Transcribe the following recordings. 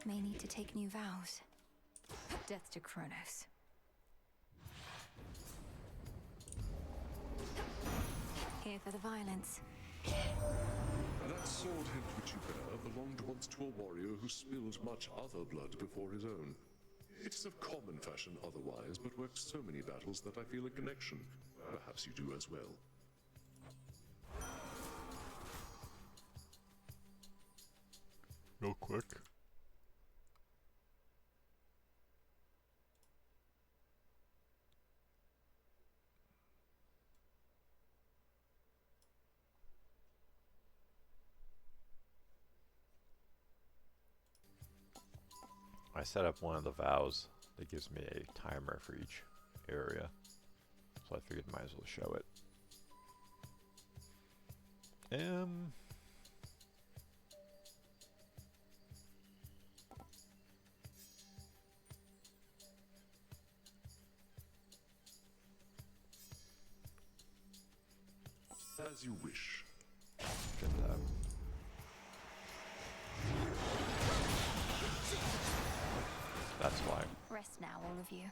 May need to take new vows. Death to Kronos. Here for the violence. That sword hilt which you bear belonged once to a warrior who spilled much other blood before his own. It is of common fashion otherwise, but works so many battles that I feel a connection. Perhaps you do as well. Real quick. I set up one of the vows that gives me a timer for each area, so I figured might as well show it. As you wish. Get that. That's why. Rest now, all of you.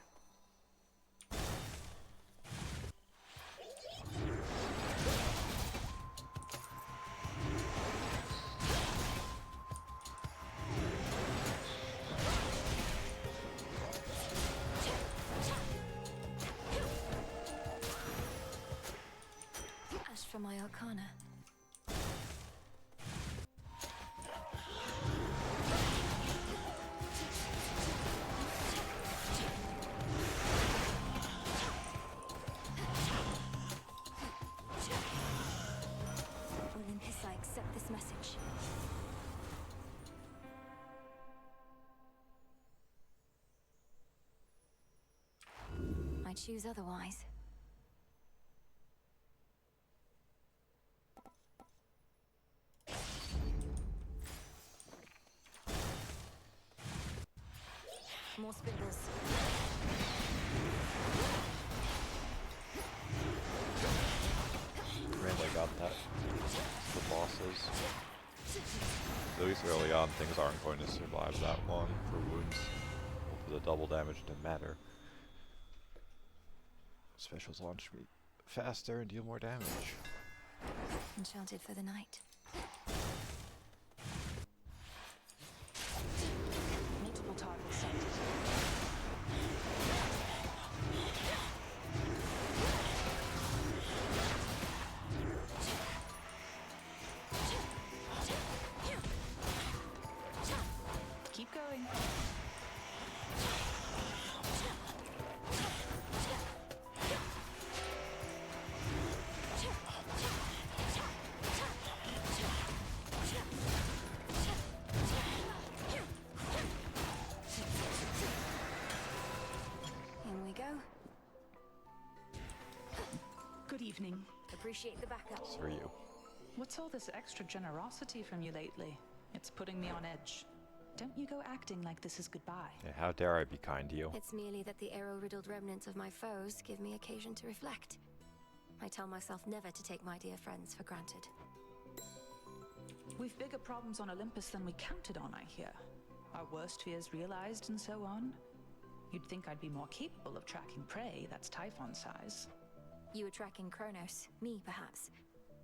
Ash for my arcana. Olympus, I accept this message. I choose otherwise. More spindles. Randomly got that. The bosses. At least early on, things aren't going to survive that long for wounds. For the double damage didn't matter. Specials launch me faster and deal more damage. Enchanted for the night. Multiple targets sighted. Keep going. In we go. Good evening. Appreciate the backup. It's for you. What's all this extra generosity from you lately? It's putting me on edge. Don't you go acting like this is goodbye. Hey, how dare I be kind to you? It's merely that the arrow-riddled remnants of my foes give me occasion to reflect. I tell myself never to take my dear friends for granted. We've bigger problems on Olympus than we counted on, I hear. Our worst fears realized and so on. You'd think I'd be more capable of tracking prey that's Typhon size. You were tracking Kronos, me perhaps.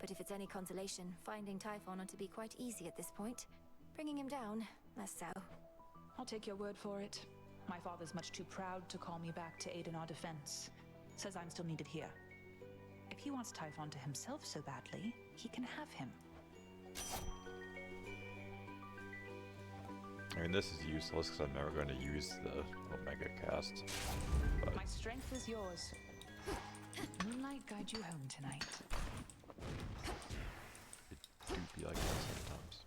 But if it's any consolation, finding Typhon ought to be quite easy at this point. Bringing him down, less so. I'll take your word for it. My father's much too proud to call me back to aid in our defense. Says I'm still needed here. If he wants Typhon to himself so badly, he can have him. I mean, this is useless because I'm never going to use the Omega cast. But My strength is yours. Moonlight guide you home tonight. it do be like that sometimes.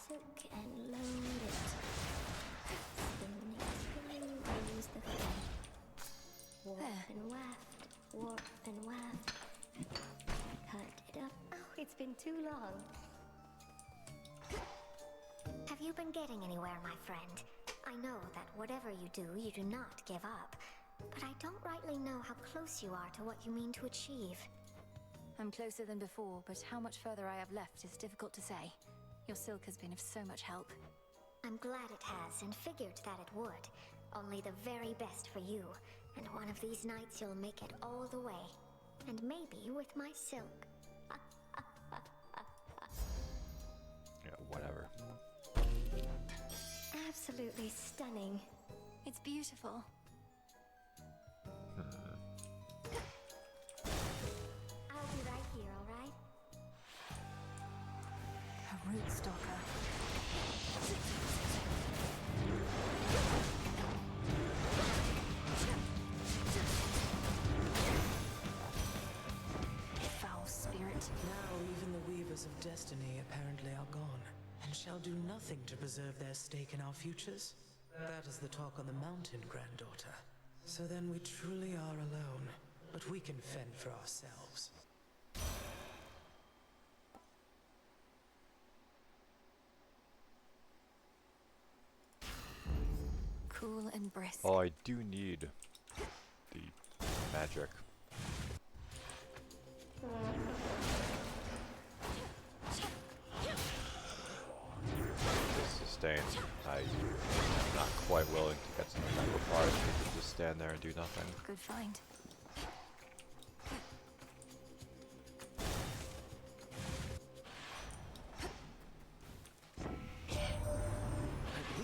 Silk and load it. Spinning, lose the thread. Warp and waft, warp and waft. Cut it up. Oh, it's been too long. Have you been getting anywhere, my friend? I know that whatever you do not give up. But I don't rightly know how close you are to what you mean to achieve. I'm closer than before, but how much further I have left is difficult to say. Your silk has been of so much help. I'm glad it has, and figured that it would. Only the very best for you. And one of these nights you'll make it all the way. And maybe with my silk. Yeah, whatever. Absolutely stunning. It's beautiful. I'll be right here, alright? A root stalker. Foul spirit. Now even the Weavers of Destiny apparently are gone, and shall do nothing to preserve their stake in our futures. That is the talk on the mountain, granddaughter. So then we truly are alone, but we can fend for ourselves. Cool and brisk. Oh, I do need the magic. The sustain. I'm not quite willing to get something that requires me to just stand there and do nothing. Good find. At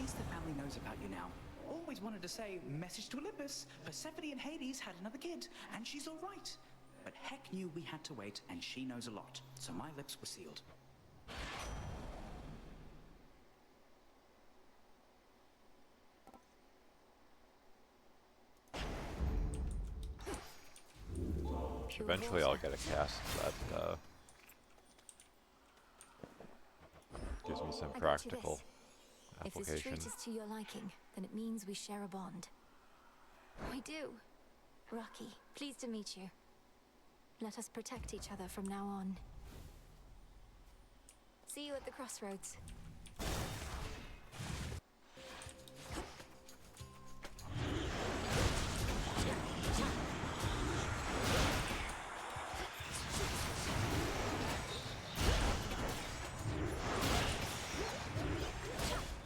least the family knows about you now. Always wanted to say, message to Olympus, Persephone and Hades had another kid, and she's all right. But Heck knew we had to wait, and she knows a lot, so my lips were sealed. Pure Eventually I'll water. get a cast that gives me some I got you practical this. If this application. treat is to your liking, then it means we share a bond. We do. Rocky, pleased to meet you. Let us protect each other from now on. See you at the crossroads.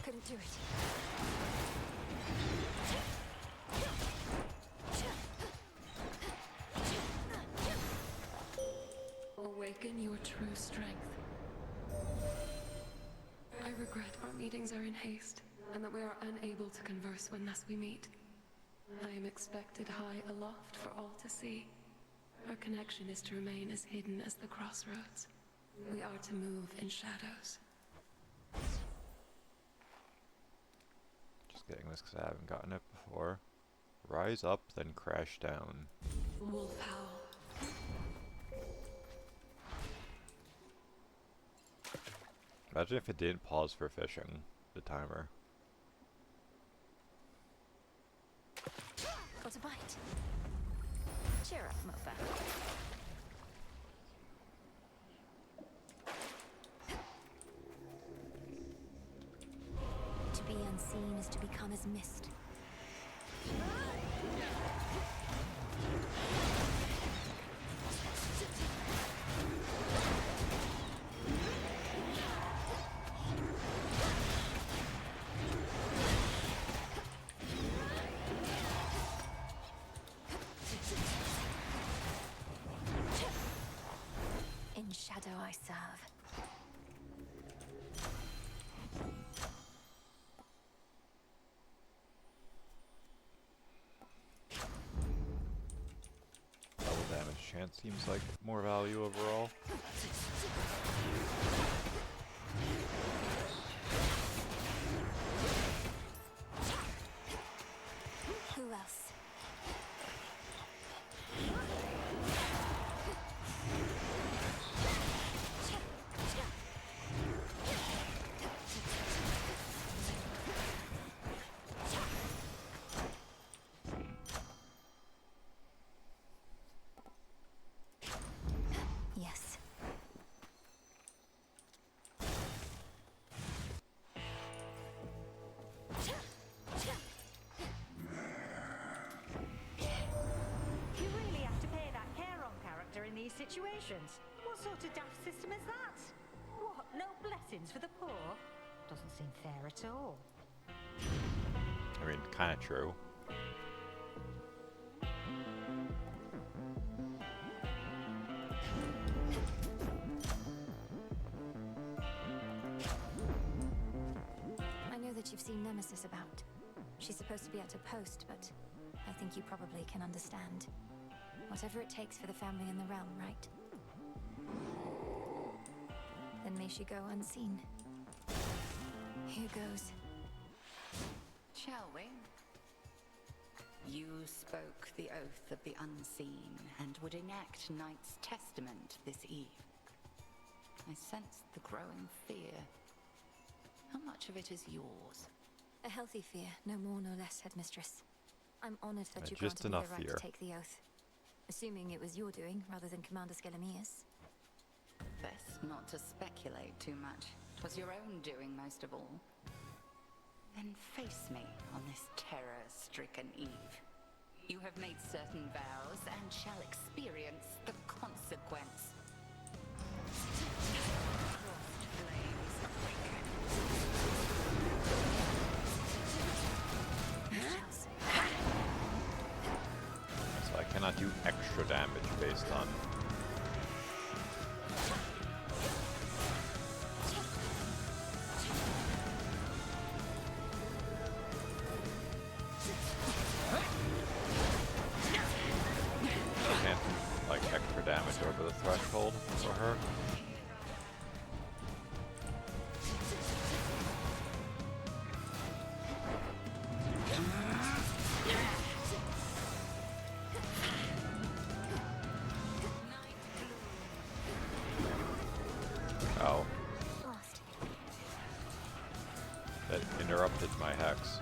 Couldn't do it. Awaken your true strength. I regret our meetings are in haste, and that we are unable to converse when thus we meet. I am expected high aloft for all to see. Our connection is to remain as hidden as the crossroads. We are to move in shadows. Just getting this because I haven't gotten it before. Rise up, then crash down. Wolf howl. Imagine if it didn't pause for fishing, the timer. Got a bite. Cheer up, Mofa. To be unseen is to become as mist. In shadow I serve. Double damage chance seems like more value overall. Who else? Yes. You really have to pay that care on character in these situations. What sort of daft system is that? What, no blessings for the poor? Doesn't seem fair at all. I mean, kind of true. I know that you've seen Nemesis about. She's supposed to be at a post, but I think you probably can understand. Whatever it takes for the family in the realm, right? Then may she go unseen. Here goes. Shall we? You spoke the oath of the unseen and would enact Knight's testament this eve. I sense the growing fear. How much of it is yours? A healthy fear, no more no less, Headmistress. I'm honored that you just granted me enough the right fear. to take the oath. Assuming it was your doing rather than Commander Skelemia's. Best not to speculate too much. 'Twas your own doing most of all. Then face me on this terror-stricken eve. You have made certain vows and shall experience the consequence. Crossed flames awaken. So I cannot do extra damage based on... I can't do, like, extra damage over the threshold for her. Oh. Lost. That interrupted my hex.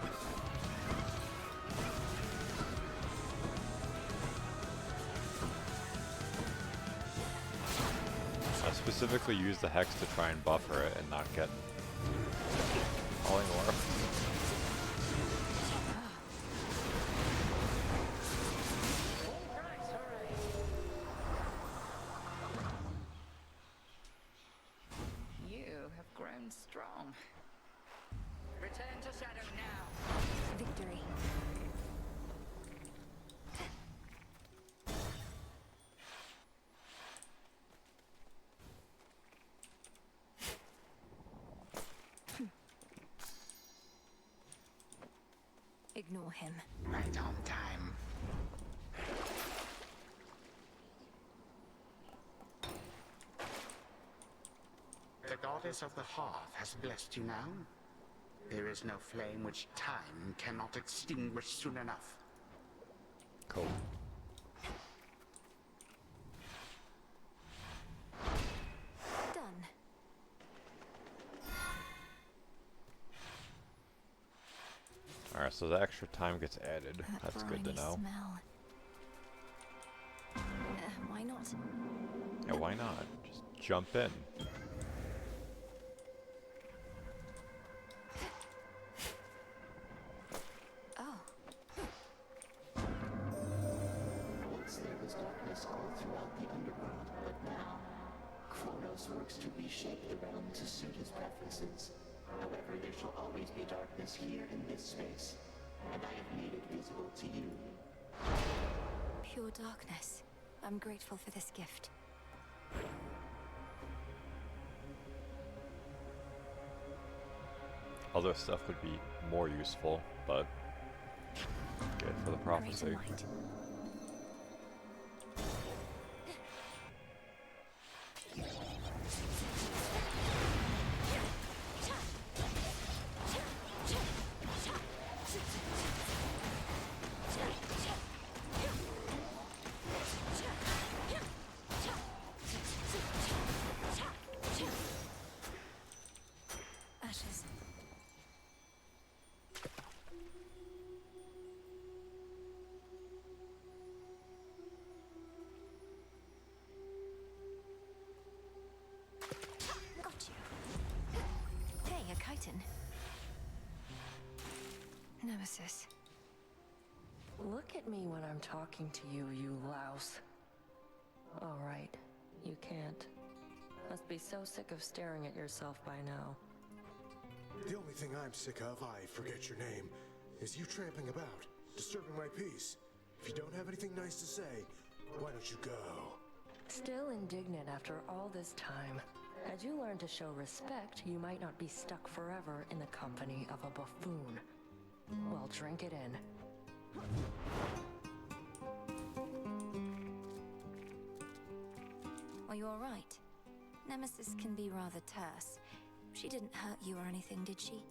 I specifically used the hex to try and buffer it and not get falling orb. You have grown strong. Return to Shadow now. Victory. Ignore him. Right on time. The goddess of the hearth has blessed you now. There is no flame which time cannot extinguish soon enough. Cool. Done. Alright, so the extra time gets added. That That's good to briny know. Smell. Why not? Yeah, why not? Just jump in. Oh, Once there was darkness all throughout the underworld, but now, Kronos works to reshape the realm to suit his preferences. However, there shall always be darkness here in this space, and I have made it visible to you. pure darkness. I'm grateful for this gift. Other stuff would be more useful, but good for the prophecy. Greater light. Ashes. Got you. Hey, a chitin. Nemesis. Look at me when I'm talking to you, you louse. All right, you can't. Must be so sick of staring at yourself by now. The only thing I'm sick of, I forget your name, is you tramping about, disturbing my peace. If you don't have anything nice to say, why don't you go? Still indignant after all this time. As you learn to show respect, you might not be stuck forever in the company of a buffoon. Well, drink it in. Are you all right? Nemesis can be rather terse. She didn't hurt you or anything, did she?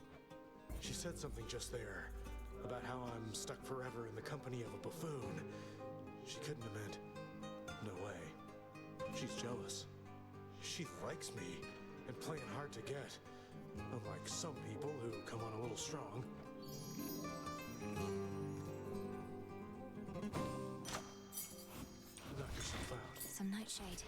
She said something just there, about how I'm stuck forever in the company of a buffoon. She couldn't have meant... No way. She's jealous. She likes me, and playing hard to get. Unlike some people who come on a little strong. Knock yourself out. Some nightshade.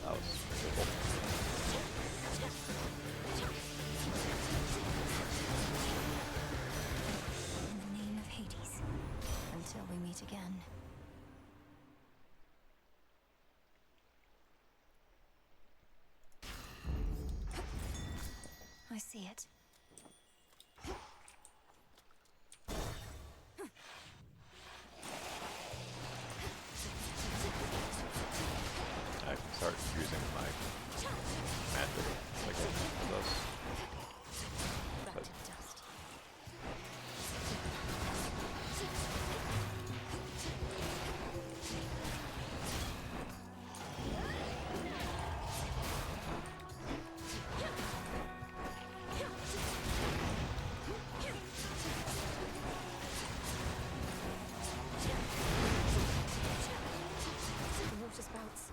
That was cool. In the name of Hades. Until we meet again. I see it. I can start using my magic again for this. Back to the dust. The water spouts.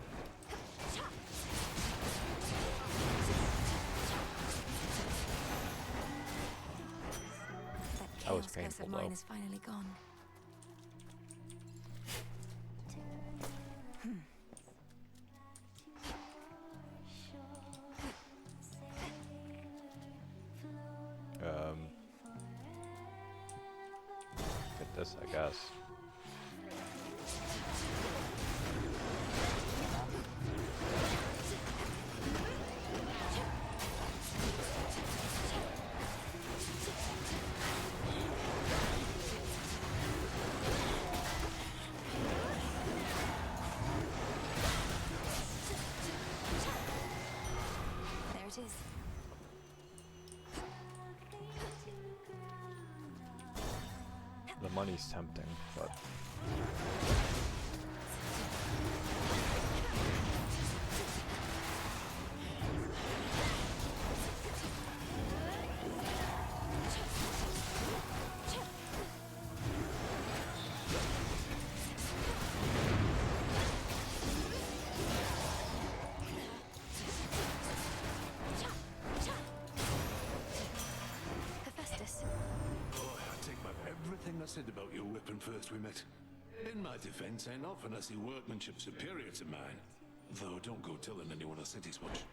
That was Chaos curse painful, of mine though. is finally gone. Get this, I guess. There it is. The money's tempting, but Hephaestus. Boy, I take back everything I said about your weapon first we met. In my defense, ain't often I see workmanship superior to mine. Though don't go telling anyone I said as much.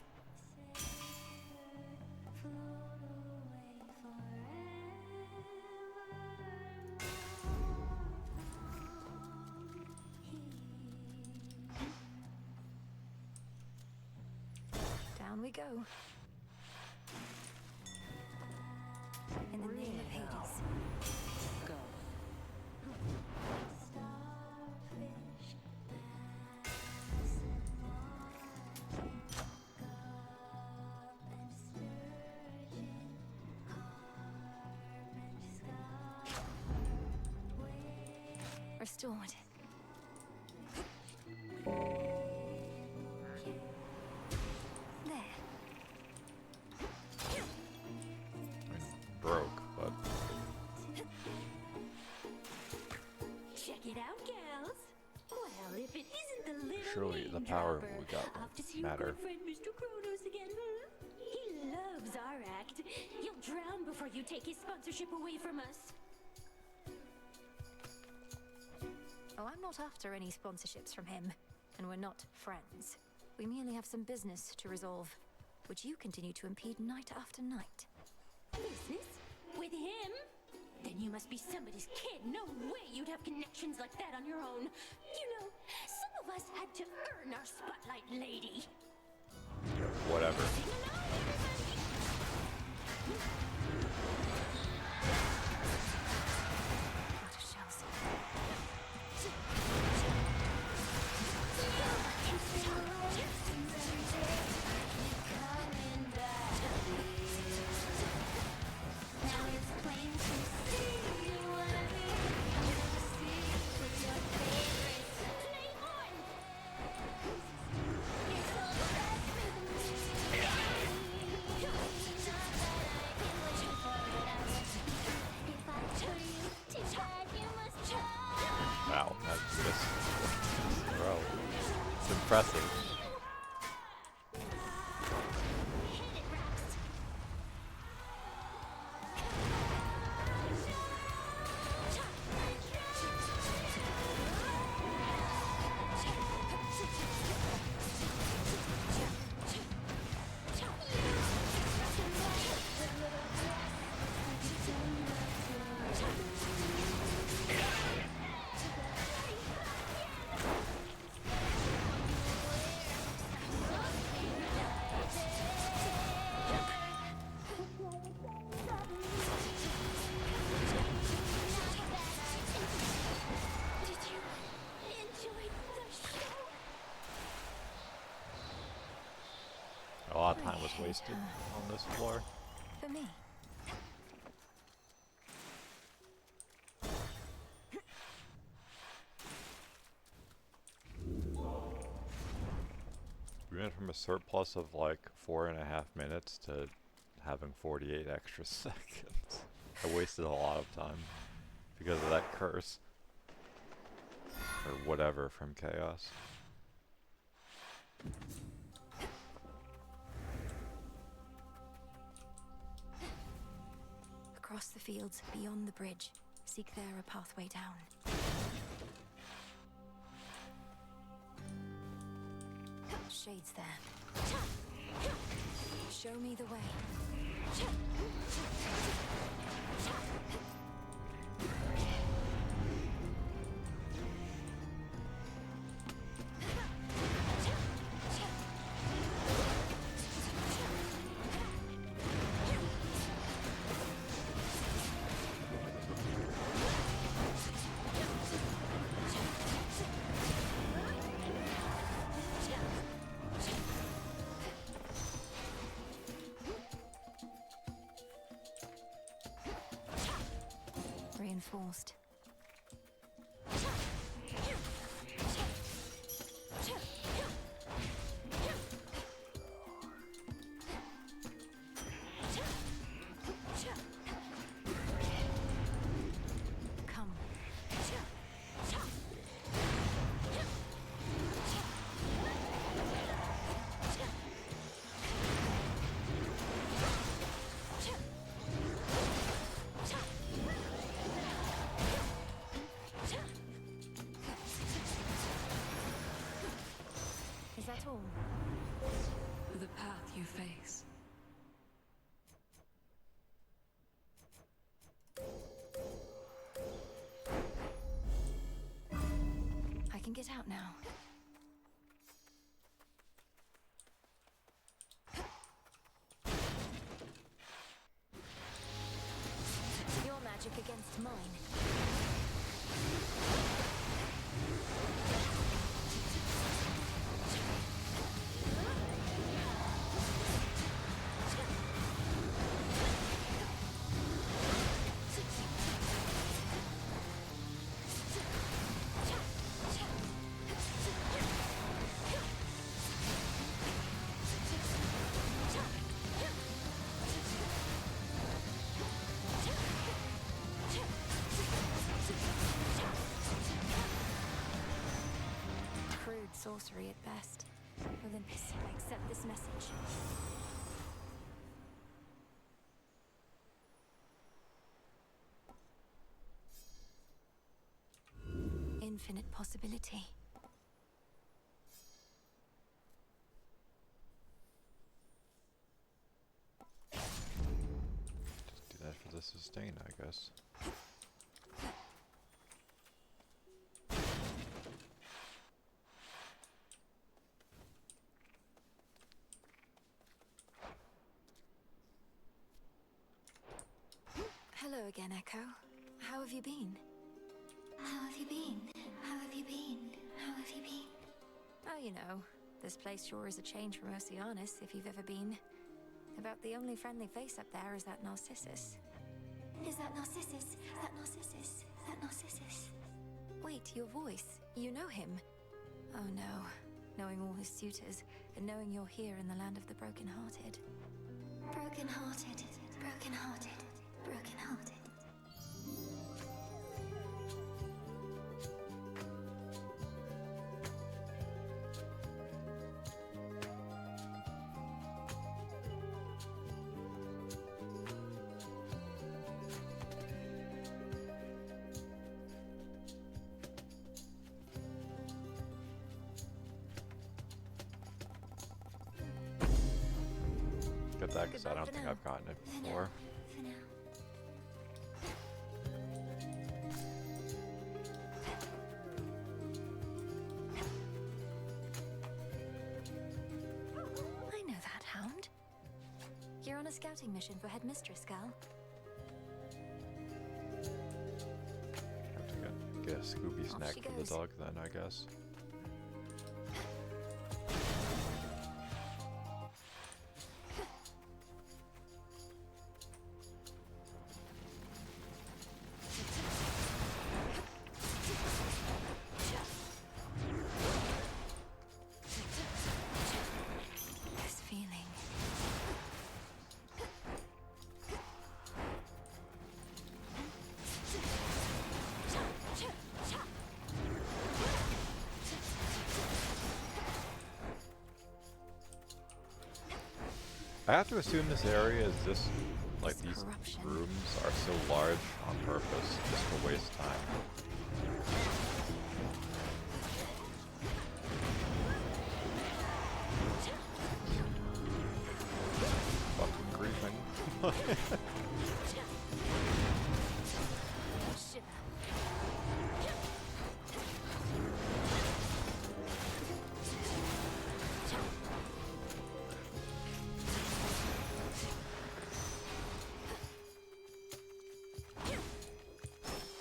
Down we go. In the name of Hades. Go. Restored. There. broke, but Check it out, gals. Well, if it isn't the little surely the name power dropper. we got Off to see matter. your good friend Mr. Kronos again. He loves our act. He'll drown before you take his sponsorship away from us. Oh, I'm not after any sponsorships from him. and we're not friends. We merely have some business to resolve, which you continue to impede night after night. Business? With him? Then you must be somebody's kid. No way you'd have connections like that on your own. You know, some of us had to earn our spotlight, lady. Whatever. What a shells. Wow, that's just bro. It's impressive. A lot of time was wasted on this floor. For me. We went from a surplus of like 4.5 minutes to having 48 extra seconds. I wasted a lot of time because of that curse. Or whatever from Chaos. Across the fields, beyond the bridge. Seek there a pathway down. Shades there. Show me the way. Reinforced. Come. Is that all? The path you face. I can get out now. Your magic against mine. Sorcery at best. Olympus, accept this message. Infinite possibility. sustain, I guess. Hello again, Echo. How have you been? How have you been? How have you been? How have you been? Oh, you know, this place sure is a change from Oceanus, if you've ever been. About the only friendly face up there is that Narcissus. Is that Narcissus? That Narcissus? That Narcissus? Wait, your voice. You know him. Oh no. Knowing all his suitors, and knowing you're here in the land of the broken-hearted. Broken-hearted. Broken-hearted. Broken-hearted. Get that, because I don't think I've gotten it before. For now. I know that hound. You're on a scouting mission for Headmistress, gal. Have to get a Scooby Off snack she for the goes. dog then, I guess. This feeling. I have to assume this area is this, like This these corruption. rooms are so large on purpose, just to waste time. Fucking creeping.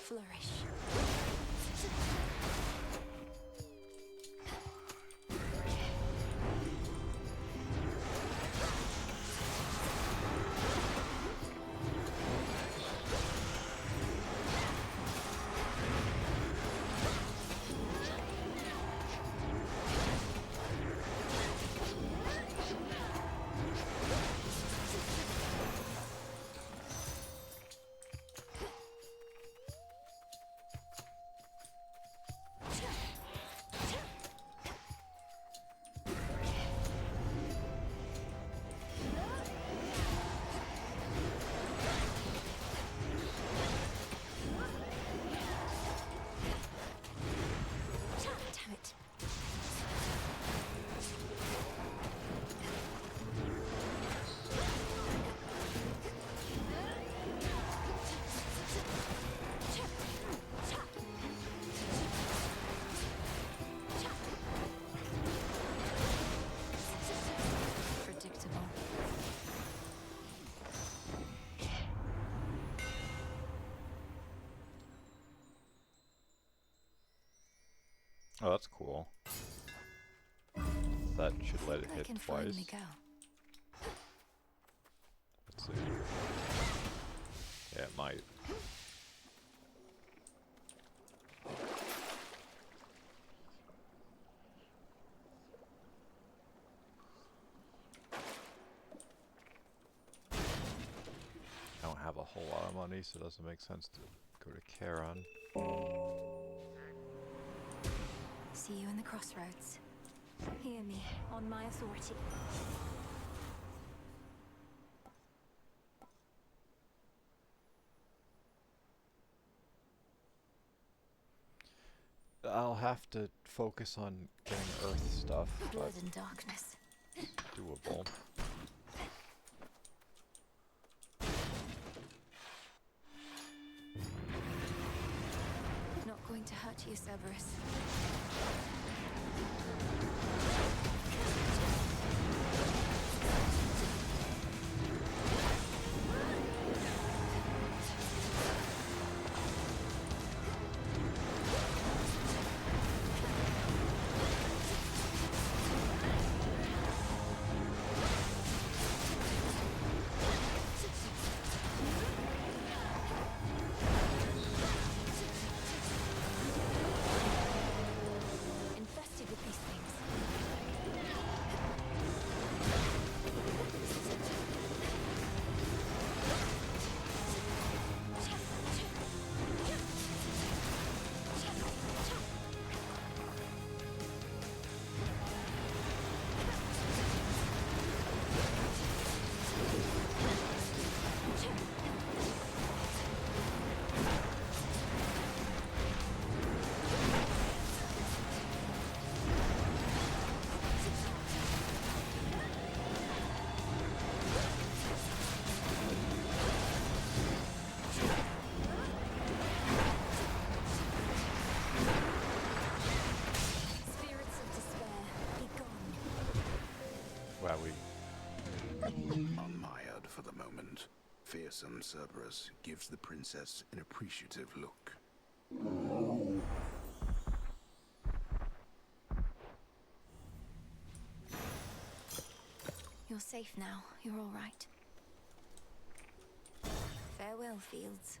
Flourish. Damn it. Predictable. Oh, that's cool. That should let it I hit can twice. finally go. Let's see. Yeah, it might. I don't have a whole lot of money, so it doesn't make sense to go to Charon. See you in the crossroads. Hear me, on my authority. I'll have to focus on getting Earth stuff, but Blood and darkness. doable. mean to hurt you, Cerberus. Infested with these things. Spirits of despair, be gone. Wow, we Unmired for the moment, fearsome Cerberus gives the princess an appreciative look. You're safe now. You're all right. Farewell, Fields.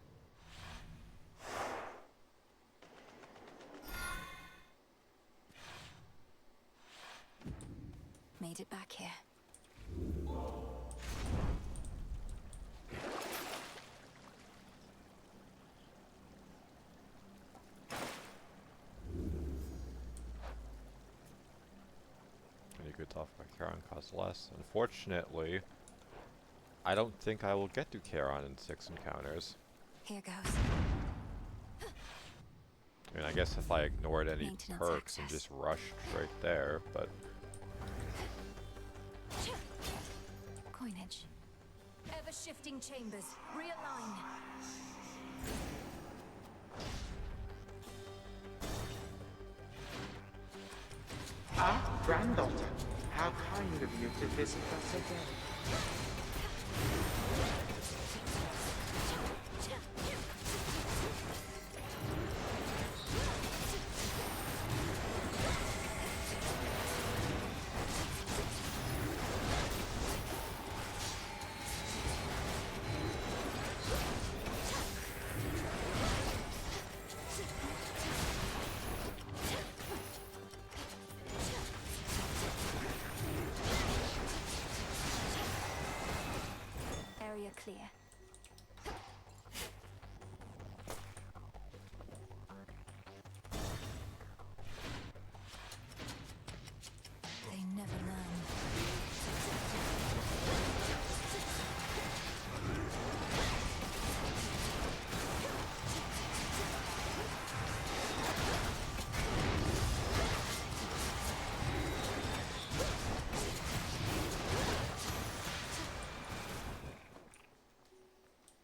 Made it back here. Any good off by Charon costs less. Unfortunately, I don't think I will get to Charon in 6 encounters. Here goes. I mean, I guess if I ignored any Maintenance perks and just rushed straight there, but Coinage. Ever-shifting chambers. Realign. Ah, granddaughter, how kind of you to visit us again. Area clear. They never learn.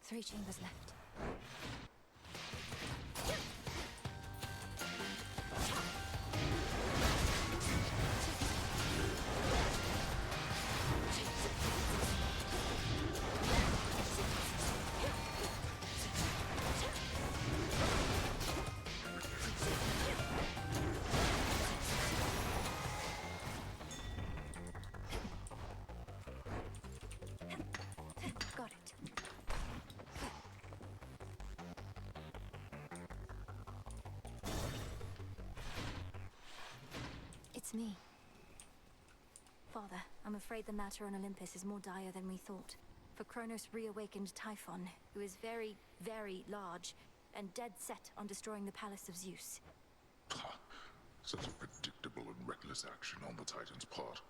Three chambers left. Got it. It's me. Father, I'm afraid the matter on Olympus is more dire than we thought. For Kronos reawakened Typhon, who is very, very large, and dead set on destroying the palace of Zeus. Such a predictable and reckless action on the Titan's part.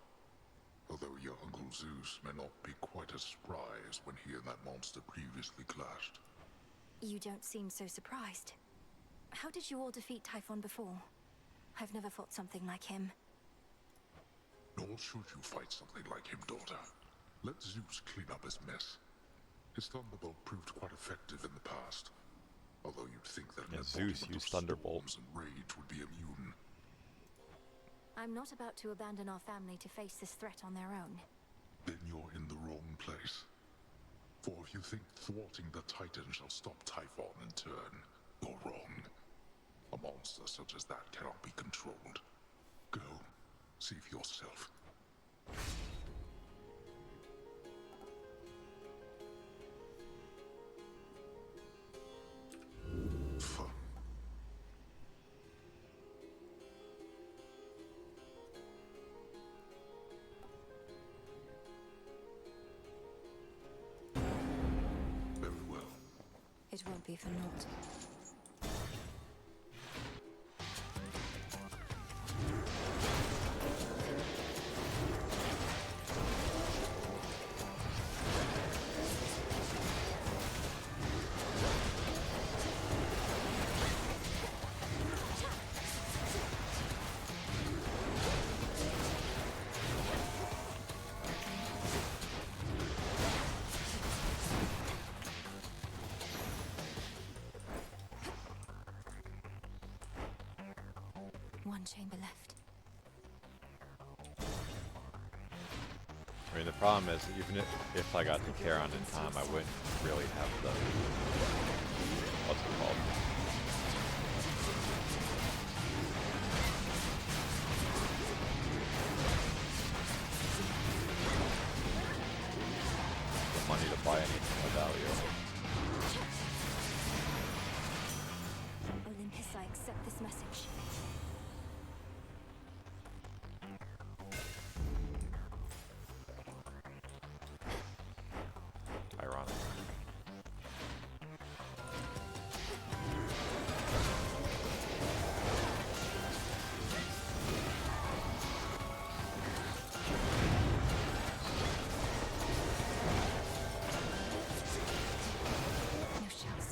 Although your Uncle Zeus may not be quite as spry as when he and that monster previously clashed. You don't seem so surprised. How did you all defeat Typhon before? I've never fought something like him. Nor should you fight something like him, daughter. Let Zeus clean up his mess. His thunderbolt proved quite effective in the past. Although you'd think that And an Zeus embodiment used of Thunderbolt. storms and rage would be immune. I'm not about to abandon our family to face this threat on their own. Then you're in the wrong place. For if you think thwarting the Titan shall stop Typhon in turn, you're wrong. A monster such as that cannot be controlled. Go, see for yourself. Fuck. Very well. It won't be for naught. One chamber left. I mean, the problem is, even if I got to Charon in time, I wouldn't really have the... what's it called? The money to buy anything of value. Olympus, I accept this message. Ironic. No shells.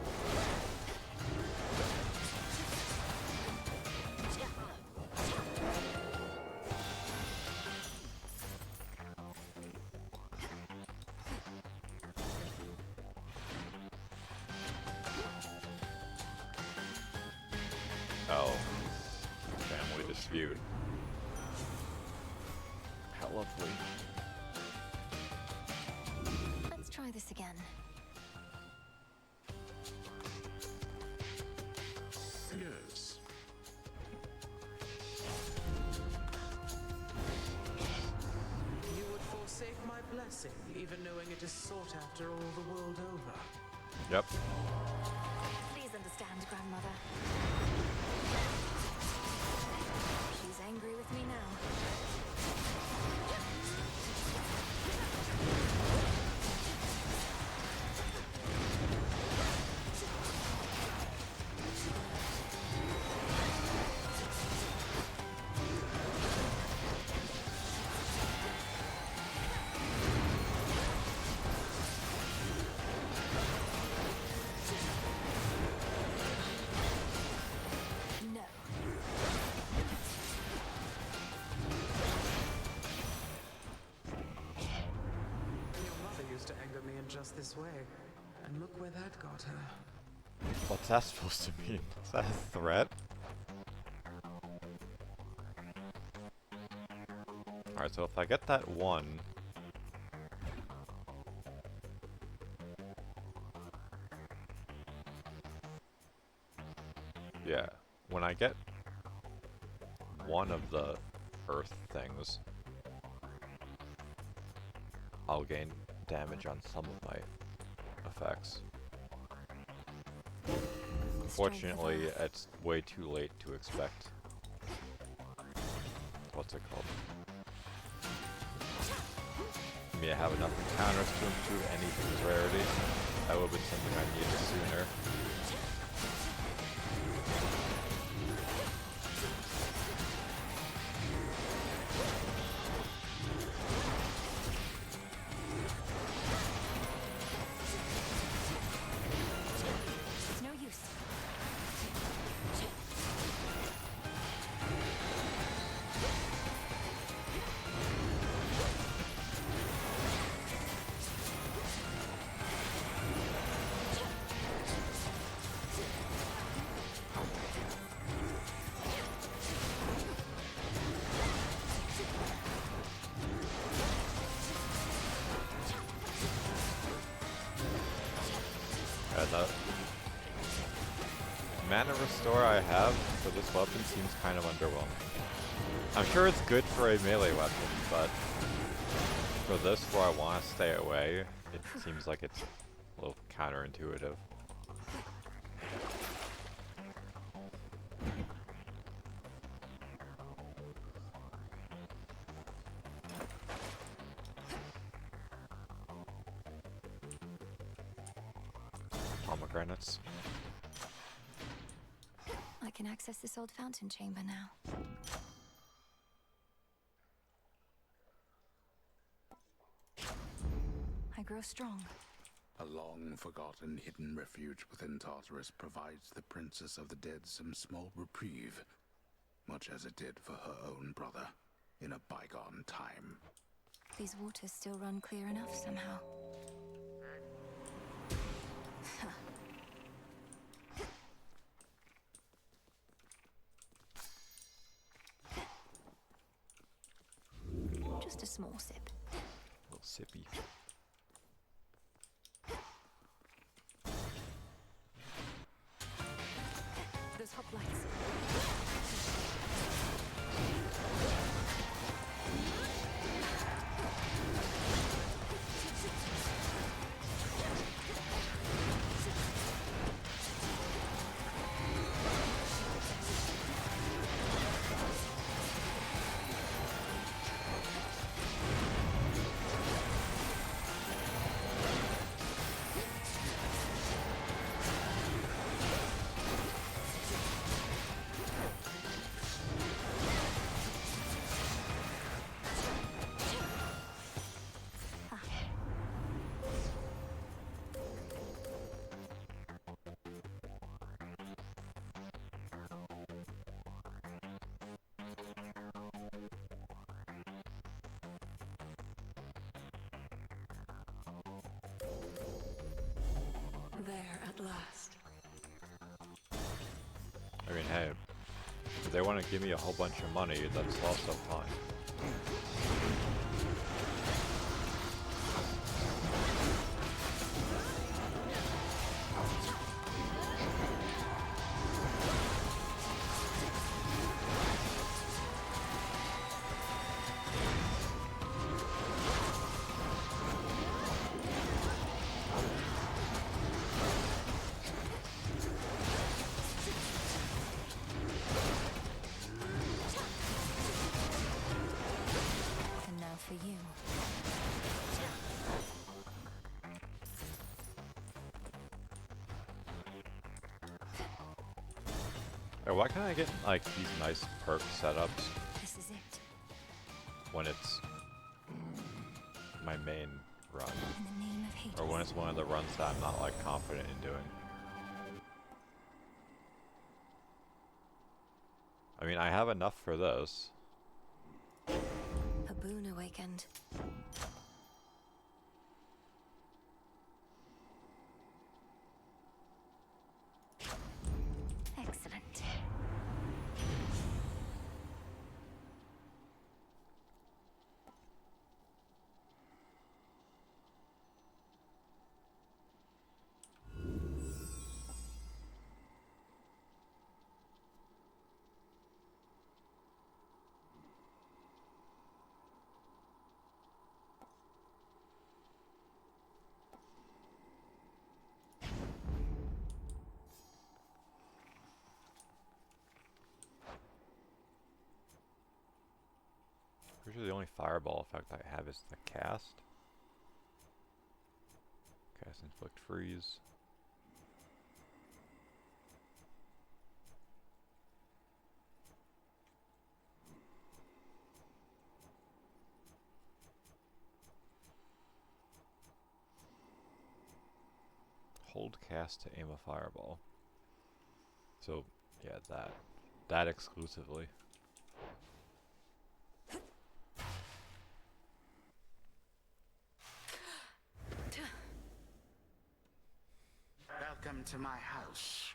Oh. Family dispute. How lovely. Let's try this again. Yes. You would forsake my blessing, even knowing it is sought after all the world over. Yep. Please understand, Grandmother. She's angry with me now. No. Your mother used to anger me in just this way. And look where that got her. What's that supposed to mean? Is that a threat? Alright, so if I get that one... Yeah, when I get one of the earth things, I'll gain damage on some of my effects. Unfortunately, it's way too late to expect. What's it called? I mean, I have enough encounters to improve anything's rarity. That would have been something I needed sooner. No use. store I have for this weapon seems kind of underwhelming. I'm sure it's good for a melee weapon, but for this where I want to stay away, it seems like it's a little counterintuitive. Pomegranates. I can access this old fountain chamber now. I grow strong. A long-forgotten hidden refuge within Tartarus provides the Princess of the Dead some small reprieve, much as it did for her own brother in a bygone time. These waters still run clear enough somehow. Just a small sip. A little sippy. Those hoplites. There at last. I mean, hey, if they want to give me a whole bunch of money, that's also fine. For you. Hey, why can't I get like these nice perk setups This is it. when it's my main run? In the name of Hades. Or when it's one of the runs that I'm not like confident in doing? I mean, I have enough for this. A boon awakened. Excellent. Pretty sure the only fireball effect I have is the cast. Cast inflict freeze. Hold cast to aim a fireball. So yeah, that exclusively. Welcome to my house.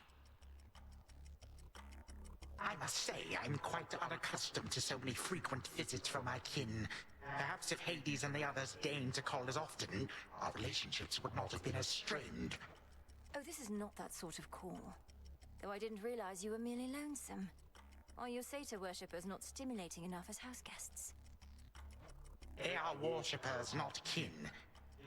I must say, I'm quite unaccustomed to so many frequent visits from my kin. Perhaps if Hades and the others deigned to call as often, our relationships would not have been as strained. Oh, this is not that sort of call. though I didn't realize you were merely lonesome. Are your satyr worshippers not stimulating enough as house guests? They are worshippers, not kin.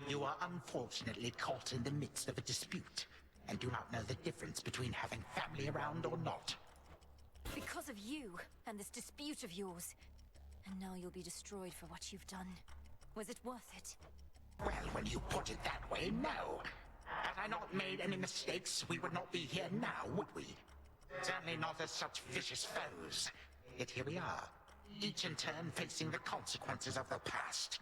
You are unfortunately caught in the midst of a dispute, and do not know the difference between having family around or not. Because of you, and this dispute of yours. And now you'll be destroyed for what you've done. Was it worth it? Well, when you put it that way, no. Had I not made any mistakes, we would not be here now, would we? Certainly not as such vicious foes. Yet here we are, each in turn facing the consequences of the past.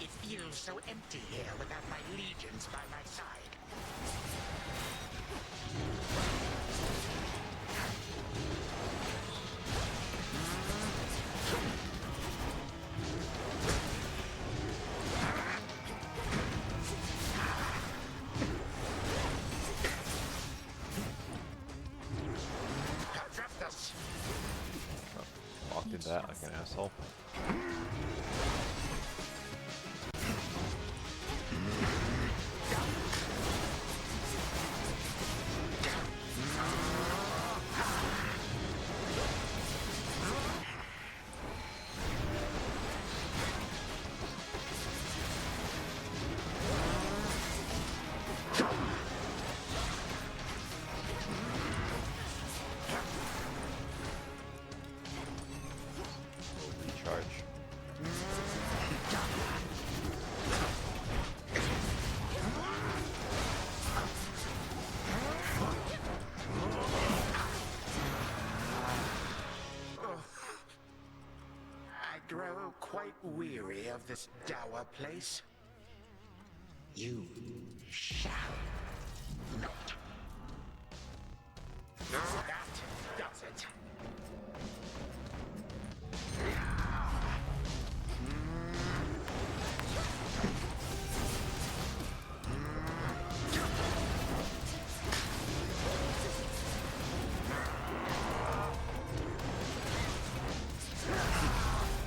It feels so empty here without my legions by my side. Trust us. Walked into that like an asshole. Charge. I grow quite weary of this dour place. You shall not. That does it.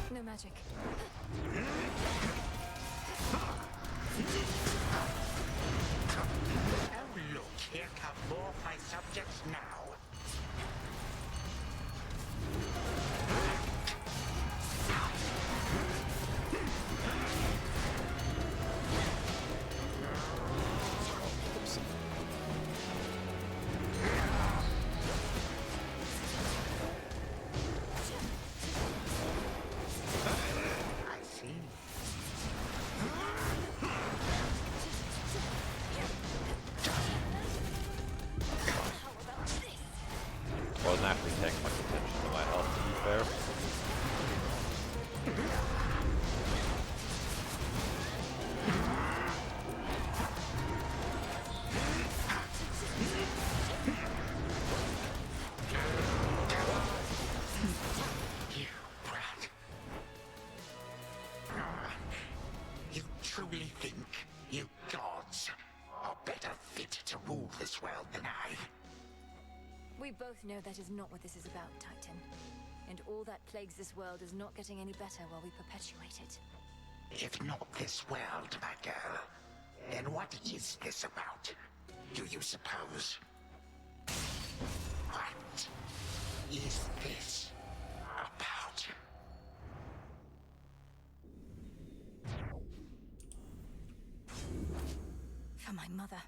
No magic. Oh look, here come more of my subjects now. I see. Wasn't actually paying much attention to my health, to be fair. You brat. You truly think you gods are better fit to rule this world than I? We both know that is not what this is about, Titan. And all that plagues this world is not getting any better while we perpetuate it. If not this world, my girl, then what is this about? Do you suppose? What is this about? For my mother.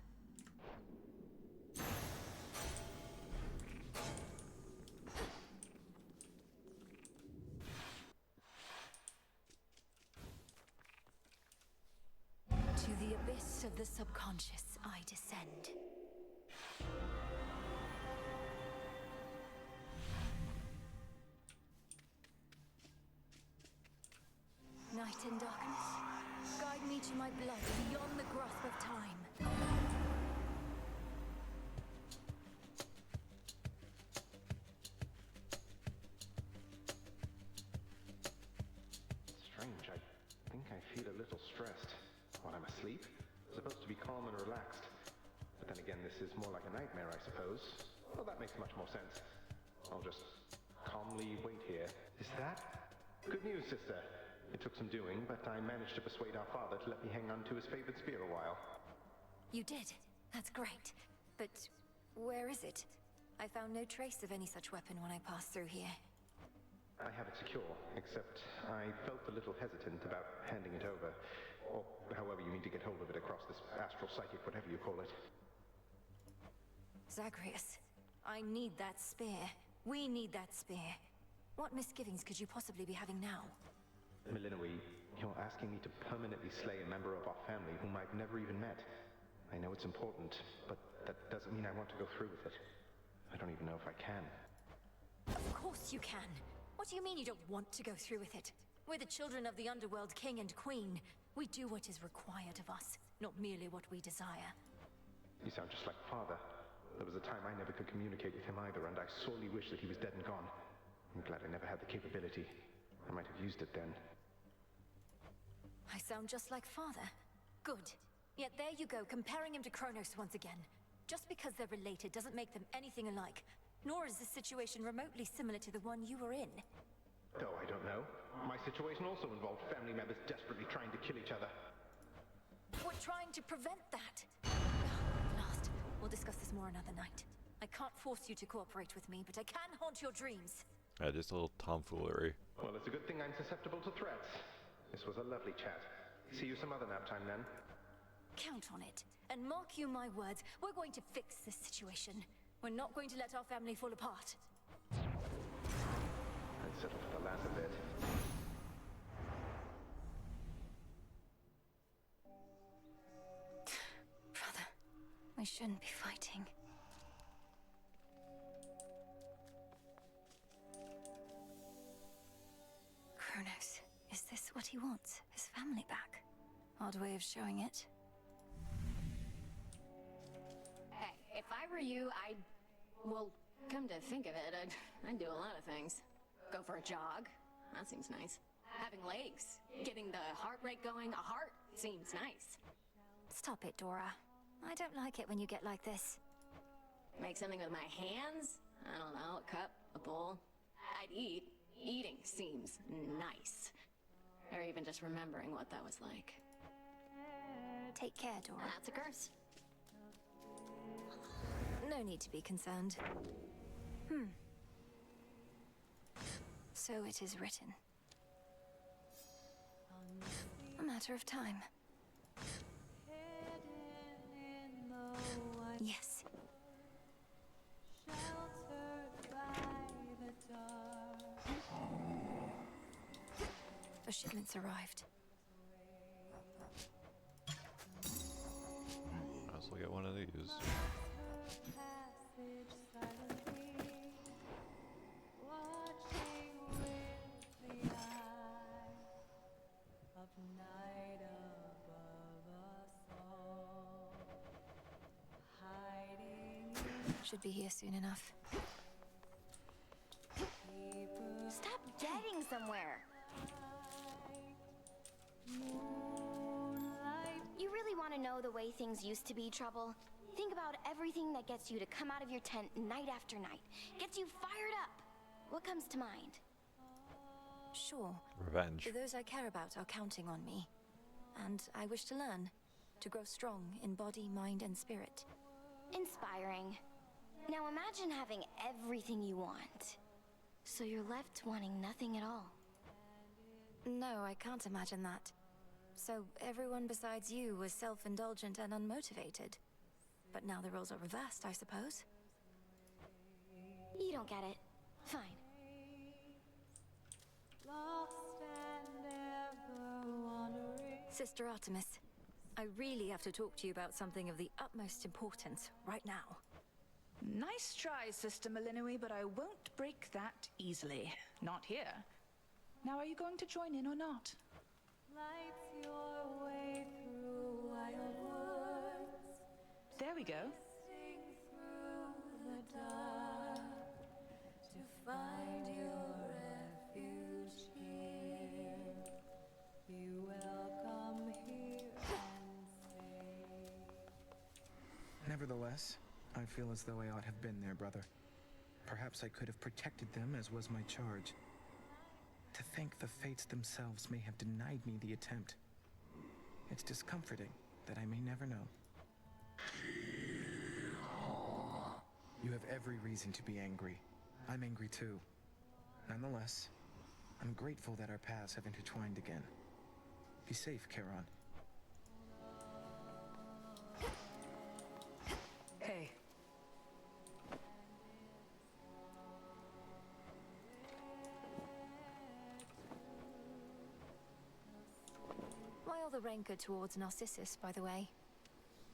To the abyss of the subconscious, I descend. Night and darkness, guide me to my blood beyond the grasp of time. Strange, I think I feel a little stressed while I'm asleep. calm and relaxed. But then again, this is more like a nightmare, I suppose. Well, that makes much more sense. I'll just calmly wait here. Is that? Good news, sister. It took some doing, but I managed to persuade our father to let me hang on to his favorite spear a while. You did? That's great. But where is it? I found no trace of any such weapon when I passed through here. I have it secure, except I felt a little hesitant about handing it over. Or however you need to get hold of it across this astral psychic, whatever you call it. Zagreus, I need that spear. We need that spear. What misgivings could you possibly be having now? Milinoe, you're asking me to permanently slay a member of our family whom I've never even met. I know it's important, but that doesn't mean I want to go through with it. I don't even know if I can. Of course you can. What do you mean you don't want to go through with it? We're the children of the underworld king and queen. We do what is required of us, not merely what we desire. You sound just like Father. There was a time I never could communicate with him either, and I sorely wish that he was dead and gone. I'm glad I never had the capability. I might have used it then. I sound just like Father. Good. Yet there you go, comparing him to Kronos once again. Just because they're related doesn't make them anything alike. Nor is this situation remotely similar to the one you were in. Oh, I don't know. My situation also involved family members desperately trying to kill each other. We're trying to prevent that. Last, we'll discuss this more another night. I can't force you to cooperate with me, but I can haunt your dreams. Yeah, just a little tomfoolery. Well, it's a good thing I'm susceptible to threats. This was a lovely chat. See you some other nap time then. Count on it. And mark you my words, we're going to fix this situation. We're not going to let our family fall apart. I'd settle for the latter bit. Brother, we shouldn't be fighting. Kronos, is this what he wants? His family back? Odd way of showing it. Hey, if I were you, well, come to think of it, I'd do a lot of things. Go for a jog. That seems nice. Having legs. Getting the heart rate going. A heart seems nice. Stop it, Dora. I don't like it when you get like this. Make something with my hands? I don't know, a cup, a bowl. I'd eat. Eating seems nice. Or even just remembering what that was like. Take care, Dora. That's a curse. No need to be concerned. So it is written. A matter of time. Yes. The shipment's arrived. I also get one of these. Should be here soon enough. Stop getting somewhere. You really want to know the way things used to be, Trouble? Think about everything that gets you to come out of your tent night after night. Gets you fired up. What comes to mind? Sure. Revenge. Those I care about are counting on me. And I wish to learn. To grow strong in body, mind, and spirit. Inspiring. Now imagine having everything you want. So you're left wanting nothing at all. No, I can't imagine that. So everyone besides you was self-indulgent and unmotivated. But now the roles are reversed, I suppose. You don't get it. Fine. Sister Artemis, I really have to talk to you about something of the utmost importance right now. Nice try, Sister Milinoe, but I won't break that easily. Not here. Now, are you going to join in or not? Lights your way through wild woods. There we go. Sing through the dark to find your refuge here. Be welcome here and safe. Nevertheless, I feel as though I ought have been there, brother. Perhaps I could have protected them, as was my charge. To think the fates themselves may have denied me the attempt. It's discomforting that I may never know. You have every reason to be angry. I'm angry too. Nonetheless, I'm grateful that our paths have intertwined again. Be safe, Charon. Hey. Why all the rancor towards Narcissus, by the way?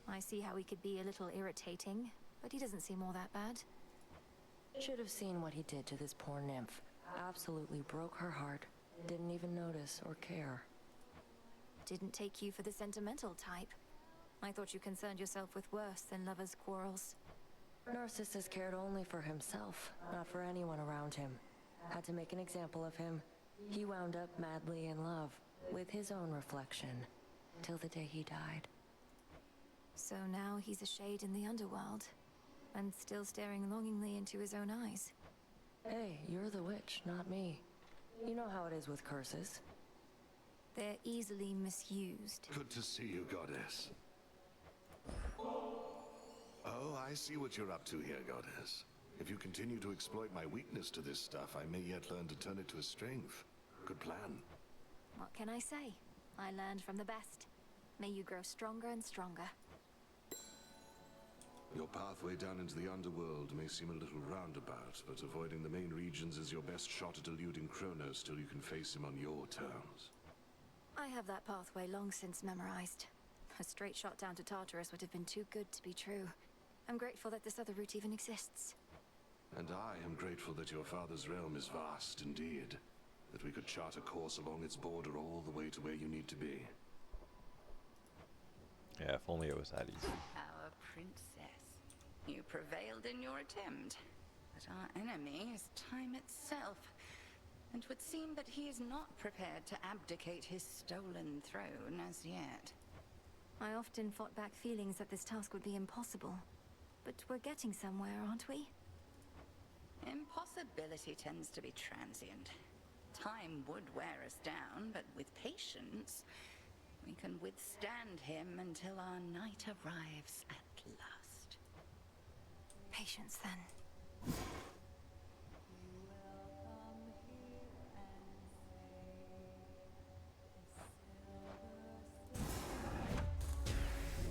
I see how he could be a little irritating, but he doesn't seem all that bad. Should have seen what he did to this poor nymph. Absolutely broke her heart. Didn't even notice or care. Didn't take you for the sentimental type. I thought you concerned yourself with worse than lovers' quarrels. Narcissus cared only for himself, not for anyone around him. Had to make an example of him. He wound up madly in love, with his own reflection, till the day he died. So now he's a shade in the underworld, and still staring longingly into his own eyes. Hey, you're the witch, not me. You know how it is with curses. They're easily misused. Good to see you, Goddess. Oh, I see what you're up to here, Goddess. If you continue to exploit my weakness to this stuff, I may yet learn to turn it to a strength. Good plan. What can I say? I learned from the best. May you grow stronger and stronger. Your pathway down into the underworld may seem a little roundabout, but avoiding the main regions is your best shot at eluding Kronos till you can face him on your terms. I have that pathway long since memorized. A straight shot down to Tartarus would have been too good to be true. I'm grateful that this other route even exists. And I am grateful that your father's realm is vast indeed. That we could chart a course along its border all the way to where you need to be. Yeah, if only it was that easy. Our princess. You prevailed in your attempt. But our enemy is time itself. And it would seem that he is not prepared to abdicate his stolen throne as yet. I often fought back feelings that this task would be impossible. But we're getting somewhere, aren't we? Impossibility tends to be transient. Time would wear us down, but with patience, we can withstand him until our night arrives at last. Patience, then.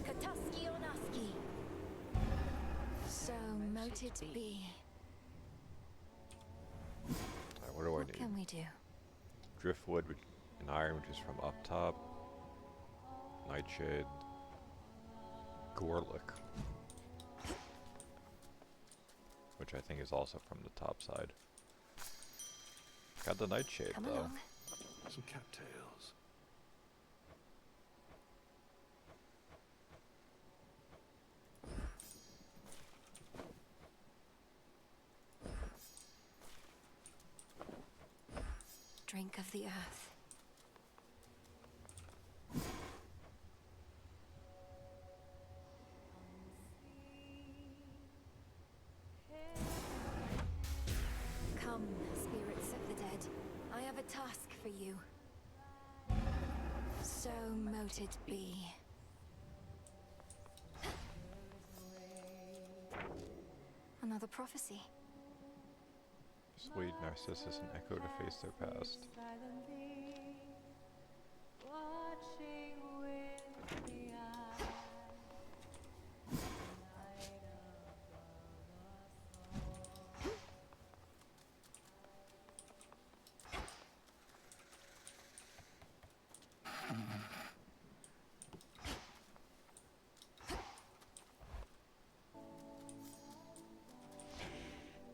Kataski Onaski. So mote it be. Alright, what do I What need? can we do? Driftwood and iron, which is from up top. Nightshade. Gorlick. Which I think is also from the top side. Got the nightshade Come though. along. Some cattails. Drink of the earth. Come, spirits of the dead. I have a task for you. So mote it be. Another prophecy. Sweet Narcissus and Echo to face their past. Silently watching with the eye. Night above us all.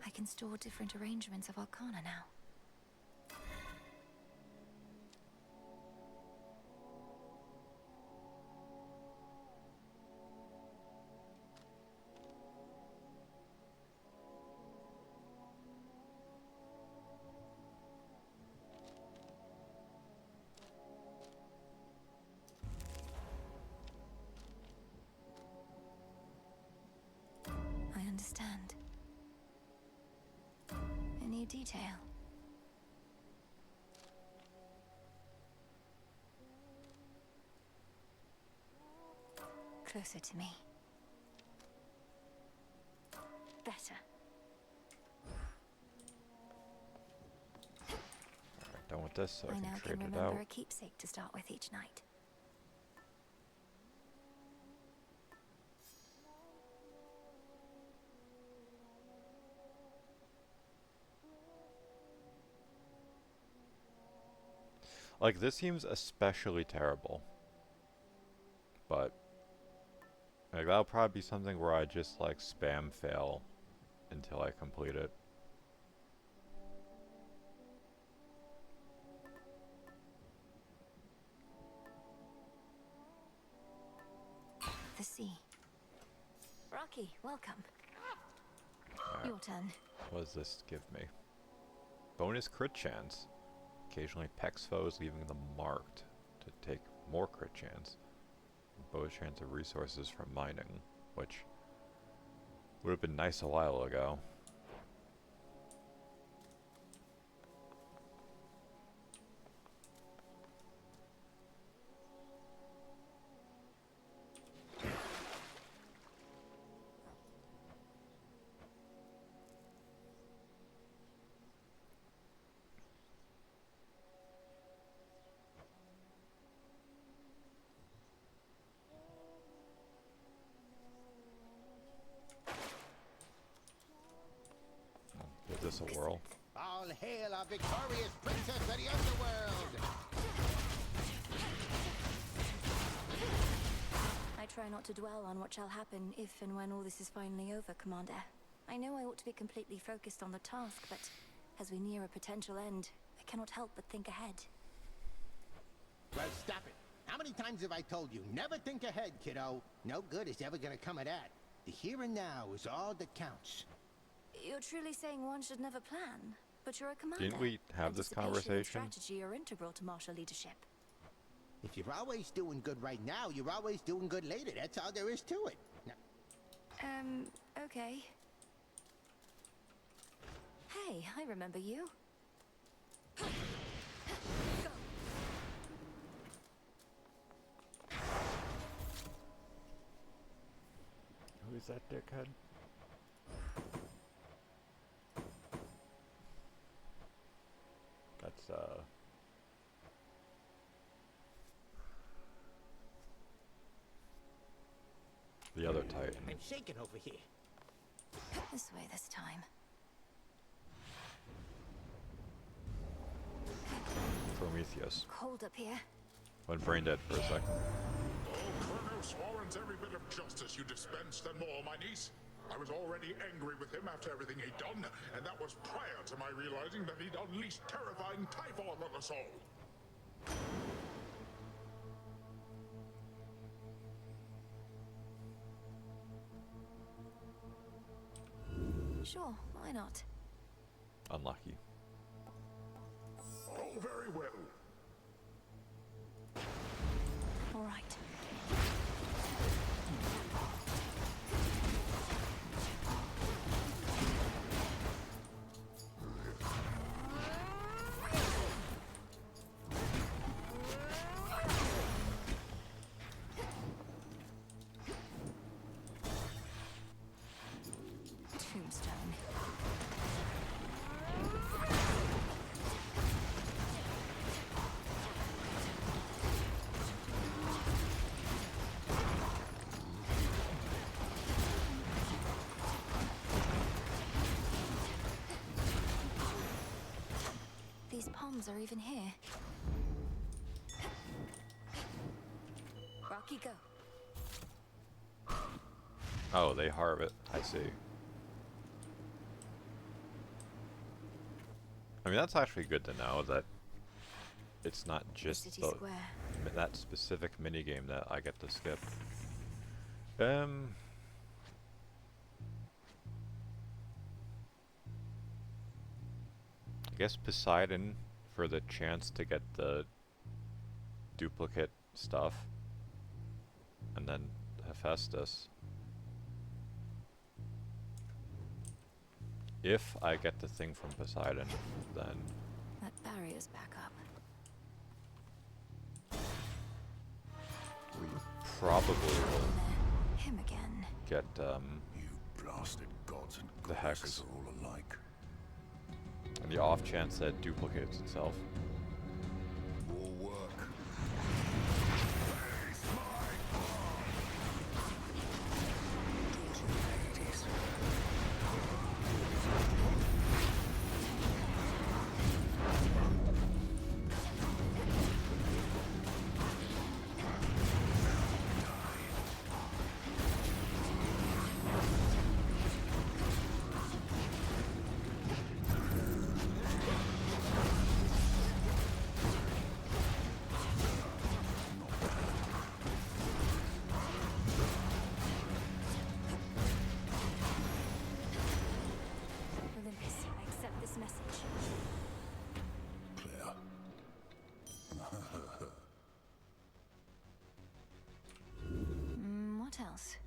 I can store different arrangements of Arcana now. understand. Any detail? Closer to me. Better. Alright, done with this so I now can can trade it remember out. a keepsake to start with each night. Like, this seems especially terrible. But, like, that'll probably be something where I just, like, spam fail until I complete it. The sea. Rocky, welcome. Your turn. What does this give me? Bonus crit chance. Occasionally pecks foes, leaving them marked to take more crit chance. Bonus chance of resources from mining, which would have been nice a while ago. Give this a whirl. All hail our victorious princess of the underworld! I try not to dwell on what shall happen if and when all this is finally over, Commander. I know I ought to be completely focused on the task, but as we near a potential end, I cannot help but think ahead. Well, stop it. How many times have I told you, never think ahead, kiddo? No good is ever gonna come of that. The here and now is all that counts. You're truly saying one should never plan, but you're a commander. Didn't we have this Anticipation and conversation? strategy are integral to martial leadership. If you're always doing good right now, you're always doing good later. That's all there is to it. Now, Okay. Hey, I remember you. Who's that dickhead? That's, the other Titan. I'm shaking over here. This way this time. Prometheus. Cold up here. Went brain dead for a second. Oh, Kronos warrants every bit of justice you dispensed and more, my niece. I was already angry with him after everything he'd done, and that was prior to my realizing that he'd unleashed terrifying Typhon on us all. Sure, why not? Unlucky. Oh, very well. All right. Tombstone. These palms are even here. Rocky, go. Oh, they harvest. I see. I mean, that's actually good to know that it's not just City the, Square. that specific minigame that I get to skip. I guess Poseidon for the chance to get the duplicate stuff. And then Hephaestus. If I get the thing from Poseidon, then That barrier's back up. we probably will Him again. get You blasted gods and the hex. goddesses are all alike. On the off chance that it duplicates itself. More work. Olympus, I accept this message. Clear. What else?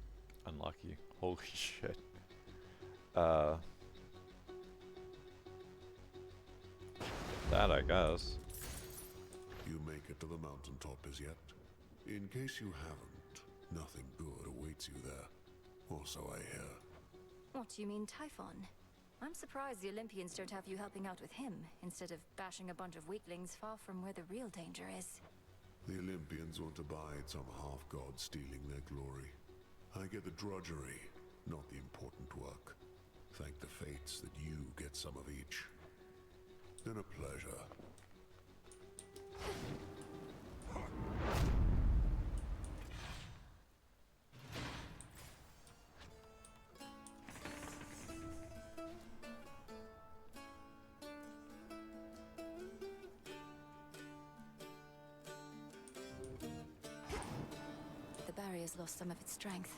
Unlucky. Holy shit. That I guess. You make it to the mountaintop as yet? In case you haven't, nothing good awaits you there. Or so I hear. What do you mean, Typhon? I'm surprised the Olympians don't have you helping out with him, instead of bashing a bunch of weaklings far from where the real danger is. The Olympians want to bide some half-god stealing their glory. I get the drudgery, not the important work. Thank the fates that you get some of each. Been a pleasure. The barrier's lost some of its strength.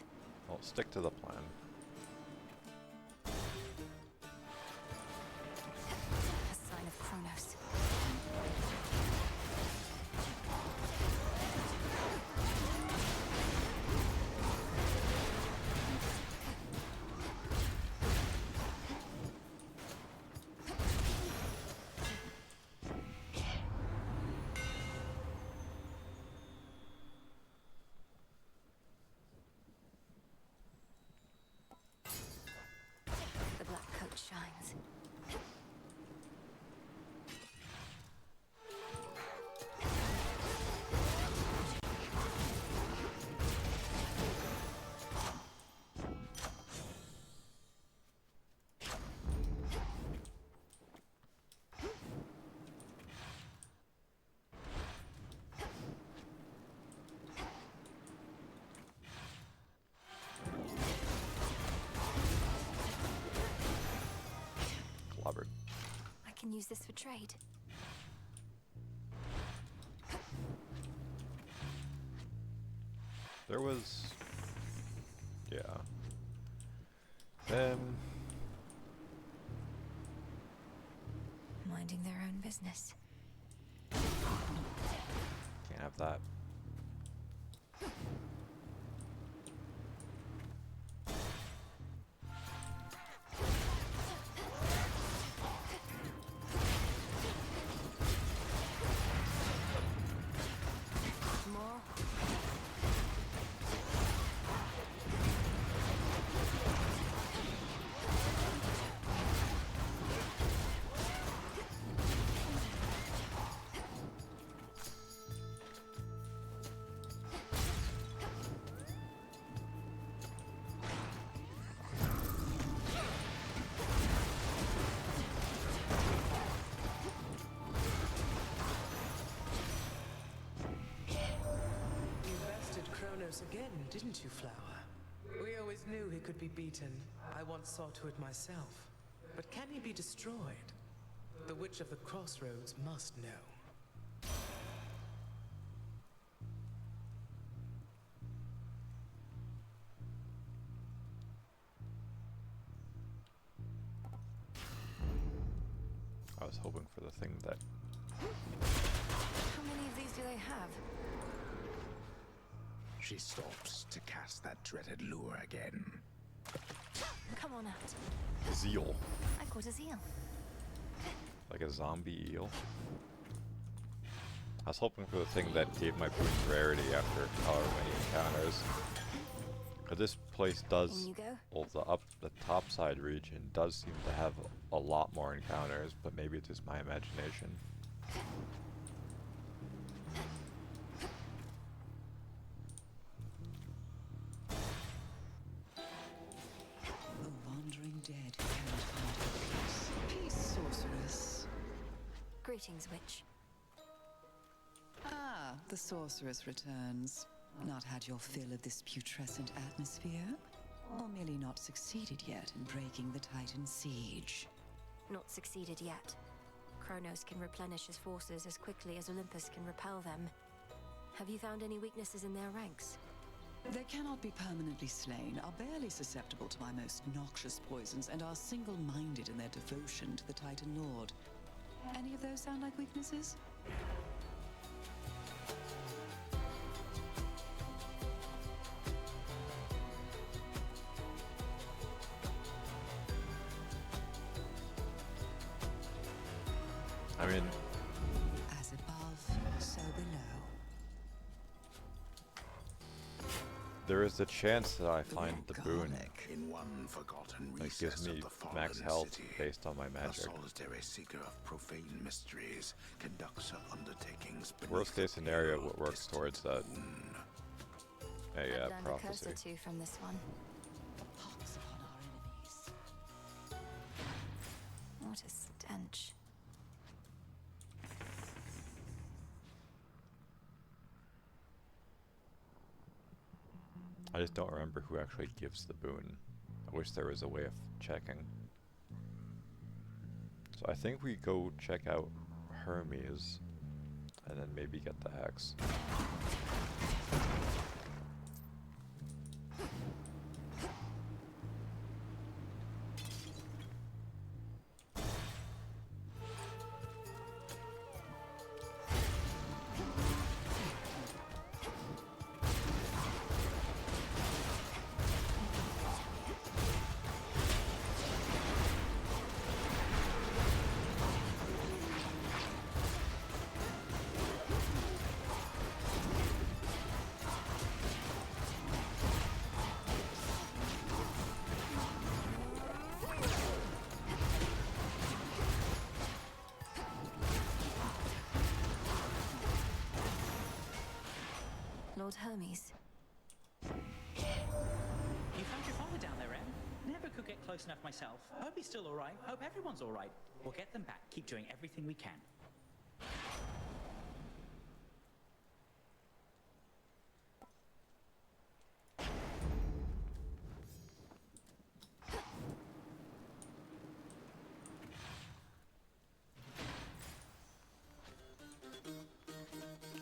Well, stick to the plan. A sign of Kronos. The black coat shines. Clobbered. I can use this for trade. There was... yeah. Minding their own business. Can't have that. More. You bested Kronos again, didn't you, Flower? We always knew he could be beaten. I once saw to it myself. But can he be destroyed? The Witch of the Crossroads must know. I was hoping for the thing that... How many of these do they have? She stops to cast that dreaded lure again. Come on out. Zeal. I caught a seal. Like a zombie eel. I was hoping for the thing that gave my boons rarity after however many encounters. But this place does, In you go. well, the top side region does seem to have a lot more encounters, but maybe it's just my imagination. The wandering dead cannot find peace. Peace, sorceress. Greetings, witch. Ah, the sorceress returns. Not had your fill of this putrescent atmosphere? Or merely not succeeded yet in breaking the Titan siege? Not succeeded yet. Kronos can replenish his forces as quickly as Olympus can repel them. Have you found any weaknesses in their ranks? They cannot be permanently slain, are barely susceptible to my most noxious poisons, and are single-minded in their devotion to the Titan Lord. Any of those sound like weaknesses? I mean, As above, so below. there is a chance that I find the boon In one forgotten that recess gives me of the fallen max health city, based on my a magic. solitary seeker of profane mysteries conducts her undertakings beneath Worst case the scenario, pale what works towards that? A I've learned a prophecy. curse or two from this one. Pox upon our enemies. What a stench. I just don't remember who actually gives the boon. I wish there was a way of checking. So I think we go check out Hermes, and then maybe get the hex. Lord Hermes. You found your father down there, Em? Never could get close enough myself. Hope he's still alright. Hope everyone's alright. We'll get them back. Keep doing everything we can.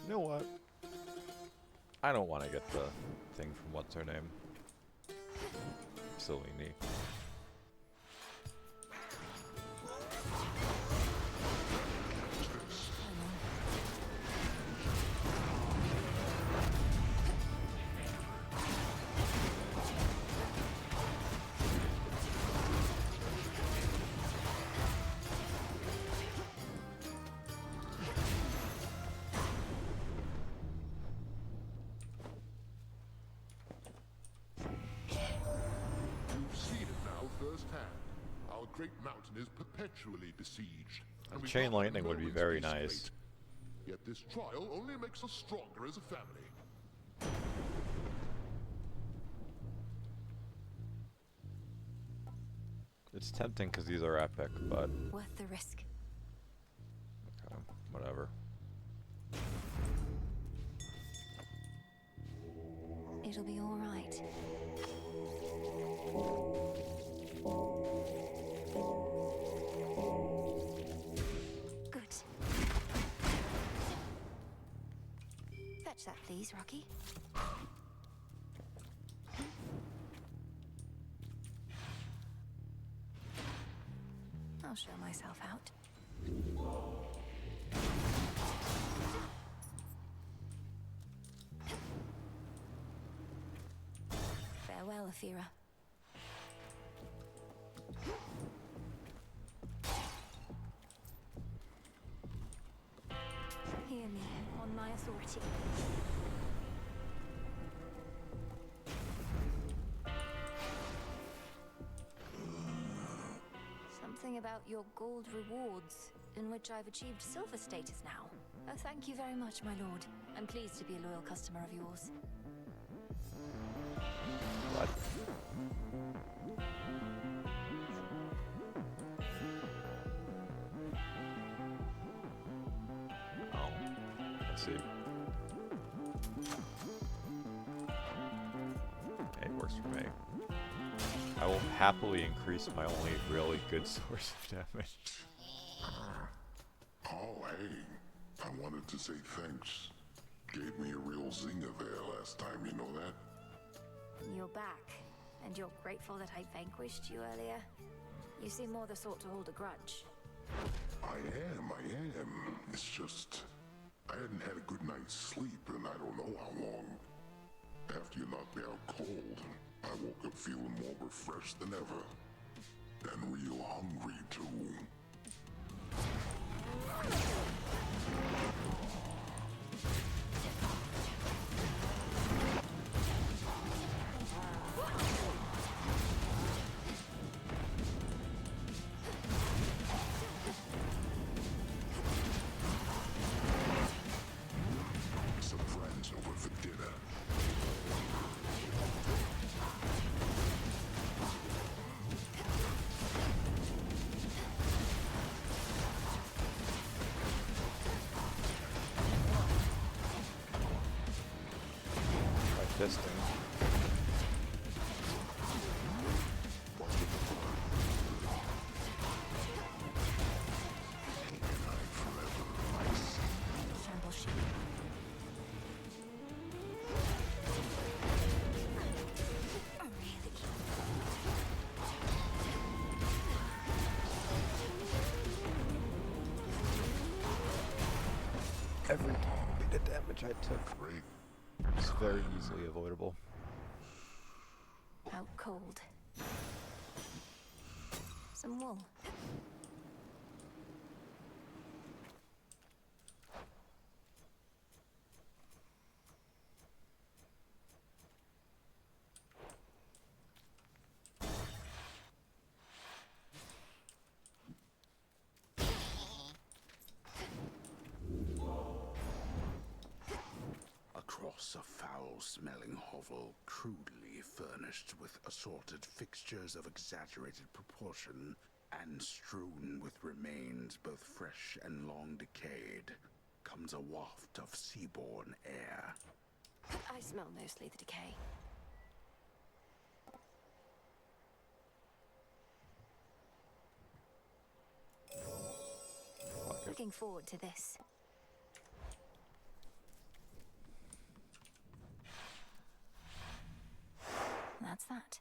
You know what? I don't want to get the thing from what's her name? Selene. You've seen it now firsthand. Our great mountain is perpetually besieged. and we Chain can't lightning would be always very straight. nice. Yet this trial only makes us stronger as a family. It's tempting because these are epic, but Worth the risk. okay, whatever. It'll be all right. Good. Fetch that, please, Rocky. I'll show myself out. Farewell, Athera. authority. Something about your gold rewards, in which I've achieved silver status now. Oh, thank you very much, my lord. I'm pleased to be a loyal customer of yours. What? Oh, I see. It works for me. I will happily increase my only really good source of damage. Oh, hey. I wanted to say thanks. Gave me a real zinger there last time, you know that? You're back, and you're grateful that I vanquished you earlier? You seem more the sort to hold a grudge. I am. It's just... I hadn't had a good night's sleep in I don't know how long. After you knocked me out cold, I woke up feeling more refreshed than ever. And real hungry, too. Some friends over for dinner. Fisting. Every bit of damage I took is very easily avoidable. Out cold. Some wool. Across a foul-smelling hovel, crudely furnished with assorted fixtures of exaggerated proportion, and strewn with remains both fresh and long decayed, comes a waft of seaborne air. I smell mostly the decay. Looking forward to this. That's that.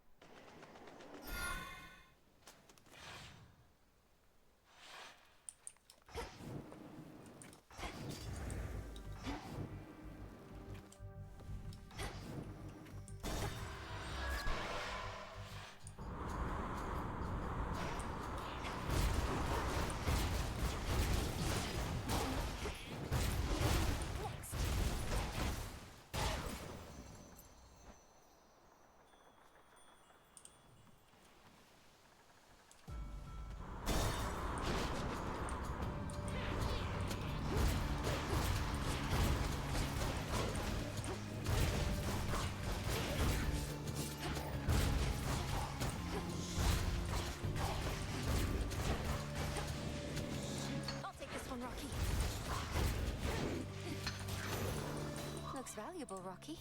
Looks valuable, Rocky.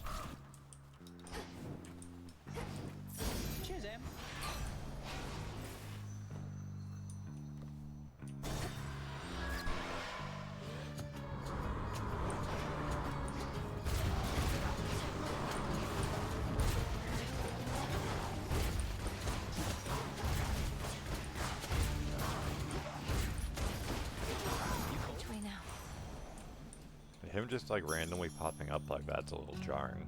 Cheers, Em. Him just like randomly popping up like that's a little jarring.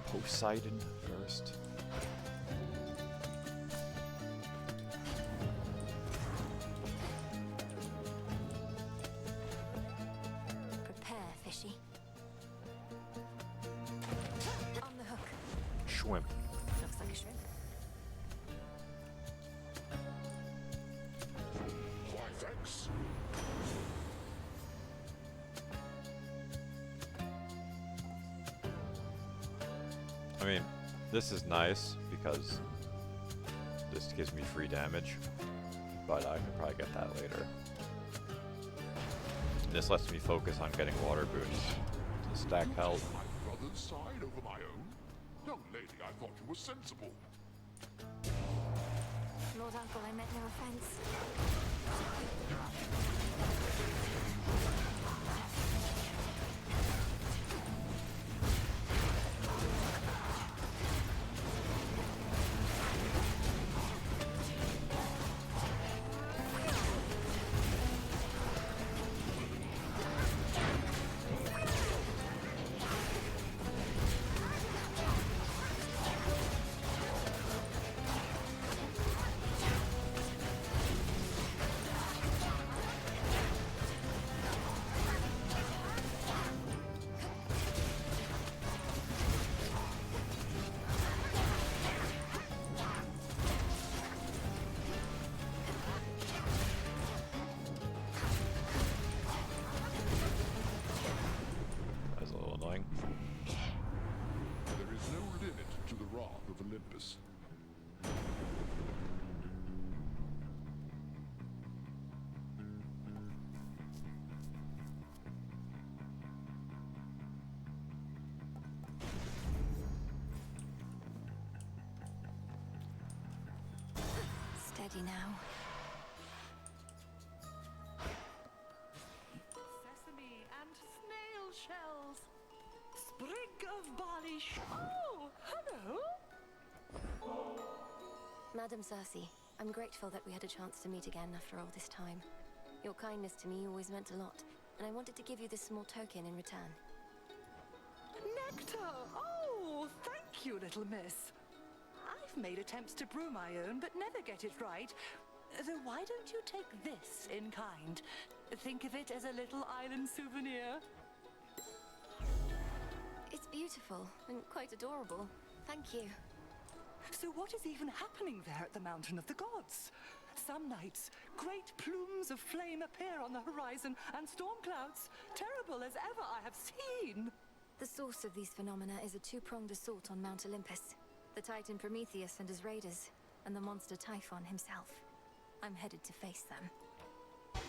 Poseidon first. Prepare, fishy. On the hook. Shrimp. Looks like a shrimp. Why, thanks. I mean, this is nice because this gives me free damage, but I can probably get that later. This lets me focus on getting water boots to stack health. My brother's side over my own? Young lady, I thought you were sensible. Lord Uncle, I meant no offense. That's a little annoying. There is no limit to the wrath of Olympus. Steady now. Sesame and snail shells. Sprig of barley. Oh, hello. Madam Cersei, I'm grateful that we had a chance to meet again after all this time. Your kindness to me always meant a lot, and I wanted to give you this small token in return. Nectar. Oh, thank you, little miss. I've made attempts to brew my own, but never get it right. Though why don't you take this in kind? Think of it as a little island souvenir. It's beautiful and quite adorable. Thank you. So what is even happening there at the Mountain of the Gods? Some nights, great plumes of flame appear on the horizon, and storm clouds, terrible as ever I have seen. The source of these phenomena is a two-pronged assault on Mount Olympus. The Titan Prometheus and his raiders, and the monster Typhon himself. I'm headed to face them.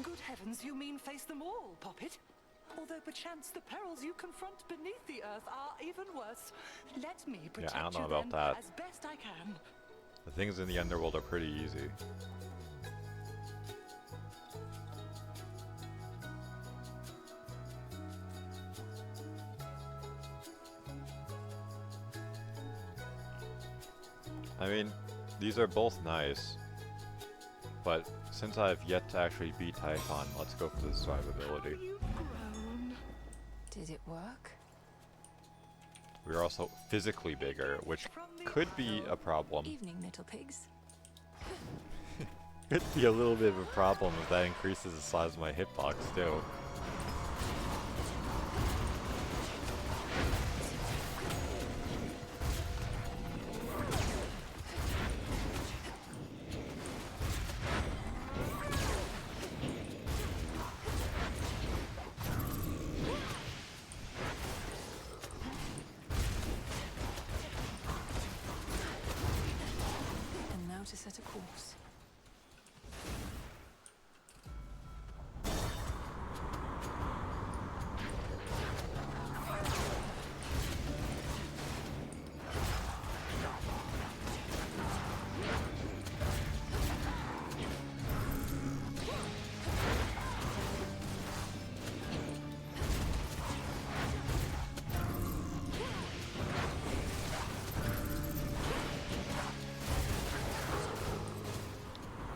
Good heavens, you mean face them all, Poppet? Although perchance the perils you confront beneath the earth are even worse. Let me protect I don't know you about then that. as best I can. The things in the underworld are pretty easy. I mean, these are both nice, but since I've yet to actually beat Typhon, let's go for the survivability. Did it work? We're also physically bigger, which could be a problem. Evening, little pigs. Could be a little bit of a problem if that increases the size of my hitbox too. And now to set a course.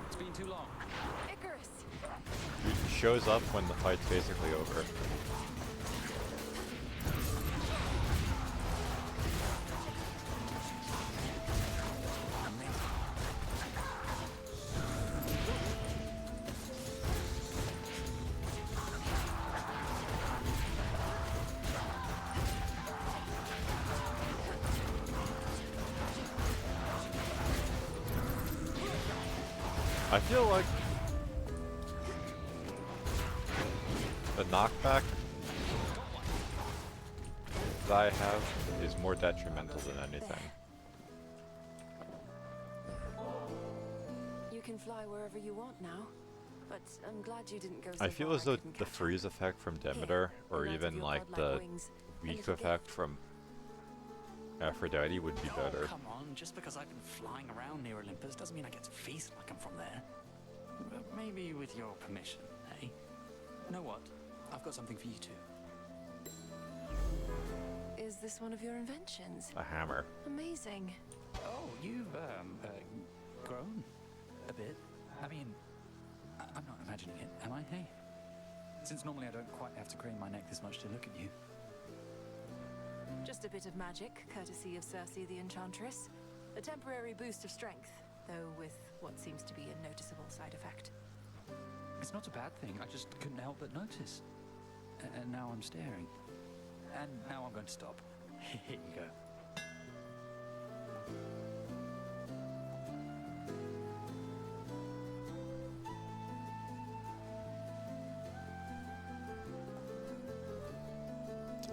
It's been too long. Icarus! He shows up when the fight's basically over. I feel like the knockback that I have is more detrimental than anything. You can fly wherever you want now, but I'm glad you didn't go so I feel far as though couldn't the catch freeze effect from Demeter, or and out of even your like godlike the wings, a weak little effect from Aphrodite would be Oh, better. come on. Just because I've been flying around near Olympus doesn't mean I get to feast like I'm from there. But maybe with your permission, eh? You know what? I've got something for you two. Is this one of your inventions? A hammer. Amazing. Oh, you've, grown a bit. I mean, I'm not imagining it, am I, hey? Since normally I don't quite have to crane my neck this much to look at you. Just a bit of magic, courtesy of Circe the Enchantress. A temporary boost of strength, though with what seems to be a noticeable side effect. It's not a bad thing, I just couldn't help but notice. And now I'm staring. And now I'm going to stop. Here you go.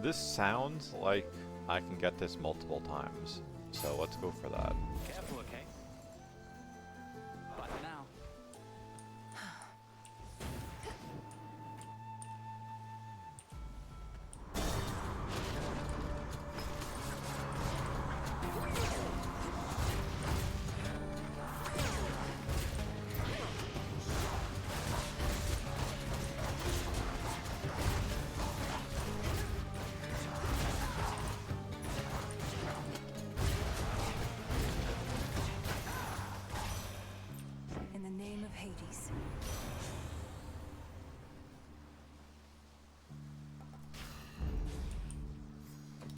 This sounds like I can get this multiple times, so let's go for that. Careful, okay? Bye for now. In the name of Hades.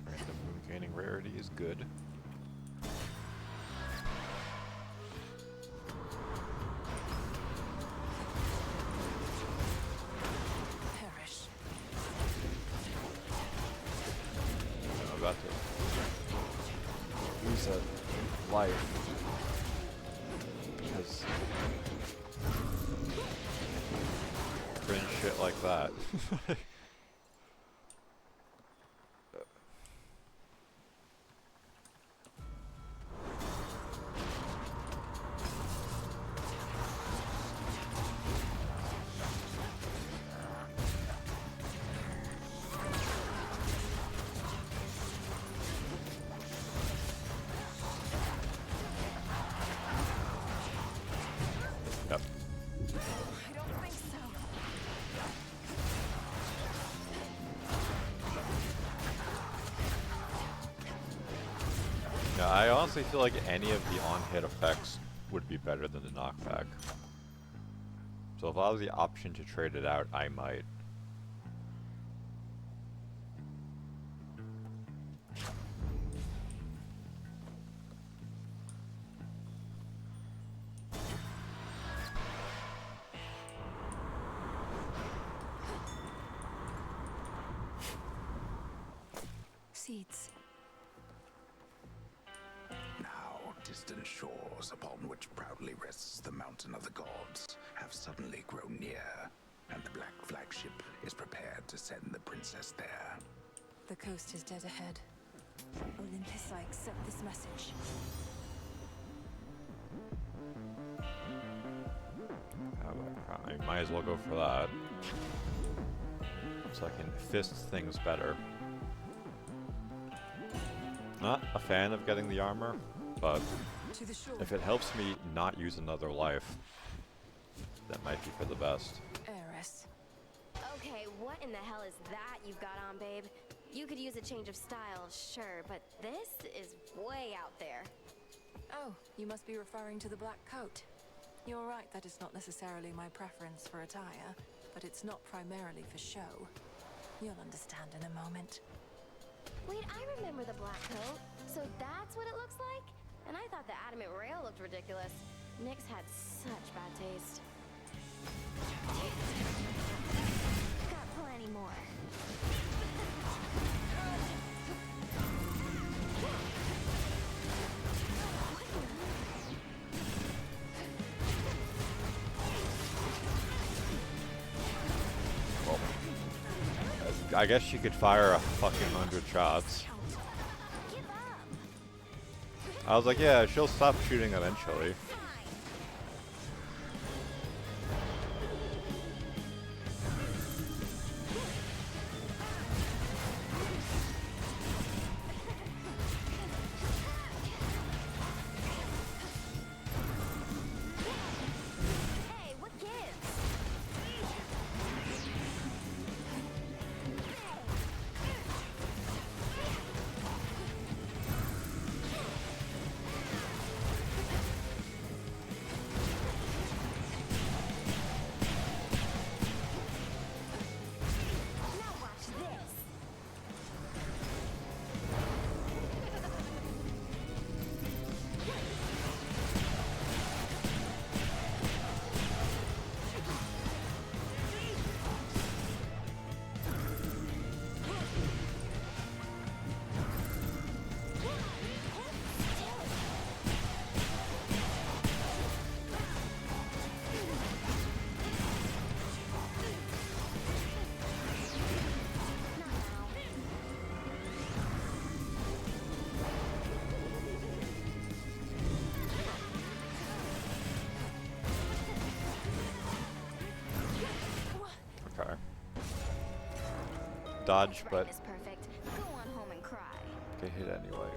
Random moon gaining rarity is good. Perish. I'm about to lose a life because cringe shit like that. Yep. I don't think so. Yeah, I honestly feel like any of the on-hit effects would be better than the knockback. So if I have the option to trade it out, I might. Seeds. Now, distant shores upon which proudly rests the mountain of the gods have suddenly grown near, and the black flagship is prepared to send the princess there. The coast is dead ahead. Olympus, I accept this message. I might as well go for that. So I can fist things better. Not a fan of getting the armor, but if it helps me not use another life, that might be for the best. Heiress. Okay, what in the hell is that you've got on, babe? You could use a change of style, sure, but this is way out there. Oh, you must be referring to the black coat. You're right that it's not necessarily my preference for attire, but it's not primarily for show. You'll understand in a moment. Wait, I remember the black coat. So that's what it looks like? And I thought the adamant rail looked ridiculous. Nyx had such bad taste. Got plenty more. I guess she could fire a fucking 100 shots. I was like, yeah, she'll stop shooting eventually. Dodge, but get hit anyway.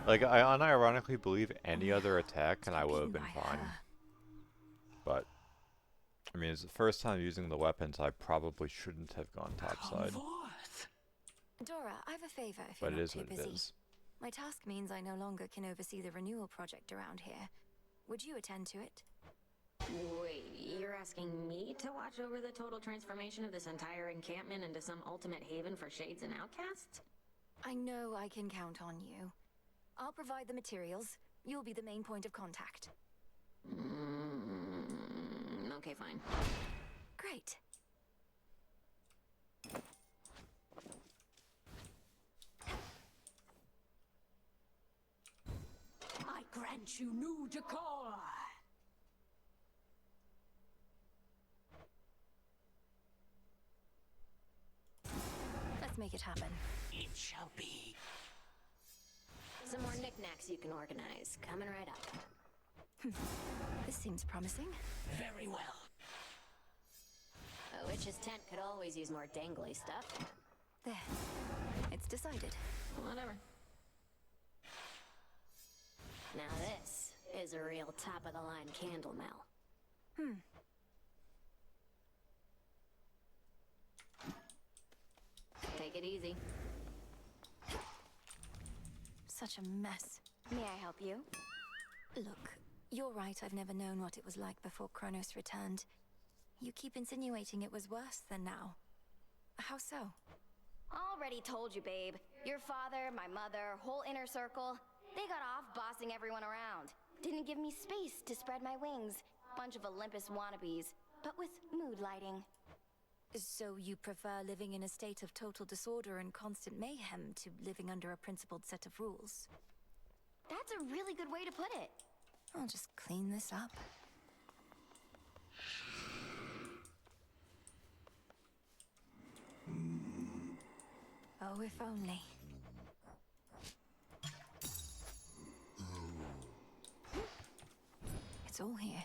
Like, I unironically believe any other attack and I would have been fine. But, I mean, it's the first time using the weapons, I probably shouldn't have gone topside. Dora, I have a favor if But you're it not is too what it busy. is. My task means I no longer can oversee the renewal project around here. Would you attend to it? Wait, you're asking me to watch over the total transformation of this entire encampment into some ultimate haven for shades and outcasts? I know I can count on you. I'll provide the materials. You'll be the main point of contact. Okay, fine. Great. I grant you new decor! Let's make it happen. It shall be. Some more knickknacks you can organize. Coming right up. This seems promising. Very well. A witch's tent could always use more dangly stuff. There. It's decided. Whatever. Now this is a real top-of-the-line candle mill. Take it easy. Such a mess. May I help you? Look, you're right, I've never known what it was like before Kronos returned. You keep insinuating it was worse than now. How so? Already told you, babe. Your father, my mother, whole inner circle, they got off bossing everyone around. Didn't give me space to spread my wings. Bunch of Olympus wannabes, but with mood lighting. So you prefer living in a state of total disorder and constant mayhem to living under a principled set of rules? That's a really good way to put it. I'll just clean this up. Oh, if only. It's all here.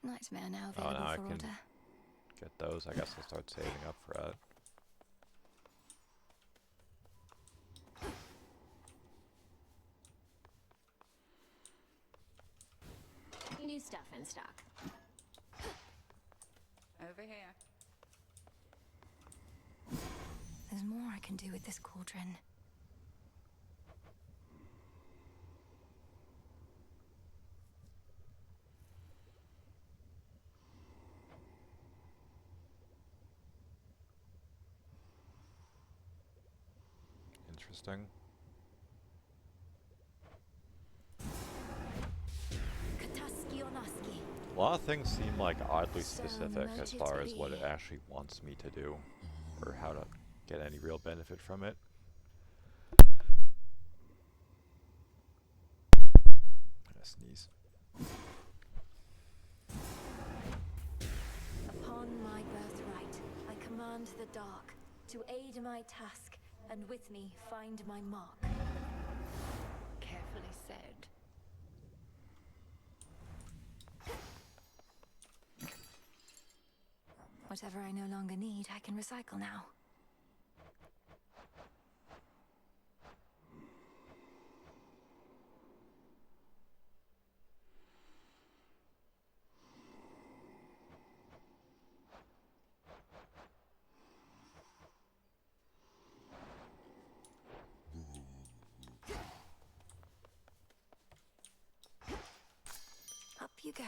Nightmare now Oh, available now I for can order. get those. I guess I'll start saving up for that. New stuff in stock. Over here. There's more I can do with this cauldron. Interesting. A lot of things seem like oddly specific as far as what it actually wants me to do, or how to get any real benefit from it. I'm gonna sneeze. Upon my birthright, I command command the dark, to aid my task, and with me find my mark. Carefully said. Whatever I no longer need, I can recycle now. Up you go.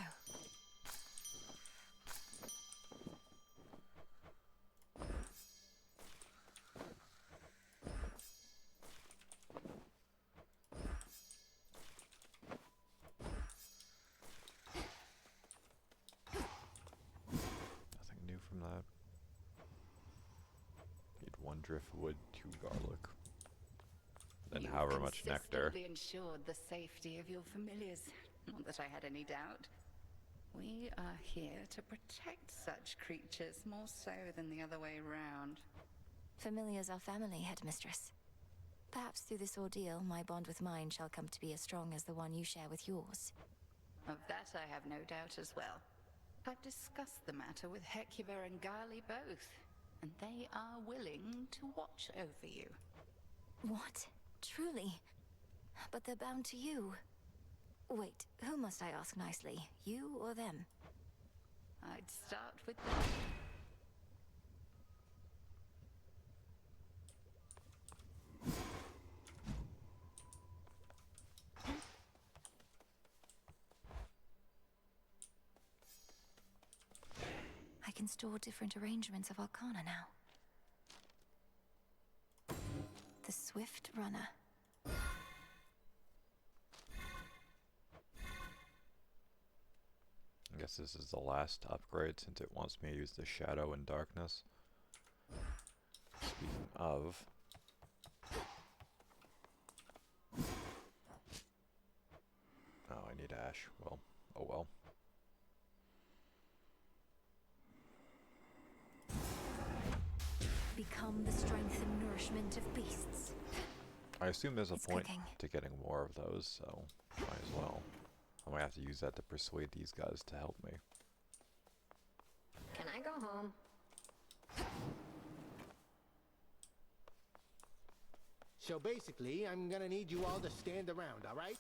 Nothing new from that. Need 1 driftwood, 2 garlic. Then You've however much nectar. consistently ensured the safety of your familiars. Not that I had any doubt. We are here to protect such creatures more so than the other way round. Familiars are family, headmistress. Perhaps through this ordeal, my bond with mine shall come to be as strong as the one you share with yours. Of that I have no doubt as well. I've discussed the matter with Hecuba and Gali both, and they are willing to watch over you. What? Truly? But they're bound to you. Wait, who must I ask nicely? You or them? I'd start with them. I can store different arrangements of Arcana now. The Swift Runner. I guess this is the last upgrade since it wants me to use the shadow and darkness. Speaking of... Oh, I need ash. Well, oh well. Become the strength and nourishment of beasts. I assume there's a point cooking. to getting more of those, so might as well. I might have to use that to persuade these guys to help me. Can I go home? So basically, I'm gonna need you all to stand around, all right?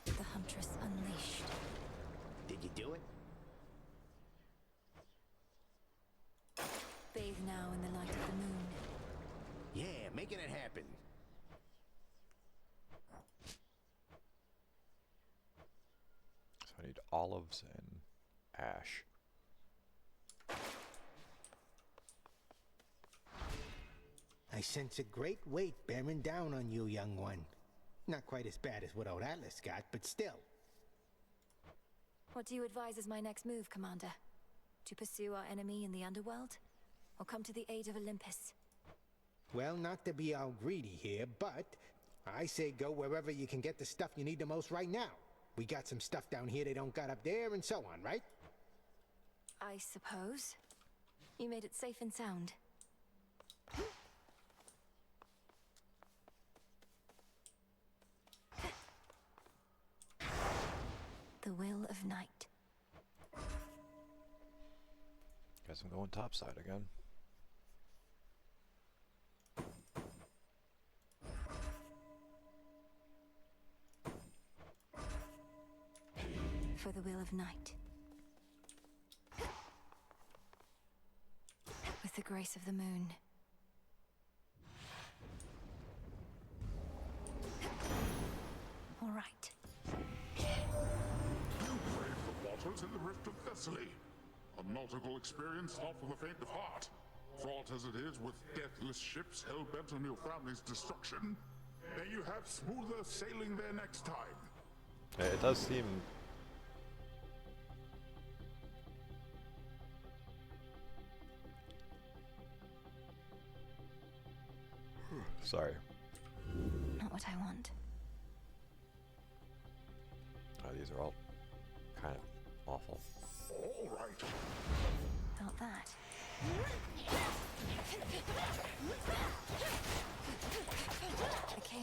The Huntress Unleashed. Did you do it? Bathe now in the light of the moon. Yeah, making it happen. So I need olives and ash. I sense a great weight bearing down on you, young one. Not quite as bad as what old Atlas got, but still. What do you advise as my next move, Commander? To pursue our enemy in the underworld? Or come to the aid of Olympus? Well, not to be all greedy here, but I say go wherever you can get the stuff you need the most right now. We got some stuff down here they don't got up there and so on, right? I suppose. You made it safe and sound. The Will of Night. Guess I'm going topside again. For the Will of Night. With the grace of the moon. All right. You brave the waters in the Rift of Thessaly. A nautical experience not for the faint of heart. Fraught as it is with deathless ships hell-bent on your family's destruction, may you have smoother sailing there next time. It does seem... Sorry. Not what I want. These are all kind of awful. All right. Not that.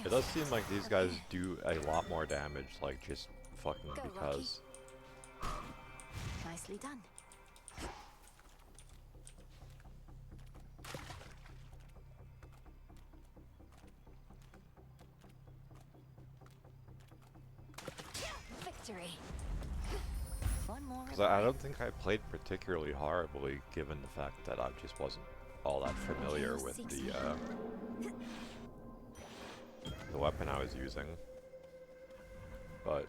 It does seem like these guys do a lot more damage, like just fucking Go, because. Nicely done. Victory. One more. Because I don't think I played particularly horribly, given the fact that I just wasn't all that familiar with the weapon I was using. But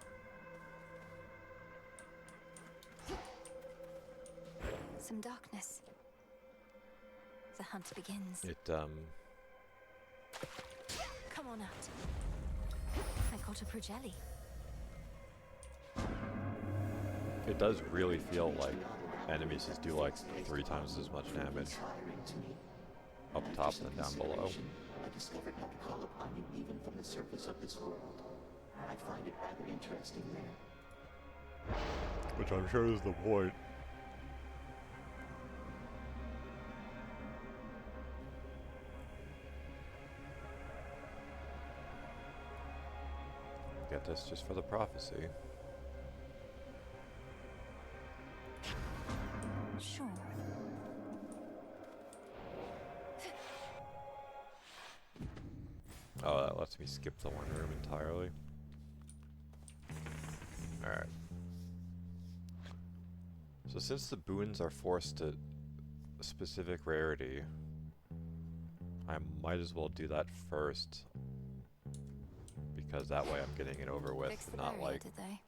some darkness. The hunt begins. it Come on out. I caught a Progelli. it does really feel like enemies just do like 3 times as much damage up top than down below. I discovered how to call upon you even from the surface of this world. I find it rather interesting there. Which I'm sure is the point. Get this just for the prophecy. Sure. Oh, that lets me skip the one room entirely. Alright. So since the boons are forced to a specific rarity, I might as well do that first. Because that way I'm getting it over with, Fix the not barrier, like... did they?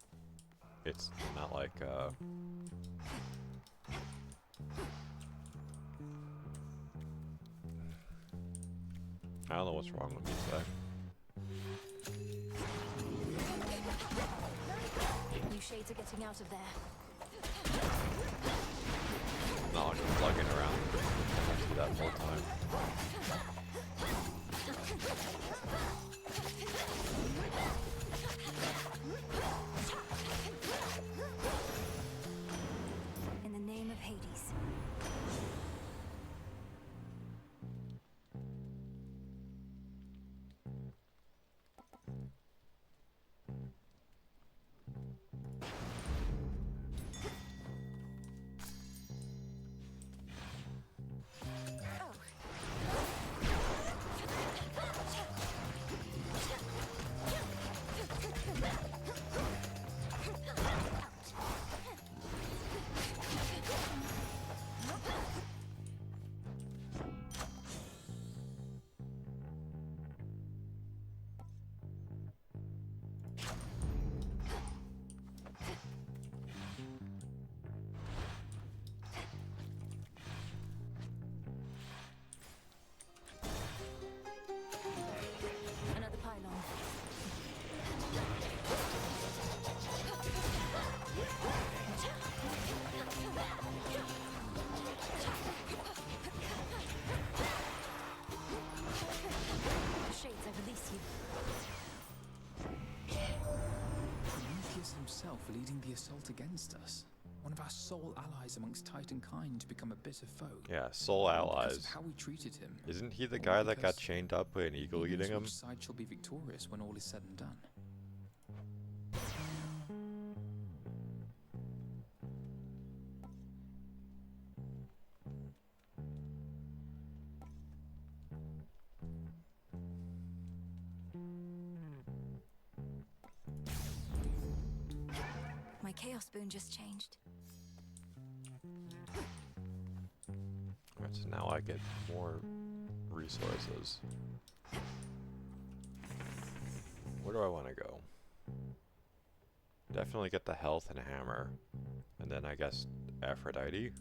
It's not like, I don't know what's wrong with me today. You shades are getting out of there. Not like I'm plugging around. I do that full time. In the name of Hades. Another pylon. Shades, I release you. Prometheus himself leading the assault against us. One of our sole allies amongst Titan kind to become a bitter foe. Yeah, soul All because allies. of how we treated him. Isn't he the All guy that got because chained up by an eagle he knows eating him? which side shall be victorious when all is said and done. My chaos boon just changed. Alright, so now I get more resources. Where do I want to go? Definitely get the health and hammer. And then I guess Aphrodite.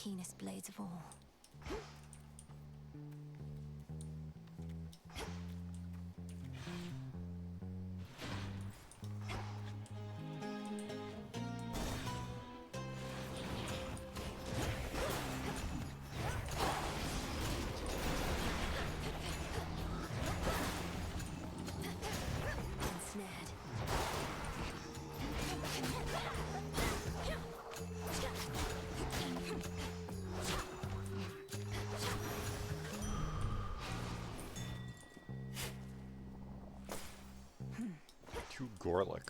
keenest blades of all. Ensnared. Too Gorlick.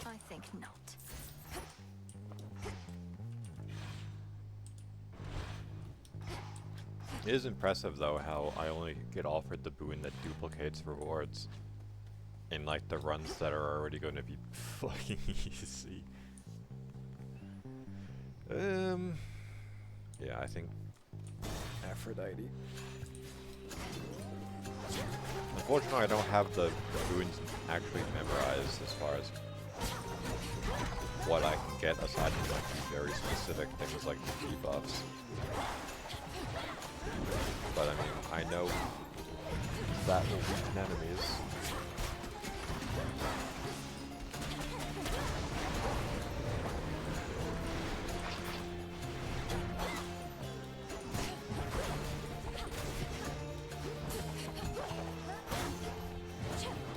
I think not. It is impressive though how I only get offered the boon that duplicates rewards in like the runs that are already going to be fucking easy. Yeah, I think Aphrodite. Unfortunately, I don't have the boons actually memorized as far as what I can get aside from like very specific things like the debuffs. But I mean, I know that will weaken enemies.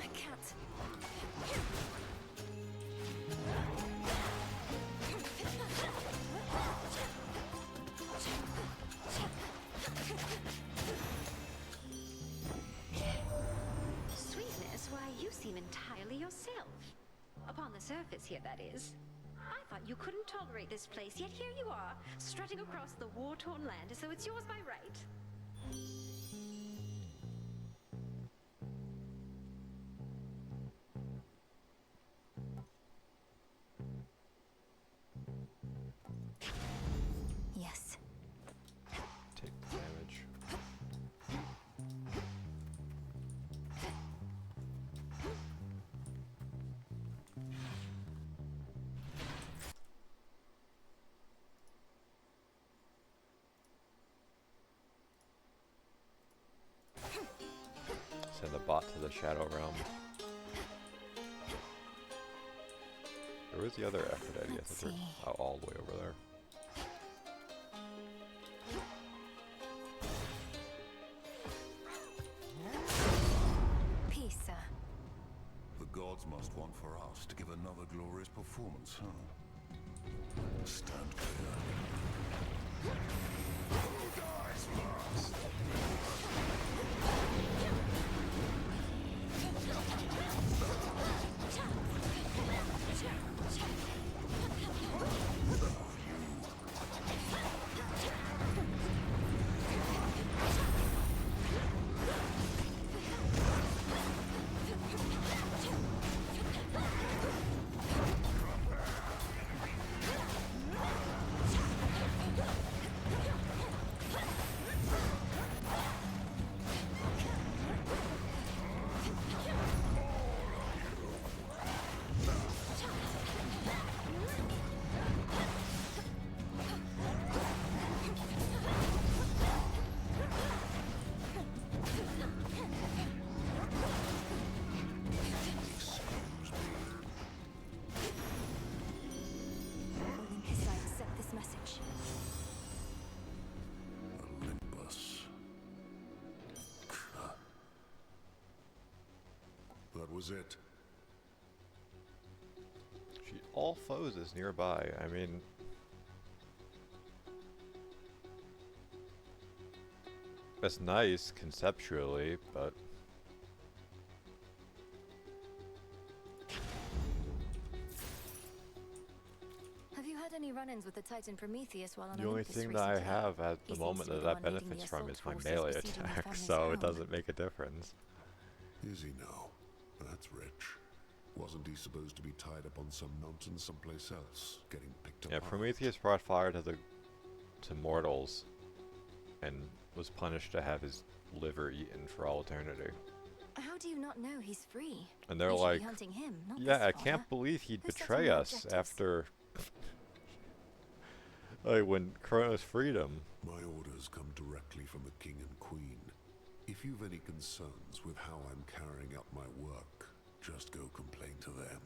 I can't. Sweetness, why, you seem entirely yourself. Upon the surface here, that is. I thought you couldn't tolerate this place, yet here you are, strutting across the war-torn land as though it's yours by right. Yes. Take the damage. Send the bot to the Shadow Realm. Where was the other Aphrodite? I think they're all the way over there. Peace, sir. The gods must want for us to give another glorious performance, huh? Stand clear. Who dies first? Olympus, I accept this message. Olympus. That was it. All foes is nearby. I mean, that's nice conceptually, but Have you had any run-ins with the Titan Prometheus while on the only Olympus thing that I recently? have at He the seems moment to be that the that one leading the benefits from is assault my forces melee besieging your attack, family's so it home. doesn't make a difference. Is he now? That's rich. Wasn't he supposed to be tied up on some mountain someplace else, getting picked Yeah, apart? Prometheus brought fire to mortals and was punished to have his liver eaten for all eternity. How do you not know he's free? And they're We should like, be hunting him, not yeah, this I father. can't believe he'd Who's setting betray the us objectives? after like when Kronos freed him. My orders come directly from the king and queen. If you've any concerns with how I'm carrying out my work, just go complain to them.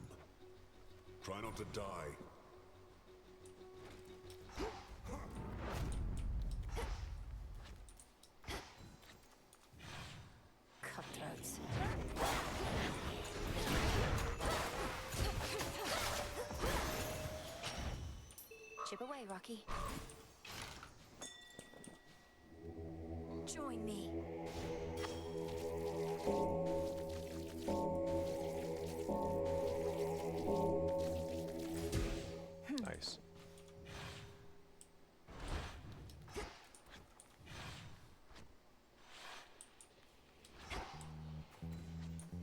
Try not to die. Cutthroats. Chip away, Rocky. Join me. Nice.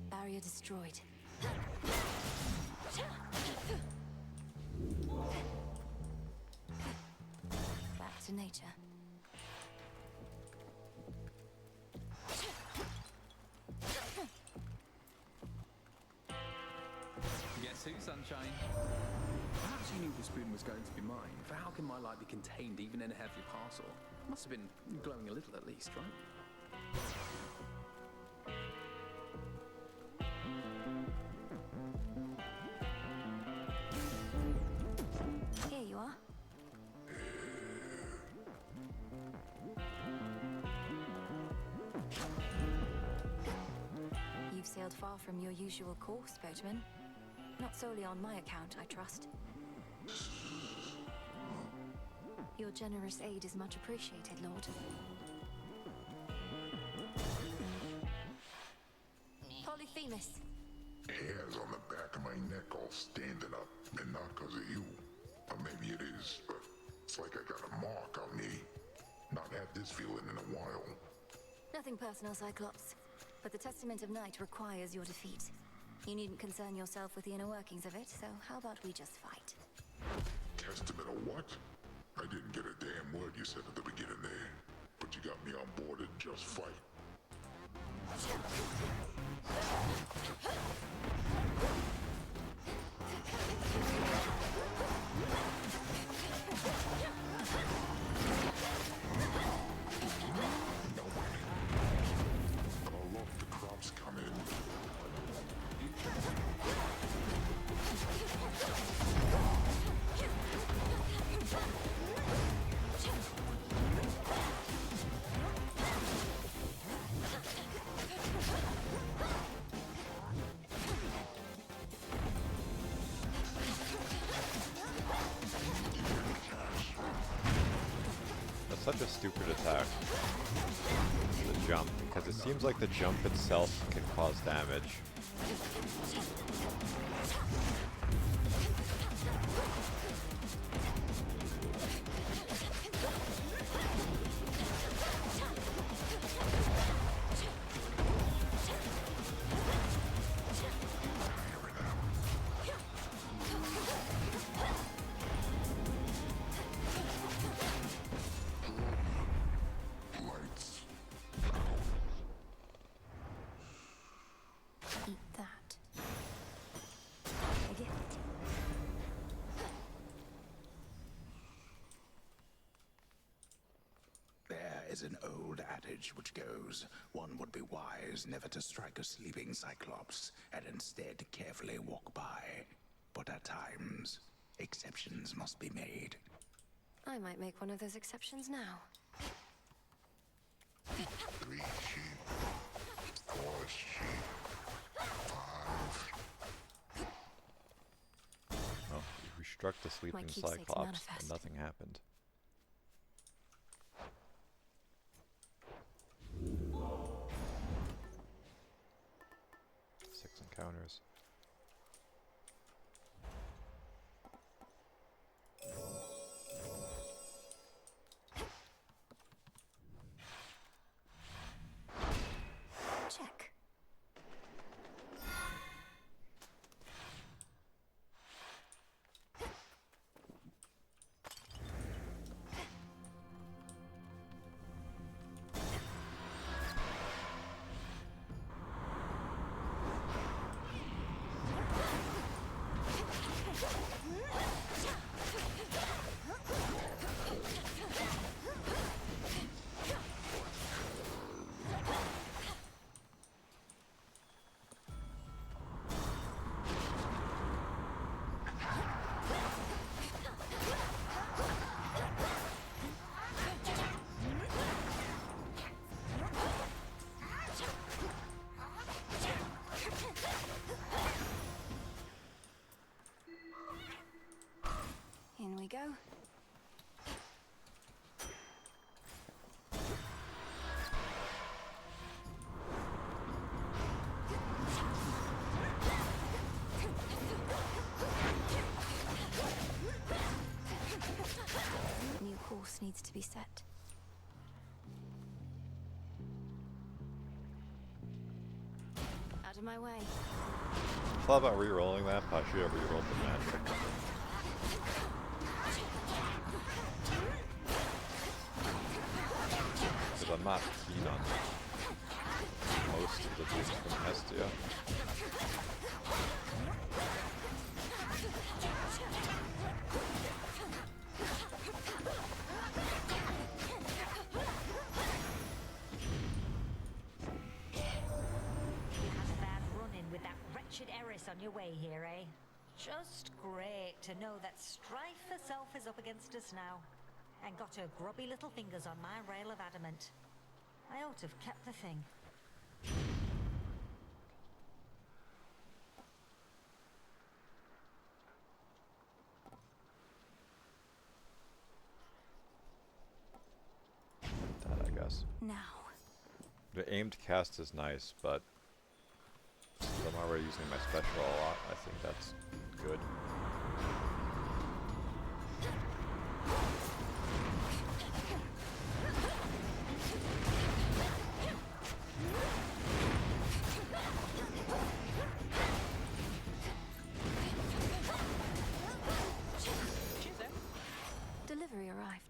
Barrier destroyed. Back to nature. Guess who, sunshine? Perhaps you knew the spoon was going to be mine, for how can my light be contained even in a heavy parcel? Must have been glowing a little at least, right? Here you are. You've sailed far from your usual course, boatman. Not solely on my account, I trust. Your generous aid is much appreciated, Lord. Polyphemus. Hairs on the back of my neck all standing up, and not because of you. Or maybe it is, but it's like I got a mark on me. Not had this feeling in a while. Nothing personal, Cyclops. But the Testament of Night requires your defeat. You needn't concern yourself with the inner workings of it, so how about we just fight? Testament of what? I didn't get a damn word you said at the beginning there. But you got me on board and just fight. Call off the crops come in. That's such a stupid attack. The jump, because it seems like the jump itself can cause damage. Eat that. A gift. There is an old adage which goes, one would be wise never to strike a sleeping Cyclops, and instead carefully walk by. But at times, exceptions must be made. I might make one of those exceptions now. 3 sheep. 4 sheep. 5. Oh, we struck the sleeping keepsake's Cyclops manifest. and nothing happened. Six encounters. Check. out of my way. I thought about re-rolling that, but I should have re-rolled the magic. Because I'm not keen on most of the dudes from Hestia. On your way here, eh? Just great to know that strife herself is up against us now, and got her grubby little fingers on my rail of adamant. I ought to have kept the thing. That, I guess. Now. The aimed cast is nice, but since I'm already using my special a lot, I think that's good. Delivery arrived.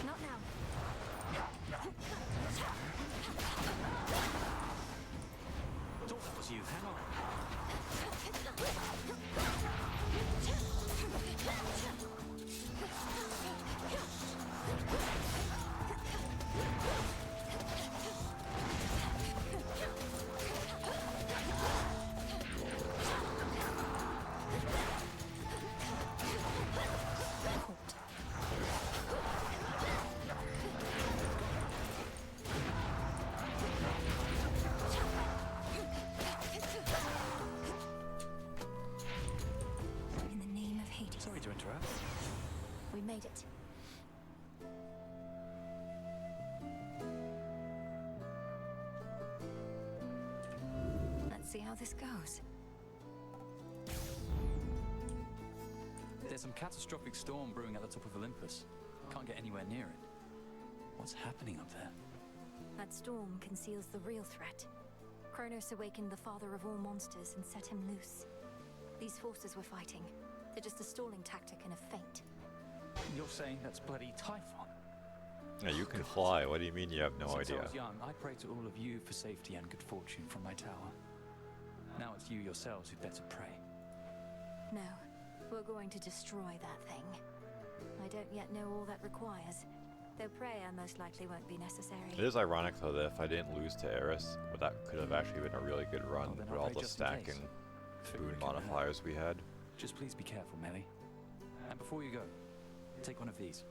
Not now. Thought that was you. Hang on. In the name of Hades. Sorry to interrupt. We made it. Let's see how this goes. There's some catastrophic storm brewing at the top of Olympus. Can't get anywhere near it. What's happening up there? That storm conceals the real threat. Kronos awakened the father of all monsters and set him loose. These forces we're fighting, they're just a stalling tactic and a feint. You're saying that's bloody Typhon? Yeah, you can fly. What do you mean you have no Since idea? I was young, I prayed to all of you for safety and good fortune from my tower. Now it's you yourselves who'd better pray. No, we're going to destroy that thing. I don't yet know all that requires, though prayer most likely won't be necessary. It is ironic though that if I didn't lose to Eris, but that could have actually been a really good run then with I'll all pray the just in case. stacking Figure boon it can modifiers we had. Just please be careful, Melly. And before you go, take one of these.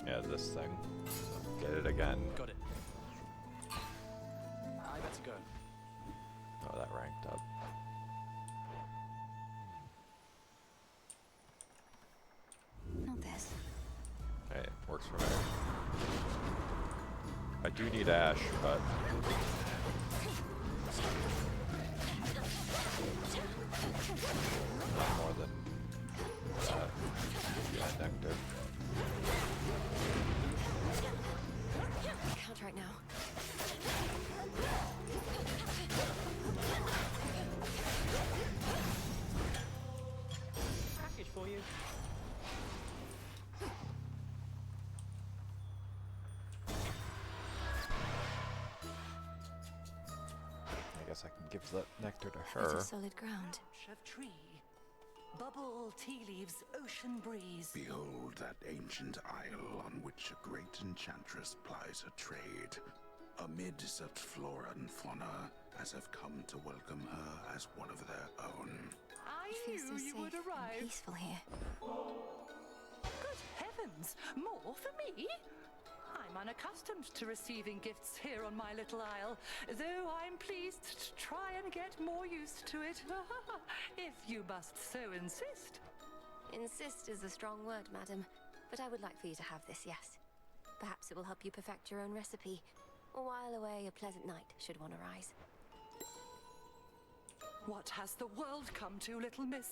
Yeah, this thing. So get it again. Got it. I better go. Oh, that ranked up. Not this. Hey, works for me. I do need Ash, but not more than yeah, nectar. Can't right now. Package for you. I guess I can give that nectar to Bit her. of solid ground. Of tree, bubble, tea leaves, ocean breeze. Behold that ancient isle on which a great enchantress plies her trade. Amid such flora and fauna as have come to welcome her as one of their own. I It feels so knew you safe would and arrive. peaceful here. Good heavens! presents. More for me? I'm unaccustomed to receiving gifts here on my little isle, though I'm pleased to try and get more used to it, if you must so insist. Insist is a strong word, madam, but I would like for you to have this, yes. Perhaps it will help you perfect your own recipe, or while away a pleasant night should one arise. What has the world come to, little miss?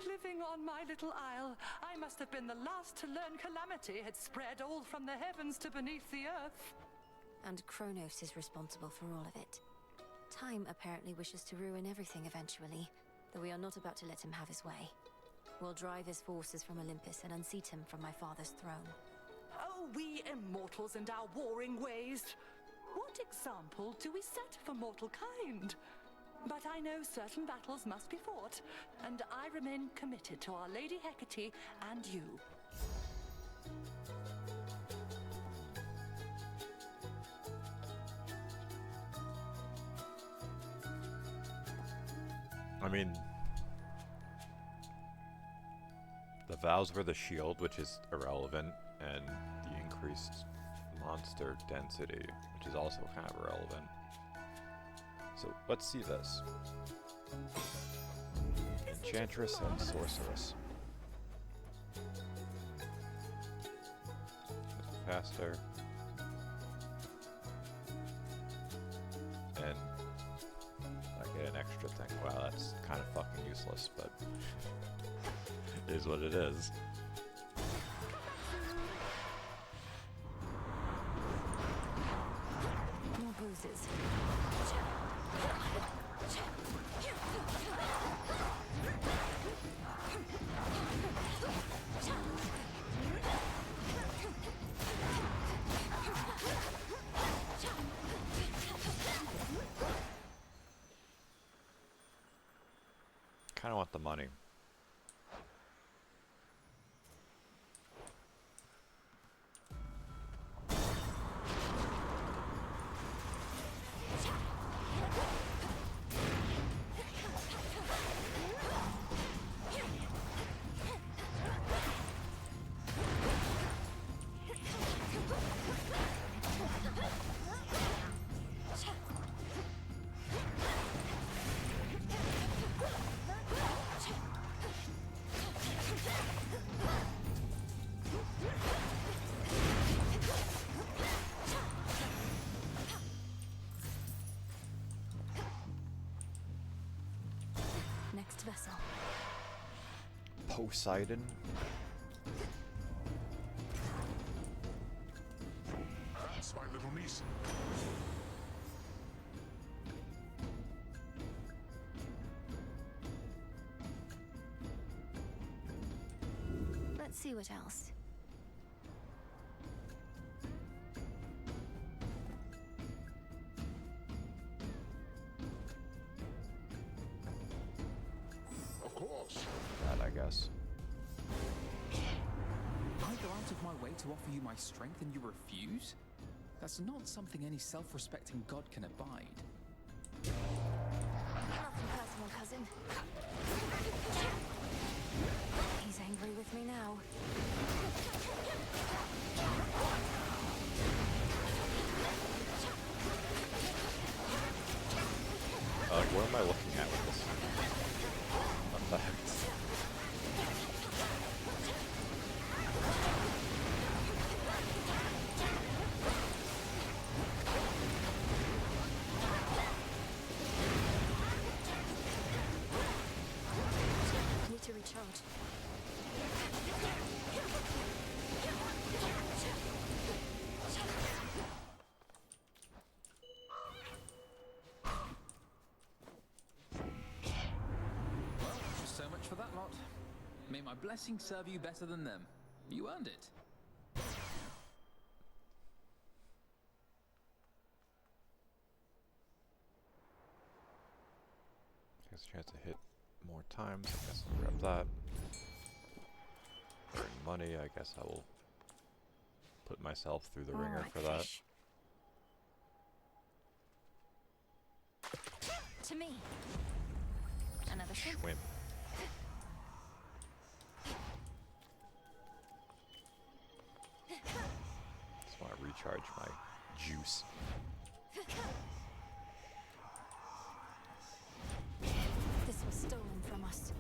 Living on my little isle, I must have been the last to learn calamity had spread all from the heavens to beneath the earth. And Kronos is responsible for all of it. Time apparently wishes to ruin everything eventually, though we are not about to let him have his way. We'll drive his forces from Olympus and unseat him from my father's throne. Oh, we immortals and our warring ways! What example do we set for mortal kind? But I know certain battles must be fought, and I remain committed to Our Lady Hecate and you. I mean, the vows were the shield, which is irrelevant, and the increased monster density, which is also kind of irrelevant. So let's see this. Enchantress and Sorceress. Faster. And I get an extra thing. Wow, that's kind of fucking useless, but it is what it is. More bruises. Kind of want the money. Next vessel. Poseidon. That's my little niece. Let's see what else. Of course. That, I guess. I go out of my way to offer you my strength and you refuse? That's not something any self-respecting god can abide. Nothing personal, cousin. He's angry with me now. Like, what am I looking at with this? What the heck? Need to recharge. So much for that lot. May my blessing serve you better than them. You earned it. There's a chance to hit more times. I guess I'll grab that. Earn money. I guess I will put myself through the ringer Alright, for that. fish. To me. Another shrimp. Swim. recharge my juice. This was stolen from us.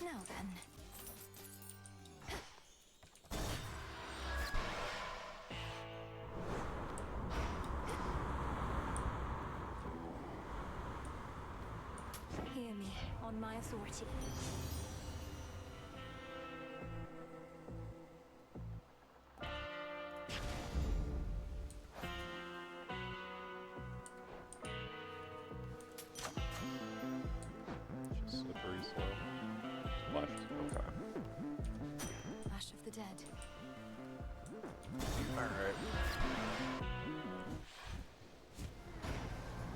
Now then. Hear me, on my authority. Just slippery slope. Splash. Okay. Ash of the dead. Alright.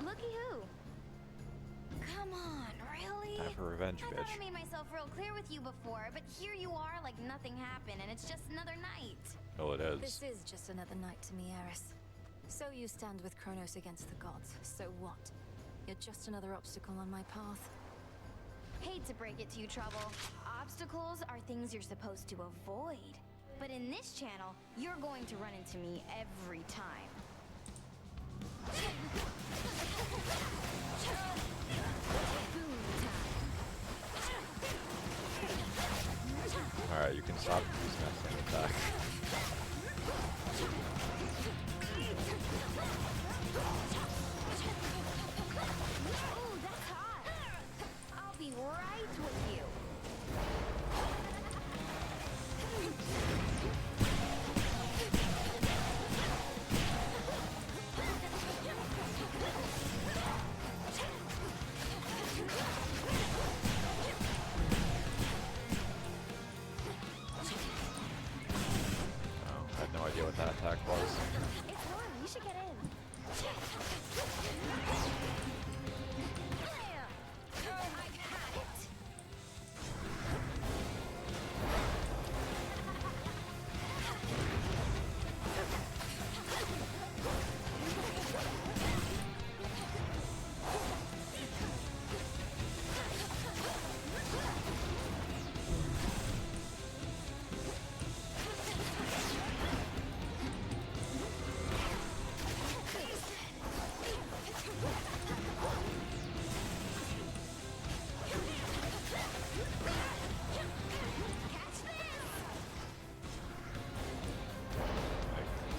Looky who. Come on, really? Time for revenge, I bitch. thought I made myself real clear with you before, but here you are like nothing happened, and it's just another night. Oh, it is. This is just another night to me, Eris. So you stand with Kronos against the gods. So what? You're just another obstacle on my path. Hate to break it to you, Trouble. Obstacles are things you're supposed to avoid. But in this channel, you're going to run into me every time. Alright, you can stop using that same attack. Ooh, that's hot. I'll be right with you. Oh, I had no idea what that attack was. It's fun. You should get in. I've had it.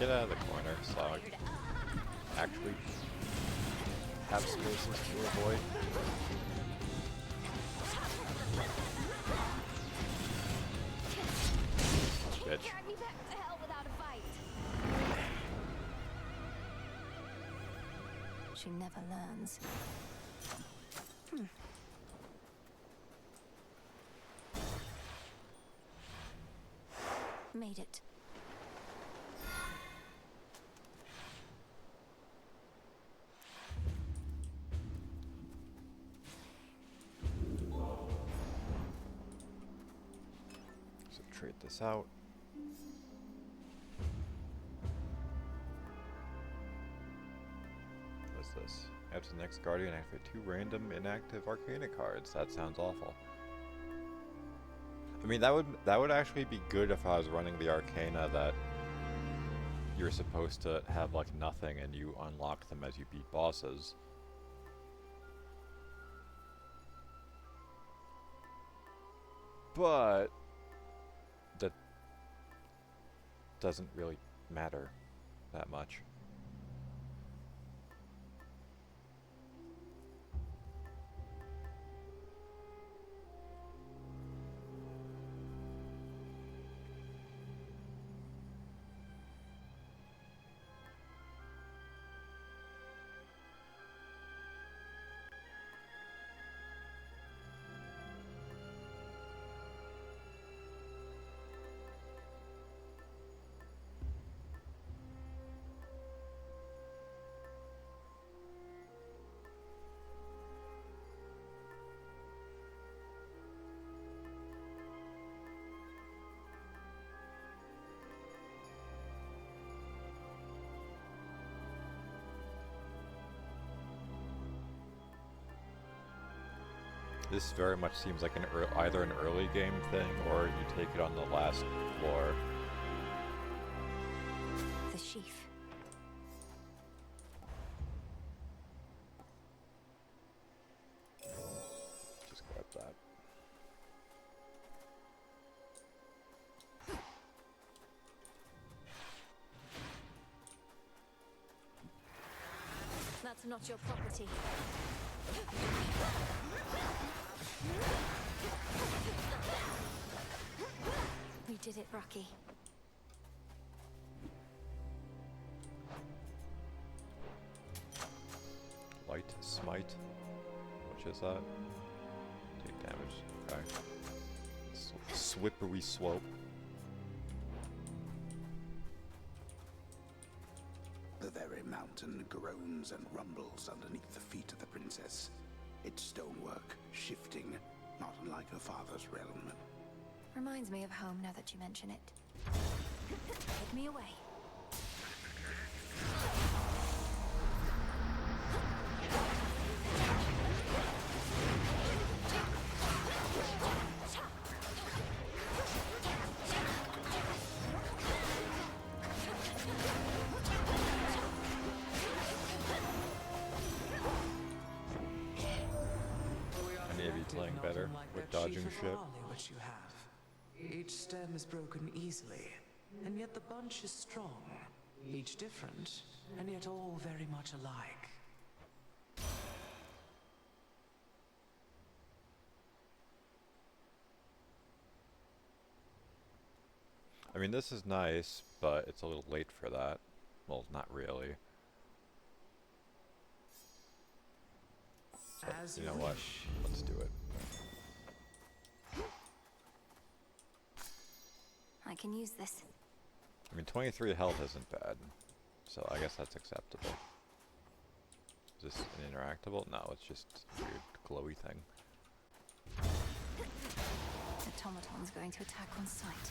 Get out of the corner so I can actually have spaces to avoid. Bitch. Drag me back to hell without a fight. She never learns. Made it. So trade this out. What's this? After the next Guardian, activate 2 random inactive Arcana cards. That sounds awful. I mean, that would actually be good if I was running the Arcana that you're supposed to have like nothing and you unlock them as you beat bosses. But that doesn't really matter that much. This very much seems like either an early game thing or you take it on the last floor. The sheaf. Just grab that. That's not your property. We did it, Rocky. Light smite. Which is that? Take damage. Okay. Swippery swope. The very mountain groans and rumbles underneath the feet of the princess. Its stonework shifting, not unlike her father's realm. Reminds me of home now that you mention it. Take me away. Any of you playing better with dodging shit? Which you have. Each stem is broken easily, and yet the bunch is strong. Each different, and yet all very much alike. I mean, this is nice, but it's a little late for that. Well, not really. So, you know what? Let's do it. I can use this. I mean, 23 health isn't bad, so I guess that's acceptable. Is this an interactable? No, it's just a weird glowy thing. Automaton's going to attack on sight.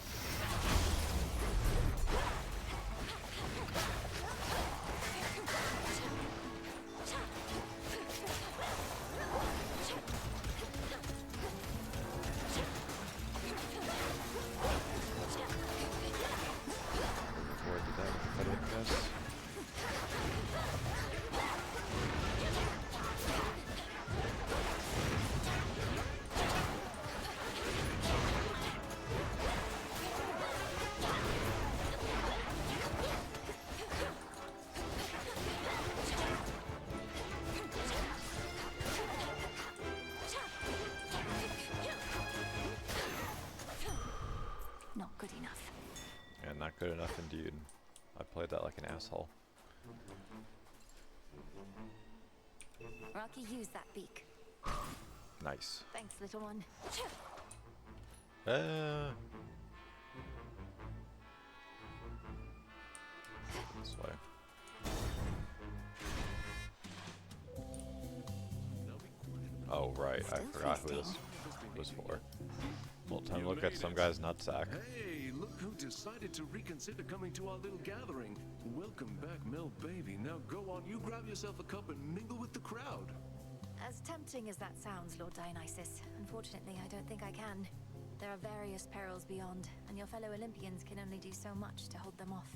Not good enough. Yeah, not good enough indeed. I played that like an asshole. Rocky, use that beak. Nice. Thanks, little one. This way. Oh, right. I forgot who this was for. Well, time to look at some guy's nutsack. Hey, look who decided to reconsider coming to our little gathering. Welcome back, Mel Baby. Now go on, you grab yourself a cup and mingle with the crowd. As tempting as that sounds, Lord Dionysus, unfortunately I don't think I can. There are various perils beyond, and your fellow Olympians can only do so much to hold them off.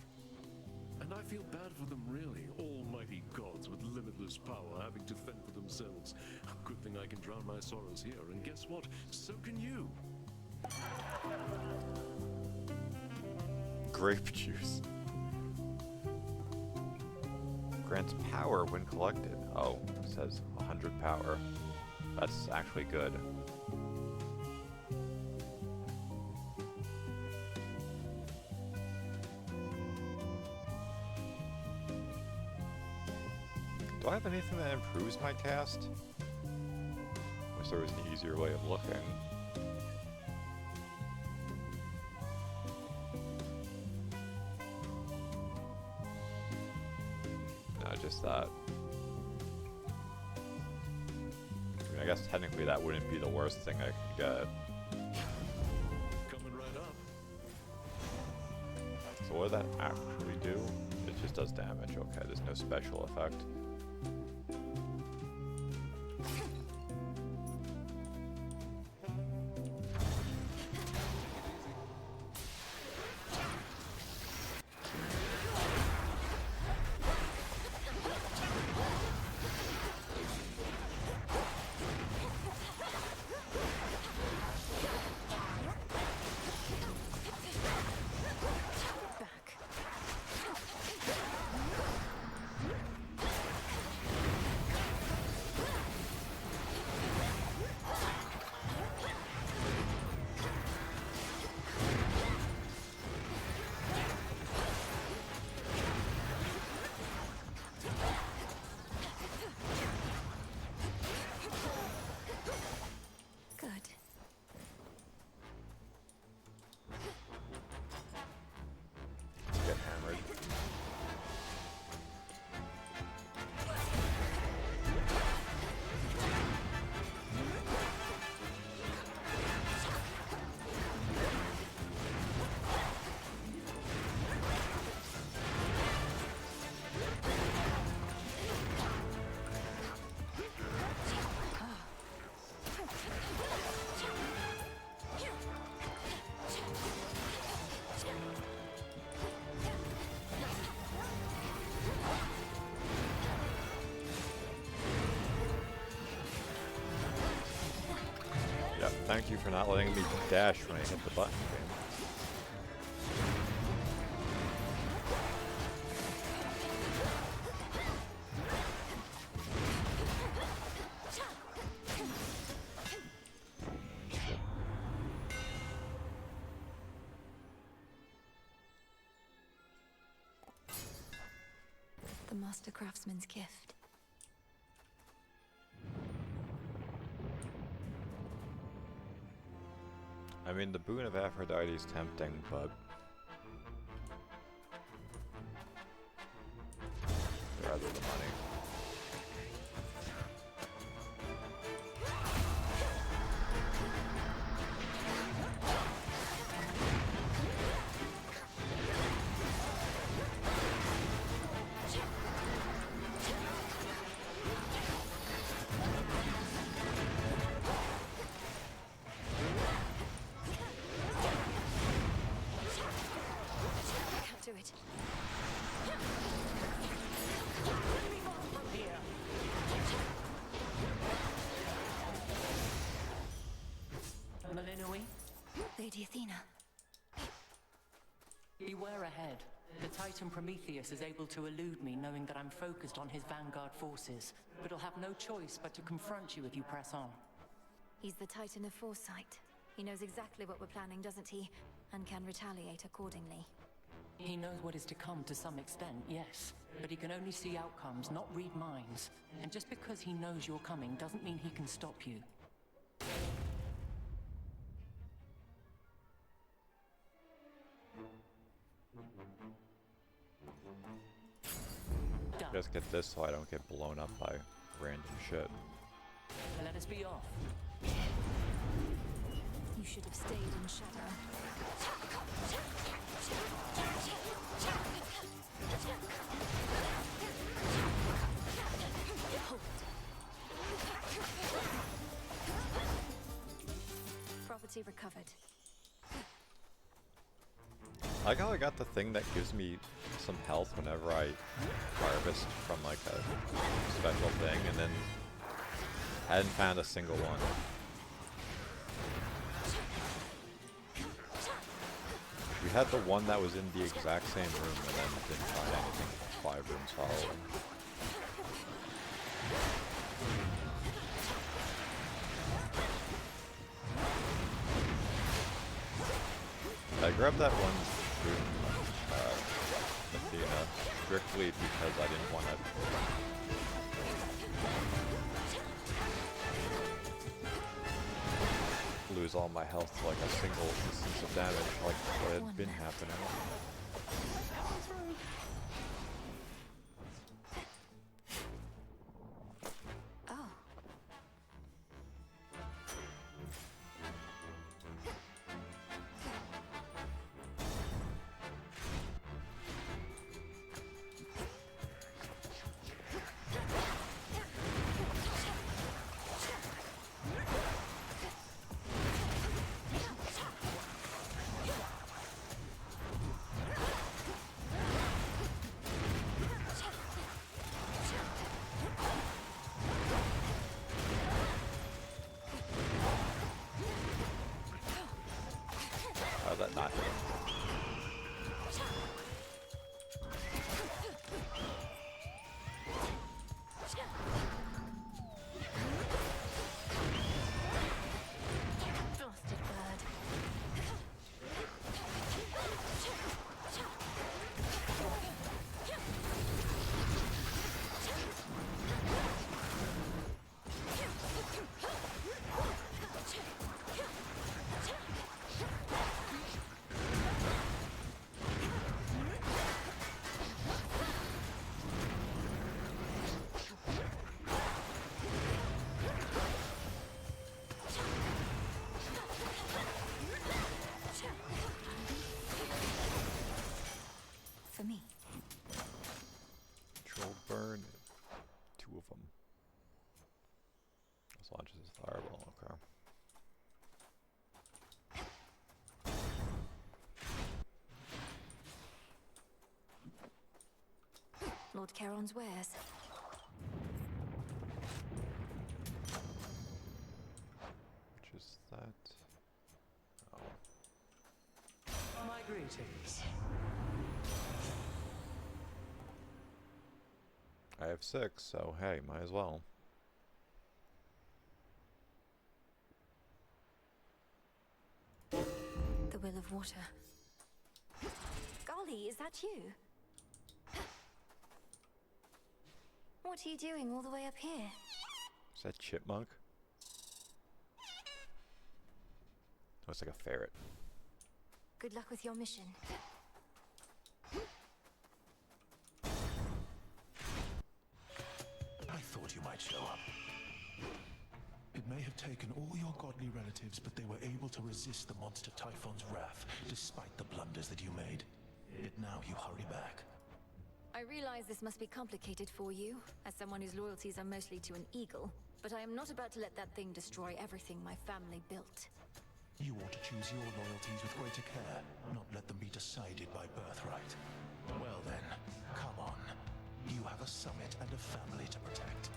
And I feel bad for them, really. Almighty gods with limitless power having to fend for themselves. Good thing I can drown my sorrows here, and guess what? So can you. Grape juice. Grants power when collected. Oh, it says 100 power. That's actually good. Do I have anything that improves my cast? Wish there was an easier way of looking. No, just that. I mean, I guess technically that wouldn't be the worst thing I could get. Coming right up. So what does that actually do? It just does damage. Okay, there's no special effect. thank you for not letting me dash when I hit the button, game. The Master Craftsman's gift. I mean, the boon of Aphrodite is tempting, but I'd rather the money. Can't do it. Malinui, Lady Athena. beware ahead. The Titan Prometheus is able to elude me, knowing that I'm focused on his vanguard forces, but he'll have no choice but to confront you if you press on. He's the Titan of Foresight. He knows exactly what we're planning, doesn't he? And can retaliate accordingly. He knows what is to come to some extent, yes. But he can only see outcomes, not read minds. And just because he knows you're coming doesn't mean he can stop you. Just get this so I don't get blown up by random shit. Let us be off. You should have stayed in shadow. Property recovered. I like how I got the thing that gives me some health whenever I harvest from like a special thing, and then hadn't found a single one. We had the one that was in the exact same room, and then didn't find anything 5 rooms following. I grabbed that one room, Athena, strictly because I didn't want to lose all my health to like a single instance of damage, like what had been happening. Oh. How'd that not hit? Blasted bird. For me. Control burn. 2 of them. This launches a fireball, okay. Lord Charon's wares. Which is that? Greetings. I have 6, so hey, might as well. The Will of Water. Golly, is that you? What are you doing all the way up here? Is that chipmunk? Looks like a ferret. Good luck with your mission. I thought you might show up. It may have taken all your godly relatives, but they were able to resist the monster Typhon's wrath, despite the blunders that you made. Yet now you hurry back. I realize this must be complicated for you, as someone whose loyalties are mostly to an eagle, but I am not about to let that thing destroy everything my family built. You ought to choose your loyalties with greater care, not let them be decided by birthright. Well then, come on. You have a summit and a family to protect.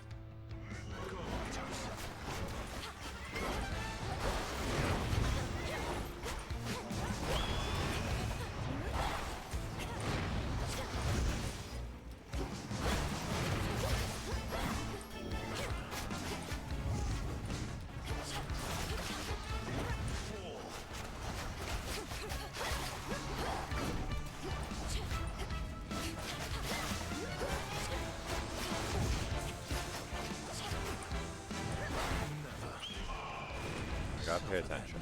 Go, Mitos. Gotta pay attention.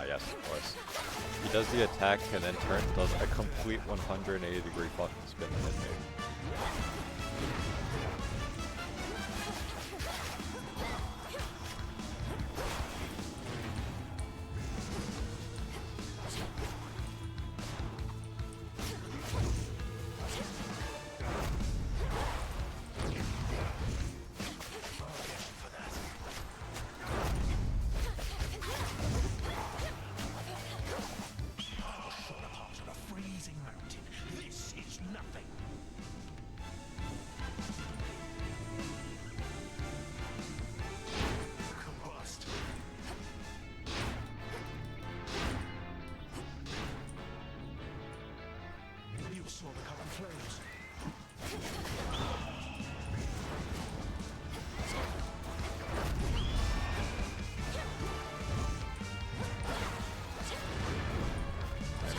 Yes, of course. He does the attack and then does a complete 180-degree fucking spin and hit me.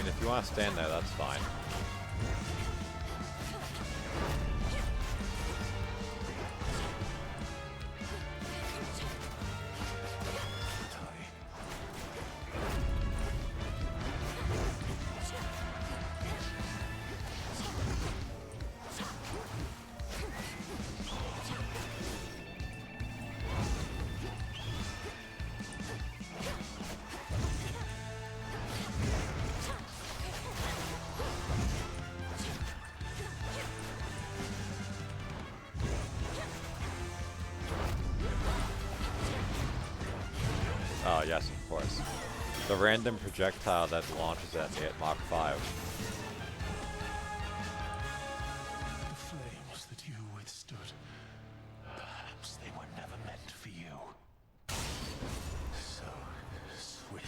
If you want to stand there, that's fine. Oh, yes, of course. The random projectile that launches at me at Mach 5. The flames that you withstood, perhaps they were never meant for you. So swift.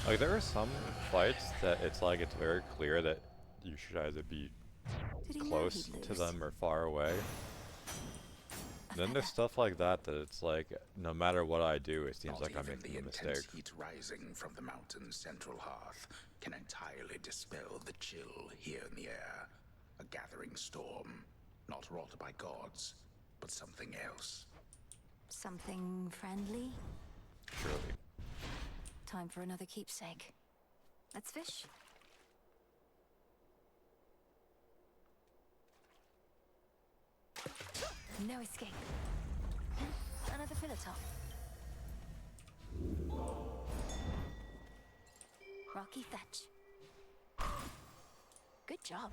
Like, there are some fights that it's like it's very clear that you should either be close to them or far away. Then there's stuff like that that it's like, no matter what I do, it seems like I'm making a mistake. The intense heat rising from the mountain's central hearth can entirely dispel the chill here in the air. A gathering storm, not wrought by gods, but something else. Something friendly? Surely. Time for another keepsake. Let's fish. No escape. Another filler top. Rocky fetch. Good job.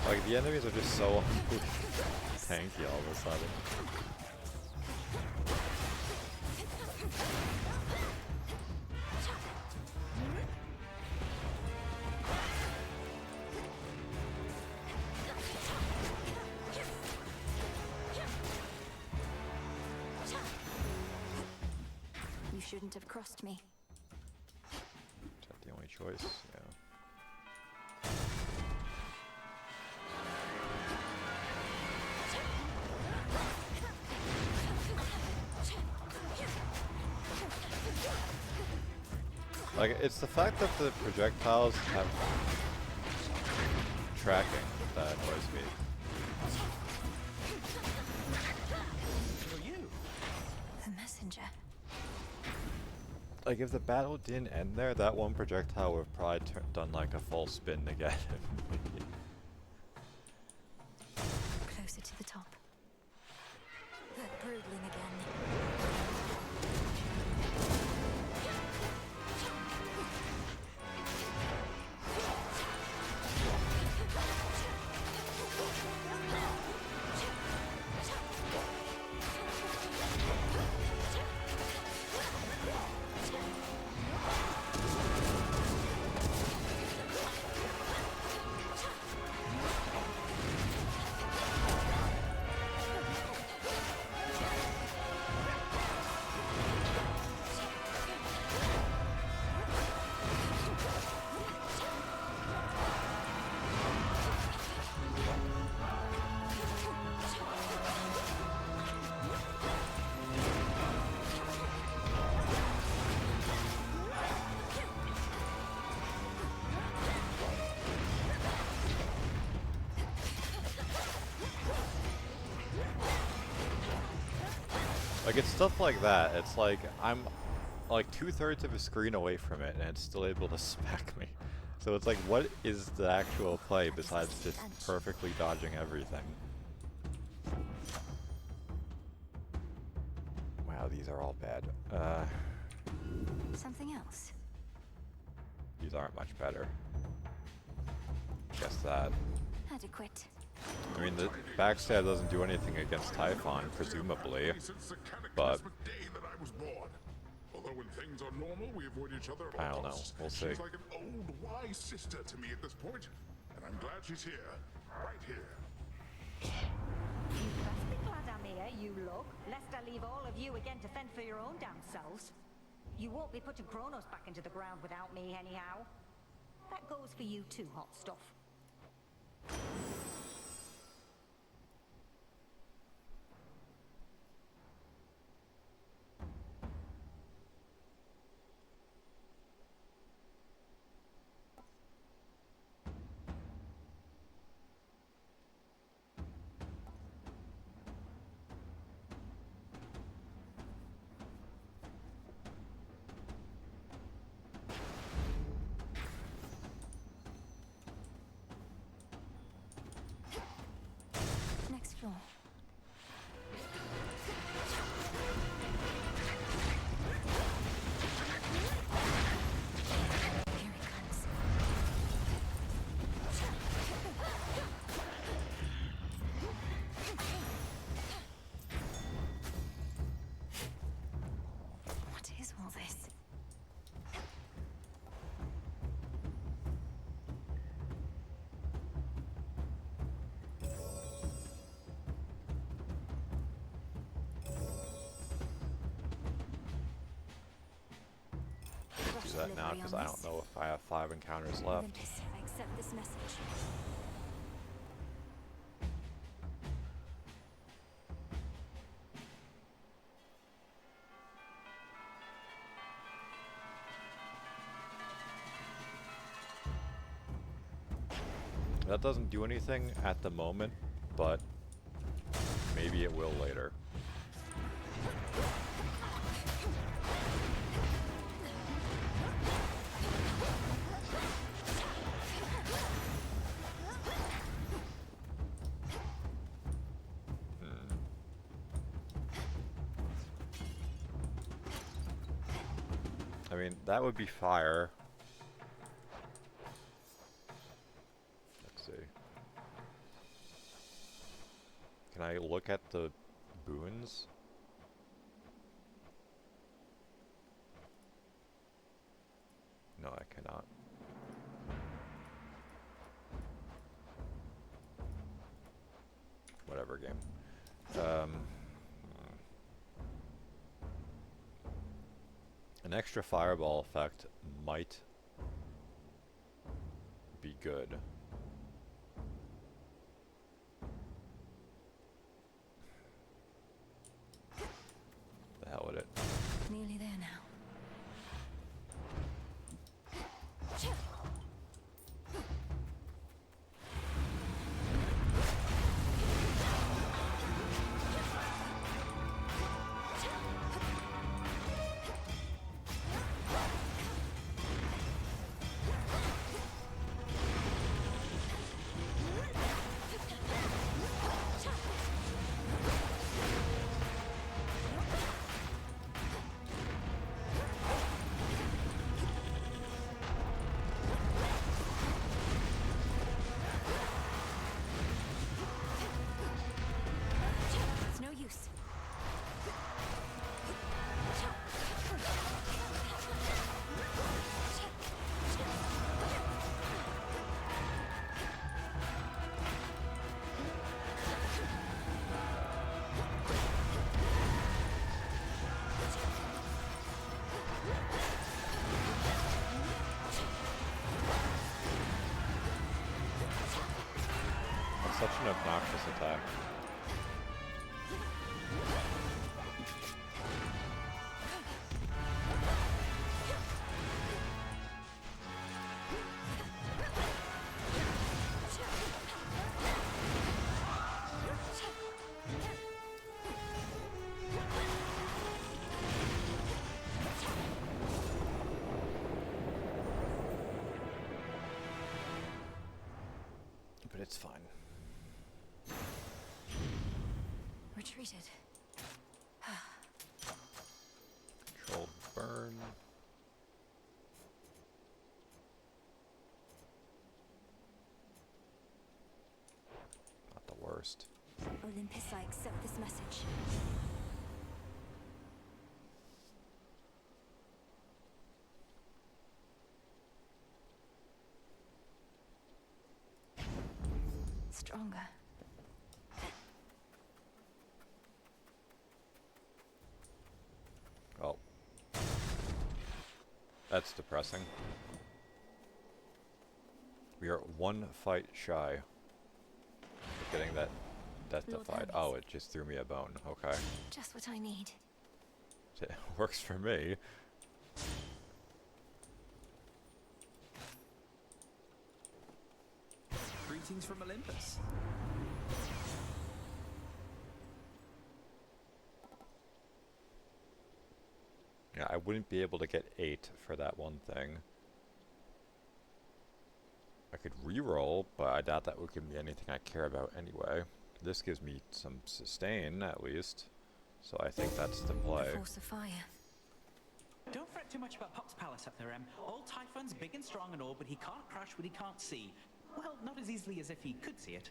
Like, the enemies are just so tanky all of a sudden. You shouldn't have crossed me. Is that the only choice? Yeah. Like, it's the fact that the projectiles have tracking that annoys me. The messenger. Like, if the battle didn't end there, that one projectile would have probably done like a full spin to get him. Closer to the top. That broodling again. Like, it's stuff like that. It's like, I'm like 2/3 of a screen away from it, and it's still able to smack me. So it's like, what is the actual play besides just perfectly dodging everything? Wow, these are all bad. Something else. These aren't much better. Guess that. Adequate. I mean, the backstab doesn't do anything against Typhon, presumably, but Although when things are normal, we avoid each other at I all don't know. costs. We'll see. She's like an old, wise sister to me at this point, and I'm glad she's here, right here. You must be glad I'm here, you look, lest I leave all of you again to fend for your own damn selves. You won't be putting Kronos back into the ground without me, anyhow. That goes for you too, hot stuff. Next floor. Here it comes. What is all this? do that now because I don't know if I have 5 encounters left. Olympus, I accept this message. That doesn't do anything at the moment, but maybe it will later. I mean, that would be fire. Let's see. Can I look at the boons? No, I cannot. Whatever game. An extra fireball effect might be good. The hell with it. Nearly there now. It's no use. That's such an obnoxious attack. But it's fine. Retreated. Controlled burn. Not the worst. Olympus, I accept this message. Stronger. Oh. That's depressing. We are one fight shy of getting that death defied. Oh, it just threw me a bone. Okay. Just what I need. It works for me. Greetings from Olympus. Yeah, I wouldn't be able to get 8 for that one thing. I could reroll, but I doubt that would give me anything I care about anyway. This gives me some sustain, at least. So I think that's the play. The force of fire. Don't fret too much about Pop's palace up there, Em. Old Typhon's big and strong and all, but he can't crush what he can't see. Well, not as easily as if he could see it.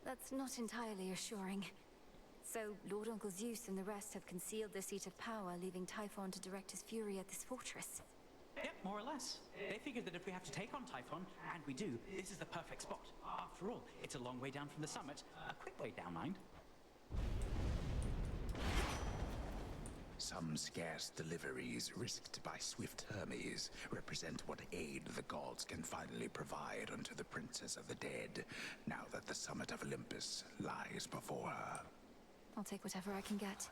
That's not entirely assuring. So, Lord Uncle Zeus and the rest have concealed their seat of power, leaving Typhon to direct his fury at this fortress. Yep, more or less. They figured that if we have to take on Typhon, and we do, this is the perfect spot. After all, it's a long way down from the summit. A quick way down, mind. Some scarce deliveries risked by swift Hermes represent what aid the gods can finally provide unto the Princess of the Dead, now that the summit of Olympus lies before her. I'll take whatever I can get.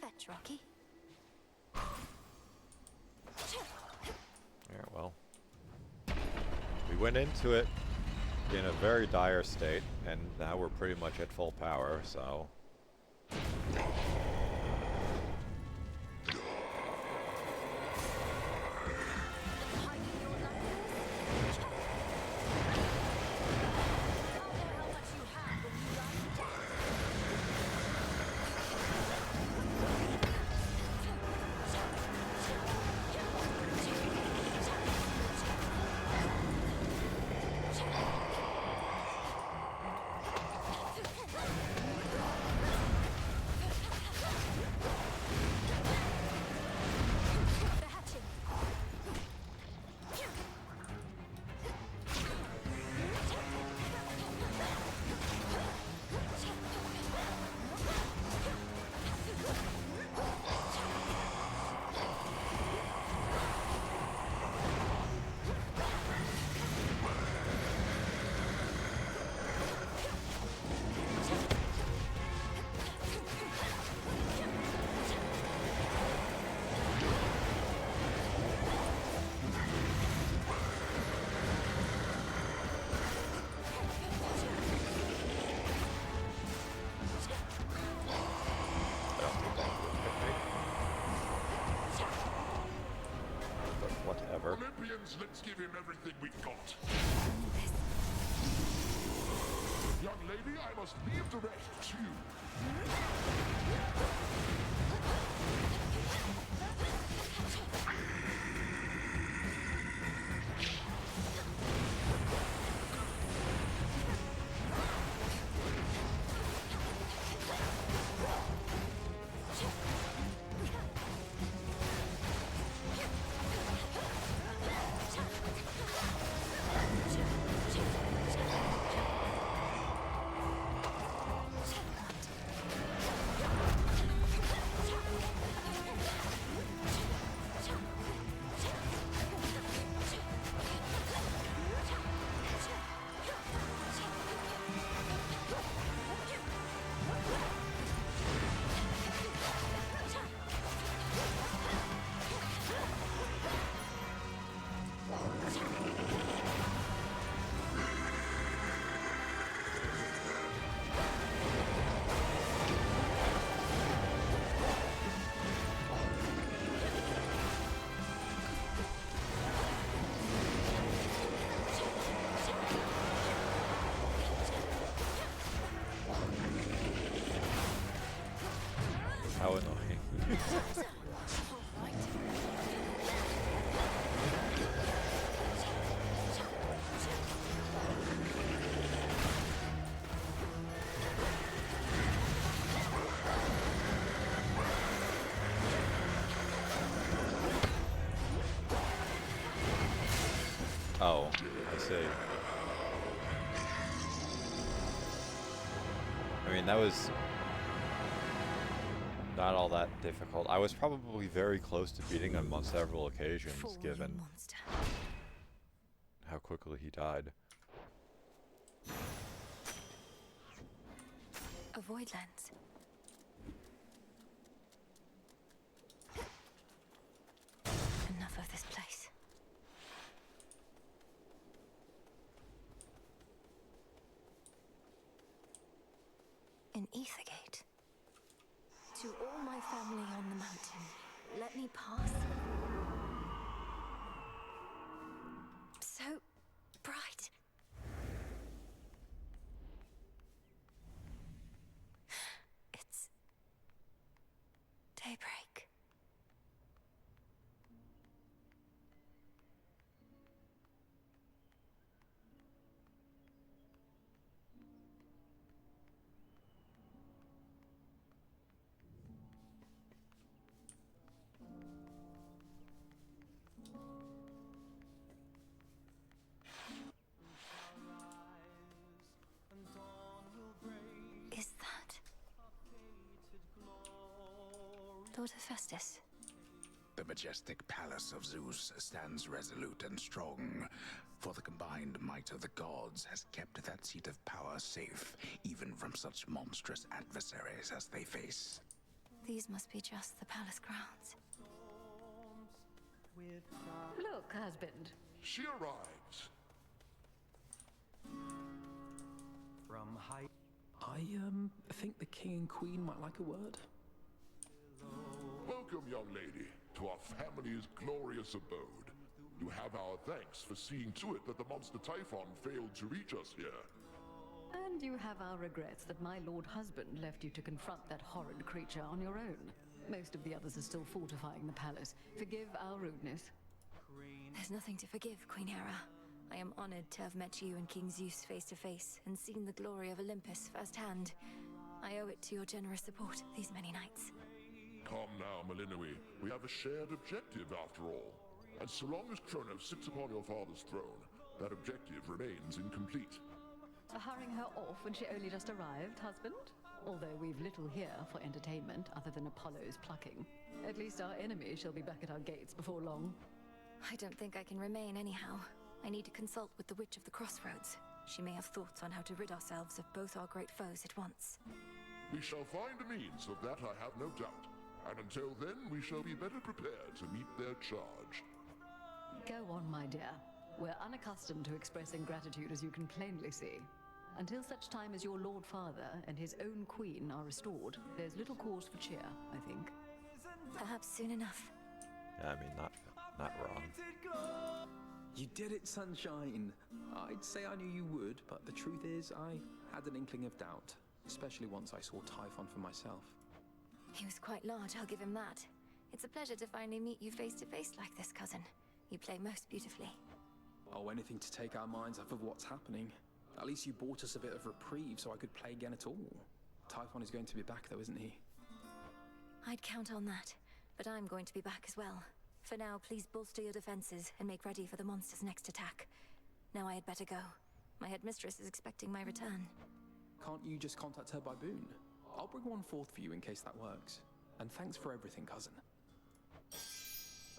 Fetch, Rocky. went into it in a very dire state, and now we're pretty much at full power, so... Whatever. Olympians, let's give him everything we've got. Young lady, I must leave the rest to you. How annoying. Oh, I see. I mean, that was not all that difficult. I was probably very close to beating him on several occasions, given how quickly he died. A void lens. Enough of this place. In Ethergate. To all my family on the mountain, let me pass. So bright. It's daybreak. Is that Lord Hephaestus? The majestic palace of Zeus stands resolute and strong, for the combined might of the gods has kept that seat of power safe, even from such monstrous adversaries as they face. These must be just the palace grounds. Look, husband. She arrives. From high... I think the king and queen might like a word. Welcome, young lady, to our family's glorious abode. You have our thanks for seeing to it that the monster Typhon failed to reach us here. And you have our regrets that my lord husband left you to confront that horrid creature on your own. Most of the others are still fortifying the palace. Forgive our rudeness. There's nothing to forgive, Queen Hera. I am honored to have met you and King Zeus face to face and seen the glory of Olympus firsthand. I owe it to your generous support these many nights. Come now, Melinoe. We have a shared objective after all. And so long as Kronos sits upon your father's throne, that objective remains incomplete. Hurrying her off when she only just arrived, husband? Although we've little here for entertainment other than Apollo's plucking. At least our enemy shall be back at our gates before long. I don't think I can remain anyhow. I need to consult with the Witch of the Crossroads. She may have thoughts on how to rid ourselves of both our great foes at once. We shall find a means of that, I have no doubt. And until then, we shall be better prepared to meet their charge. Go on, my dear. We're unaccustomed to expressing gratitude, as you can plainly see. Until such time as your Lord Father and his own queen are restored, there's little cause for cheer, I think. Perhaps soon enough. Yeah, I mean, not wrong. You did it, Sunshine. I'd say I knew you would, but the truth is, I had an inkling of doubt. Especially once I saw Typhon for myself. He was quite large, I'll give him that. It's a pleasure to finally meet you face to face like this, cousin. You play most beautifully. Oh, anything to take our minds off of what's happening. At least you bought us a bit of reprieve so I could play again at all. Typhon is going to be back though, isn't he? I'd count on that, but I'm going to be back as well. For now, please bolster your defenses and make ready for the monster's next attack. Now I had better go. My headmistress is expecting my return. Can't you just contact her by boon? I'll bring one forth for you in case that works. And thanks for everything, cousin.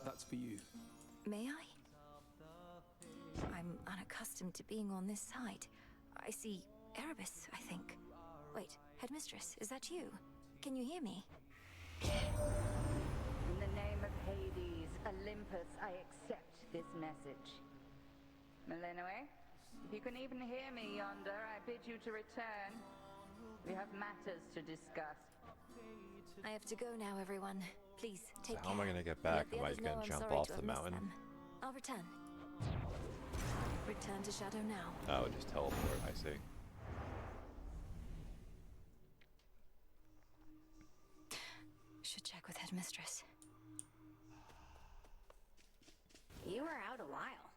That's for you. May I? I'm unaccustomed to being on this side. I see Erebus, I think. Wait, headmistress, is that you? Can you hear me? In the name of Hades, Olympus, I accept this message. Melinoe, if you can even hear me yonder, I bid you to return. We have matters to discuss. I have to go now, everyone. Please, take care. How am I gonna get back? Let the Am I others know gonna I'm jump sorry off to the have missed mountain? them. I'll return. Return to Shadow now. Oh, just teleport, I see. Should check with headmistress. You were out a while.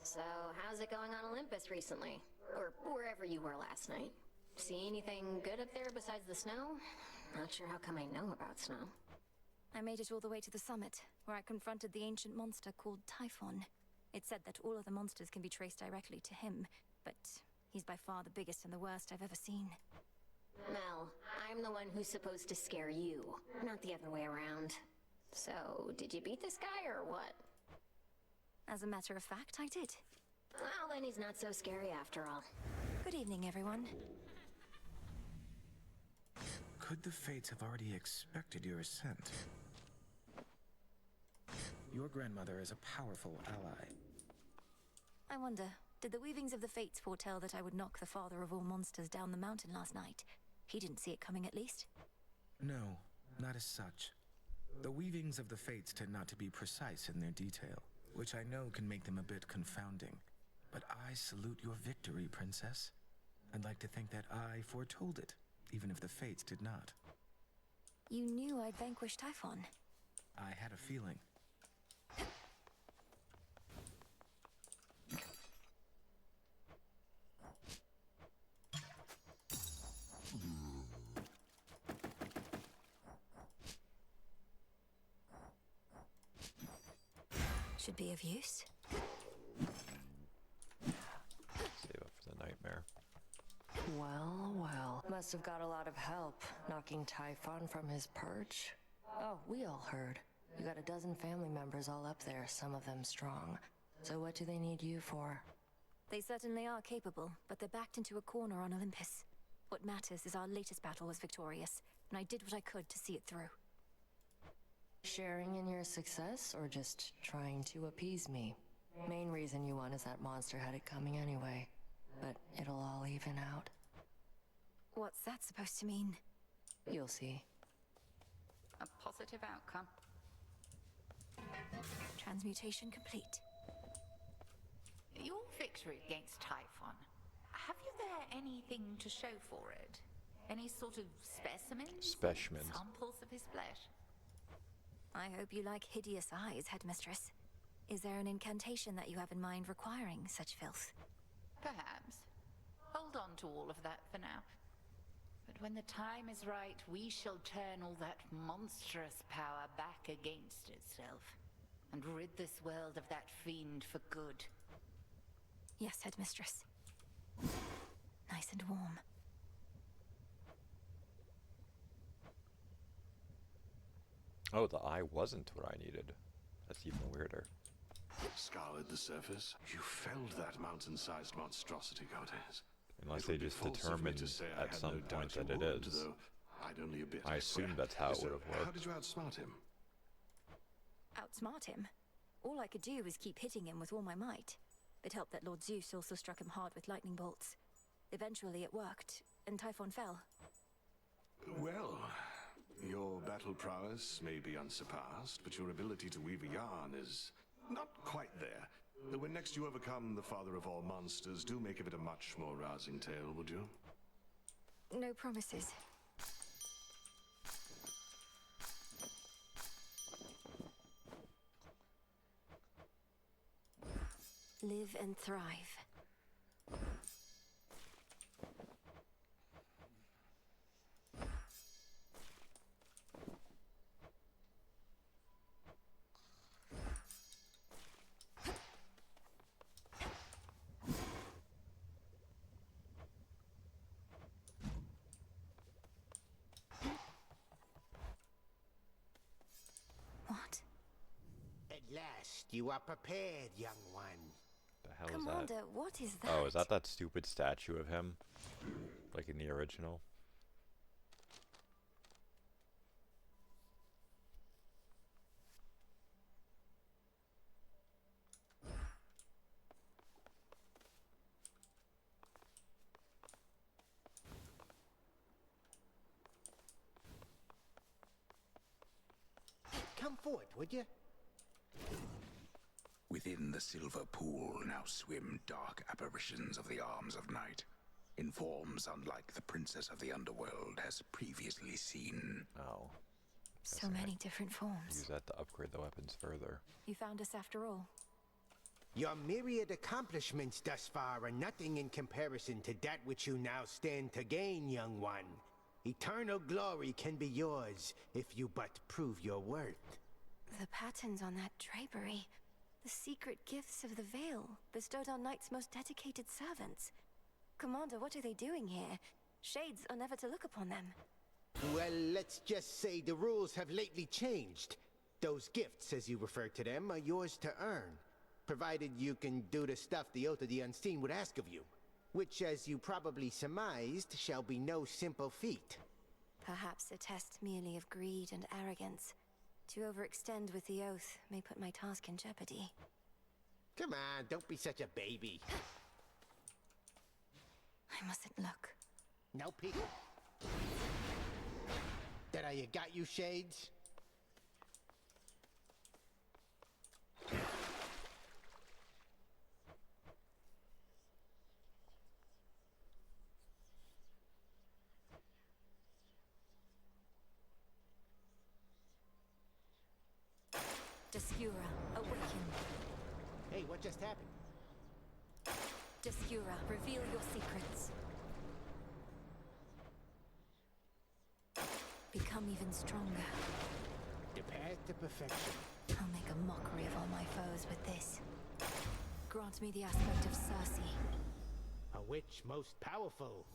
So, how's it going on Olympus recently? Or wherever you were last night? See anything good up there besides the snow? Not sure how come I know about snow. I made it all the way to the summit, where I confronted the ancient monster called Typhon. It said that all of the monsters can be traced directly to him, but he's by far the biggest and the worst I've ever seen. Mel, I'm the one who's supposed to scare you, not the other way around. So, did you beat this guy or what? As a matter of fact, I did. Well, then he's not so scary after all. Good evening, everyone. Could the Fates have already expected your ascent? Your grandmother is a powerful ally. I wonder, did the weavings of the fates foretell that I would knock the father of all monsters down the mountain last night? He didn't see it coming, at least. No, not as such. The weavings of the Fates tend not to be precise in their detail, which I know can make them a bit confounding. But I salute your victory, Princess. I'd like to think that I foretold it, even if the Fates did not. You knew I'd vanquish Typhon. I had a feeling. Should be of use. Save up for the nightmare. Well, well. Must have got a lot of help knocking Typhon from his perch. Oh, we all heard. You got a dozen family members all up there, some of them strong. So what do they need you for? They certainly are capable, but they're backed into a corner on Olympus. What matters is our latest battle was victorious, and I did what I could to see it through. Sharing in your success, or just trying to appease me? Main reason you won is that monster had it coming anyway. but it'll all even out. What's that supposed to mean? You'll see. A positive outcome. Transmutation complete. Your victory against Typhon. Have you there anything to show for it? Any sort of specimens? Specimens. Samples of his flesh? I hope you like hideous eyes, Headmistress. Is there an incantation that you have in mind requiring such filth? Perhaps. Hold on to all of that for now. But when the time is right, we shall turn all that monstrous power back against itself, and rid this world of that fiend for good. Yes, Headmistress. Nice and warm. Oh, the eye wasn't what I needed. That's even weirder. Scoured the surface. You felled that mountain-sized monstrosity, Goddess. Unless It they would be just false of me determined to say I at had some no point doubt that you it would, is. though I'd only a bit, I swear. assumed that's how it So, would have How worked. did you outsmart him? Outsmart him? All I could do was keep hitting him with all my might. It helped that Lord Zeus also struck him hard with lightning bolts. Eventually it worked, and Typhon fell. Well, your battle prowess may be unsurpassed, but your ability to weave a yarn is not quite there. When next you overcome the father of all monsters, do make of it a much more rousing tale, would you? No promises. Live and thrive. What? At last, you are prepared, young one. The hell is Commander, that? what is that? Oh, is that stupid statue of him? Like in the original? Come forth, would you? Within the silver pool now swim dark apparitions of the arms of night, in forms unlike the princess of the underworld has previously seen. Oh. So many different forms. Use that to upgrade the weapons further. You found us after all. Your myriad accomplishments thus far are nothing in comparison to that which you now stand to gain, young one. Eternal glory can be yours if you but prove your worth. The patterns on that drapery. The secret gifts of the veil, bestowed on Knight's most dedicated servants. Commander, what are they doing here? Shades are never to look upon them. Well, let's just say the rules have lately changed. Those gifts, as you refer to them, are yours to earn, provided you can do the stuff the Oath of the Unseen would ask of you, which, as you probably surmised, shall be no simple feat. Perhaps a test merely of greed and arrogance. To overextend with the Oath may put my task in jeopardy. Come on, don't be such a baby. I mustn't look. No peeking. That how you got, you Shades? Descura, awaken. Hey, what just happened? Descura, reveal your secrets. Become even stronger. The path to perfection. I'll make a mockery of all my foes with this. Grant me the aspect of Circe. A witch most powerful.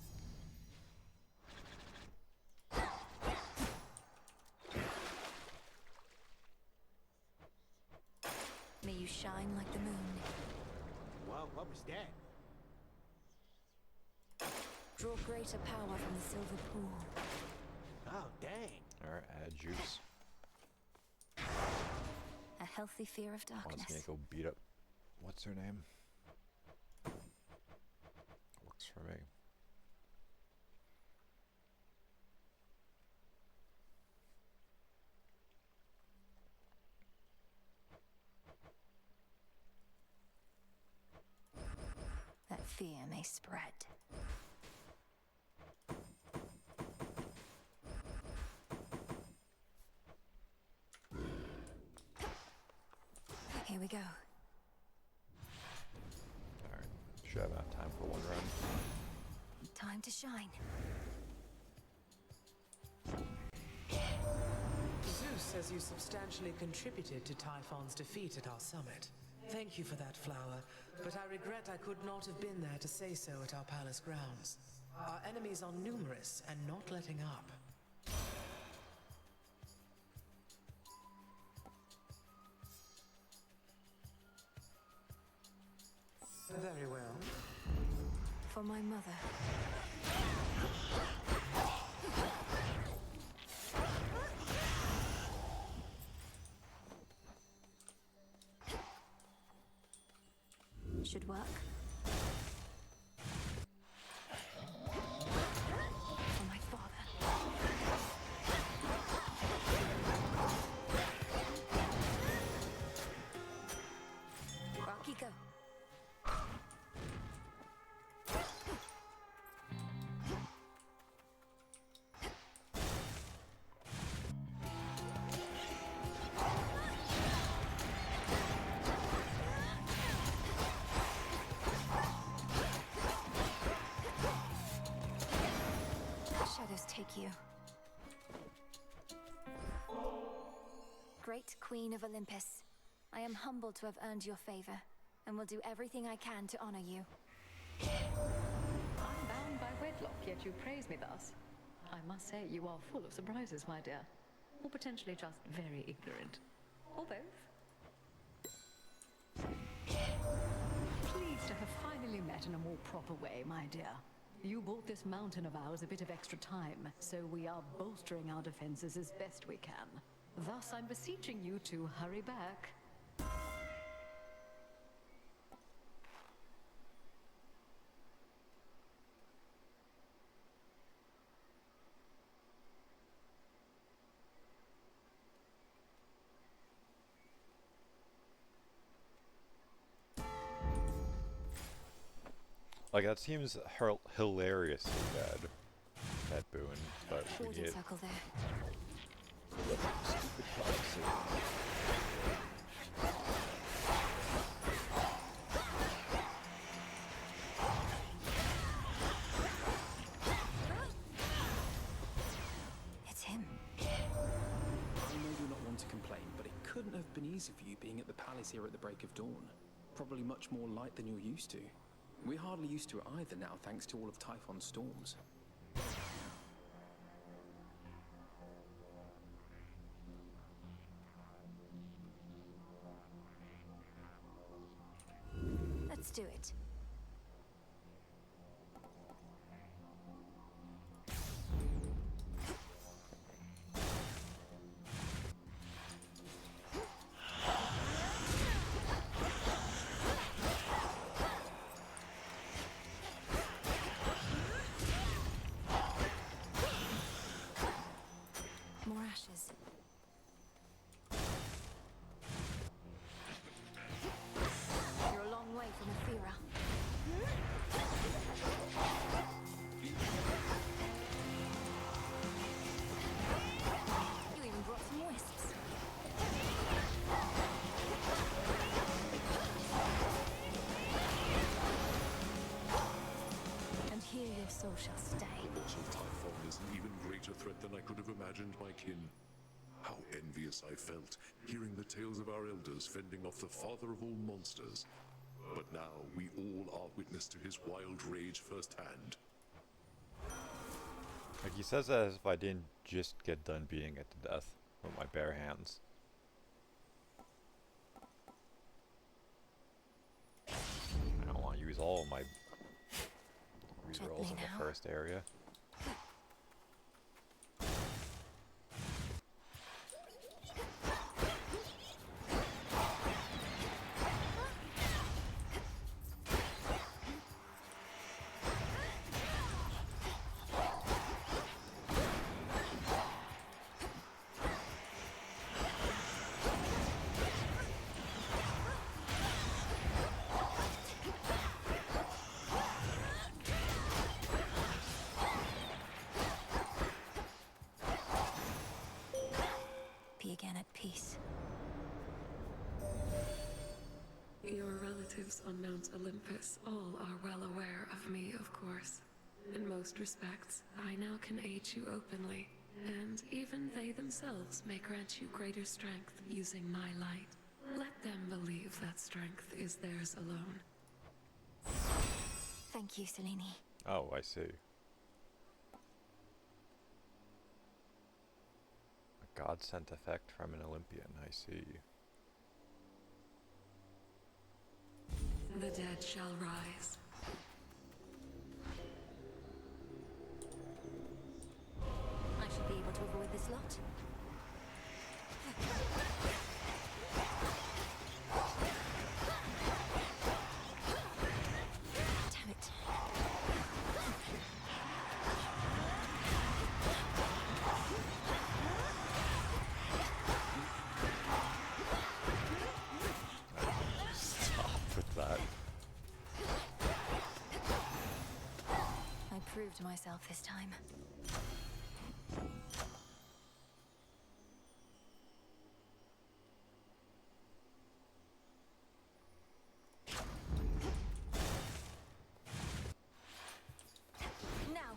May you shine like the moon. Whoa, what was that? Draw greater power from the silver pool. Oh, dang. Alright, add juice. A healthy fear of darkness. Wants me to go beat up. What's her name? for me. That fear may spread. Here we go. Alright, should have enough time for one run. Time to shine. Zeus says you substantially contributed to Typhon's defeat at our summit. Thank you for that, Flower, but I regret I could not have been there to say so at our palace grounds. Our enemies are numerous and not letting up. Very well. For my mother. Should work. For my father. Rocky, go. Shadows take you. Great Queen of Olympus, I am humbled to have earned your favor, and will do everything I can to honor you. I'm bound by wedlock, yet you praise me thus. I must say you are full of surprises, my dear. Or potentially just very ignorant. Or both. Pleased to have finally met in a more proper way, my dear. You bought this mountain of ours a bit of extra time, so we are bolstering our defenses as best we can. Thus, I'm beseeching you to hurry back. Like, that seems hilariously bad, that boon, but we need it. Circle there. Stupid toxic. It's him. I know you're not one to complain, but it couldn't have been easy for you being at the palace here at the break of dawn. Probably much more light than you're used to. We're hardly used to it either now, thanks to all of Typhon's storms. Let's do it. More ashes. You're a long way from Athera. You even brought some wisps. And here your soul shall stay. The loss of Typhon is an even greater threat than I could have imagined, my kin. How envious I felt, hearing the tales of our elders fending off the father of all monsters. But now we all are witness to his wild rage firsthand. Like, he says that as if I didn't just get done beating it to death with my bare hands. I don't want to use all of my rerolls in the first area. relatives on Mount Olympus all are well aware of me, of course. In most respects, I now can aid you openly, and even they themselves may grant you greater strength using my light. Let them believe that strength is theirs alone. Thank you, Selene. Oh, I see. A God-sent effect from an Olympian, I see. The dead shall rise. I should be able to avoid this lot. Damn it. Stop with that. I proved myself this time. Now.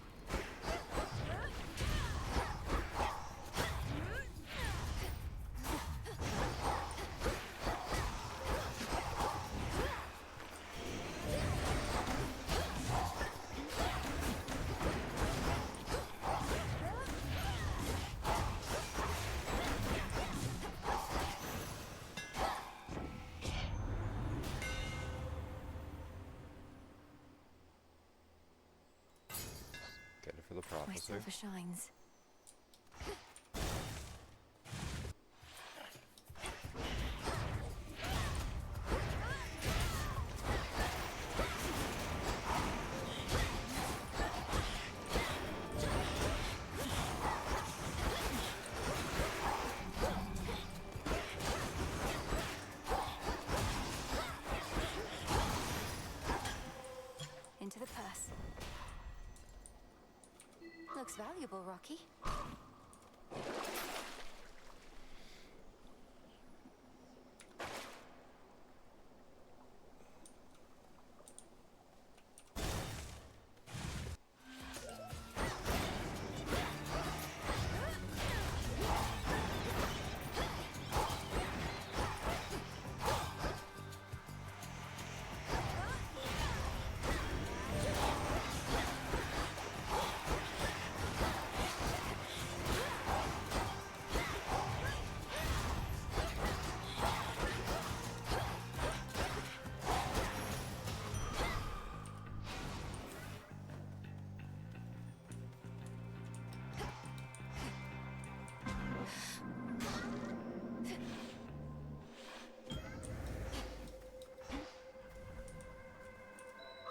Get it for the My prophecy. silver shines. Into the purse. Looks valuable, Rocky.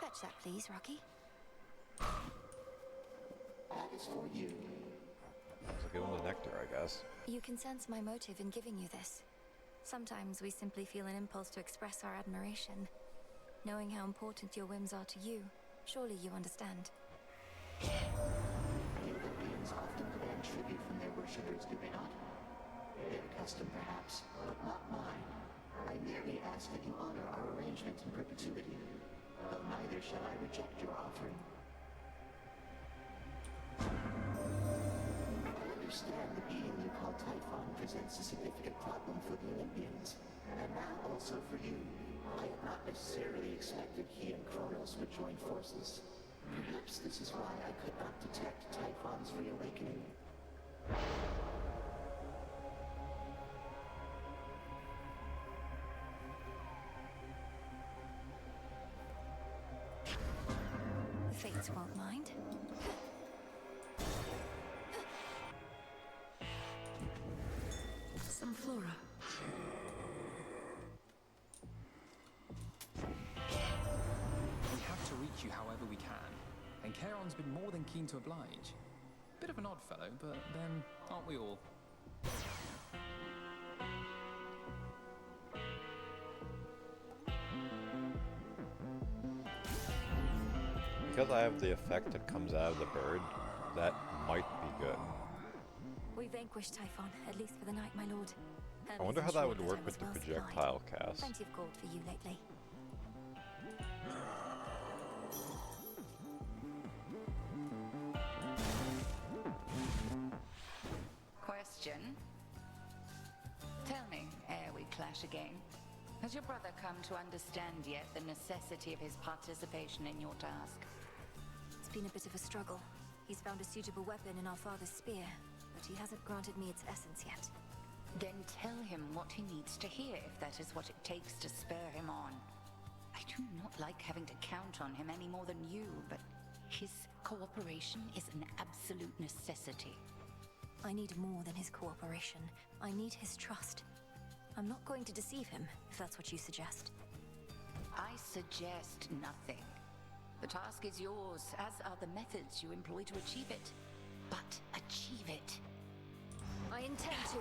Fetch that, please, Rocky. That is for you. So give him the nectar, I guess. You can sense my motive in giving you this. Sometimes we simply feel an impulse to express our admiration. Knowing how important your whims are to you, surely you understand. Human beings often demand tribute from their worshippers, do they not? Their custom, perhaps, but not mine. I merely ask that you honor our arrangement in perpetuity, though neither shall I reject your offering. I understand the being you call Typhon presents a significant problem for the Olympians, and now also for you. I had not necessarily expected he and Kronos would join forces. Perhaps this is why I could not detect Typhon's reawakening. The Fates won't mind. Some flora. We have to reach you however we can, and Charon's been more than keen to oblige. Bit of an odd fellow, but then, aren't we all? Because I have the effect that comes out of the bird, that might be good. We vanquished Typhon, at least for the night, my lord. I Hermes wonder how that ensured would I work was with the well projectile supplied. cast. Plenty of gold for you lately. clash again? Has your brother come to understand yet the necessity of his participation in your task? It's been a bit of a struggle. He's found a suitable weapon in our father's spear, but he hasn't granted me its essence yet. Then tell him what he needs to hear, if that is what it takes to spur him on. I do not like having to count on him any more than you, but his cooperation is an absolute necessity. I need more than his cooperation. I need his trust. I'm not going to deceive him, if that's what you suggest. I suggest nothing. The task is yours, as are the methods you employ to achieve it. But achieve it. I intend to.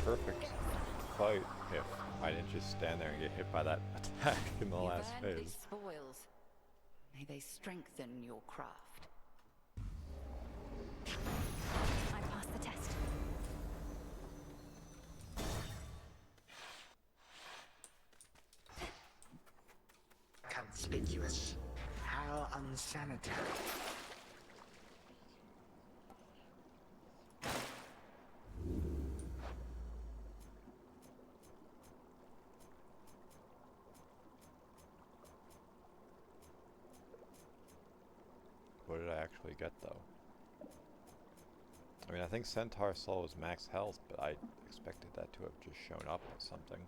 Perfect fight if I didn't just stand there and get hit by that attack in the last phase. Spoils. May they strengthen your craft. I passed the test. Conspicuous. How unsanitary. What did I actually get, though? I mean, I think Centaur Soul is max health, but I expected that to have just shown up as something.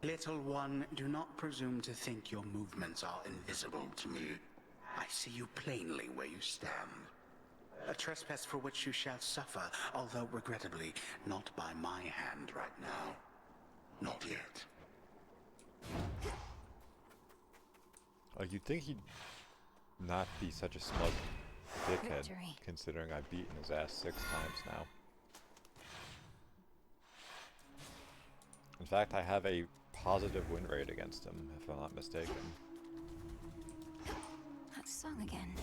Little one, do not presume to think your movements are invisible to me. I see you plainly where you stand. A trespass for which you shall suffer, although regrettably not by my hand right now. Not yet. Like, you'd think he'd not be such a smug dickhead, considering I've beaten his ass 6 times now. In fact, I have a positive win rate against him, if I'm not mistaken. That song again.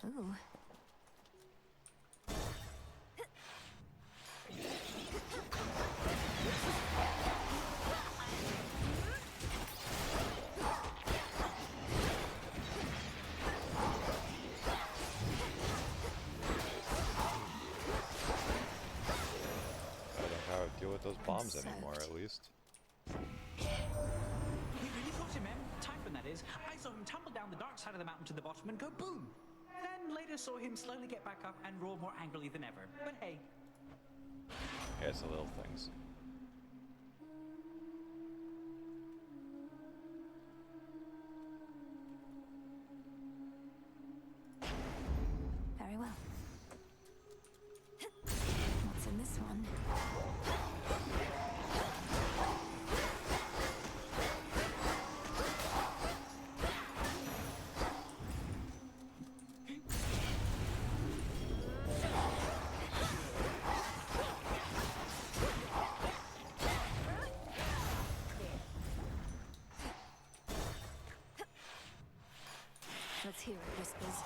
Ooh. I don't know how to deal with those bombs anymore, at least. We really got him, Typhon, that is. I saw him tumble down the dark side of the mountain to the bottom and go boom. Then later saw him slowly get back up and roar more angrily than ever. But hey. Yeah, it's the little things. Very well. What's in this one? Let's hear it, Whispers.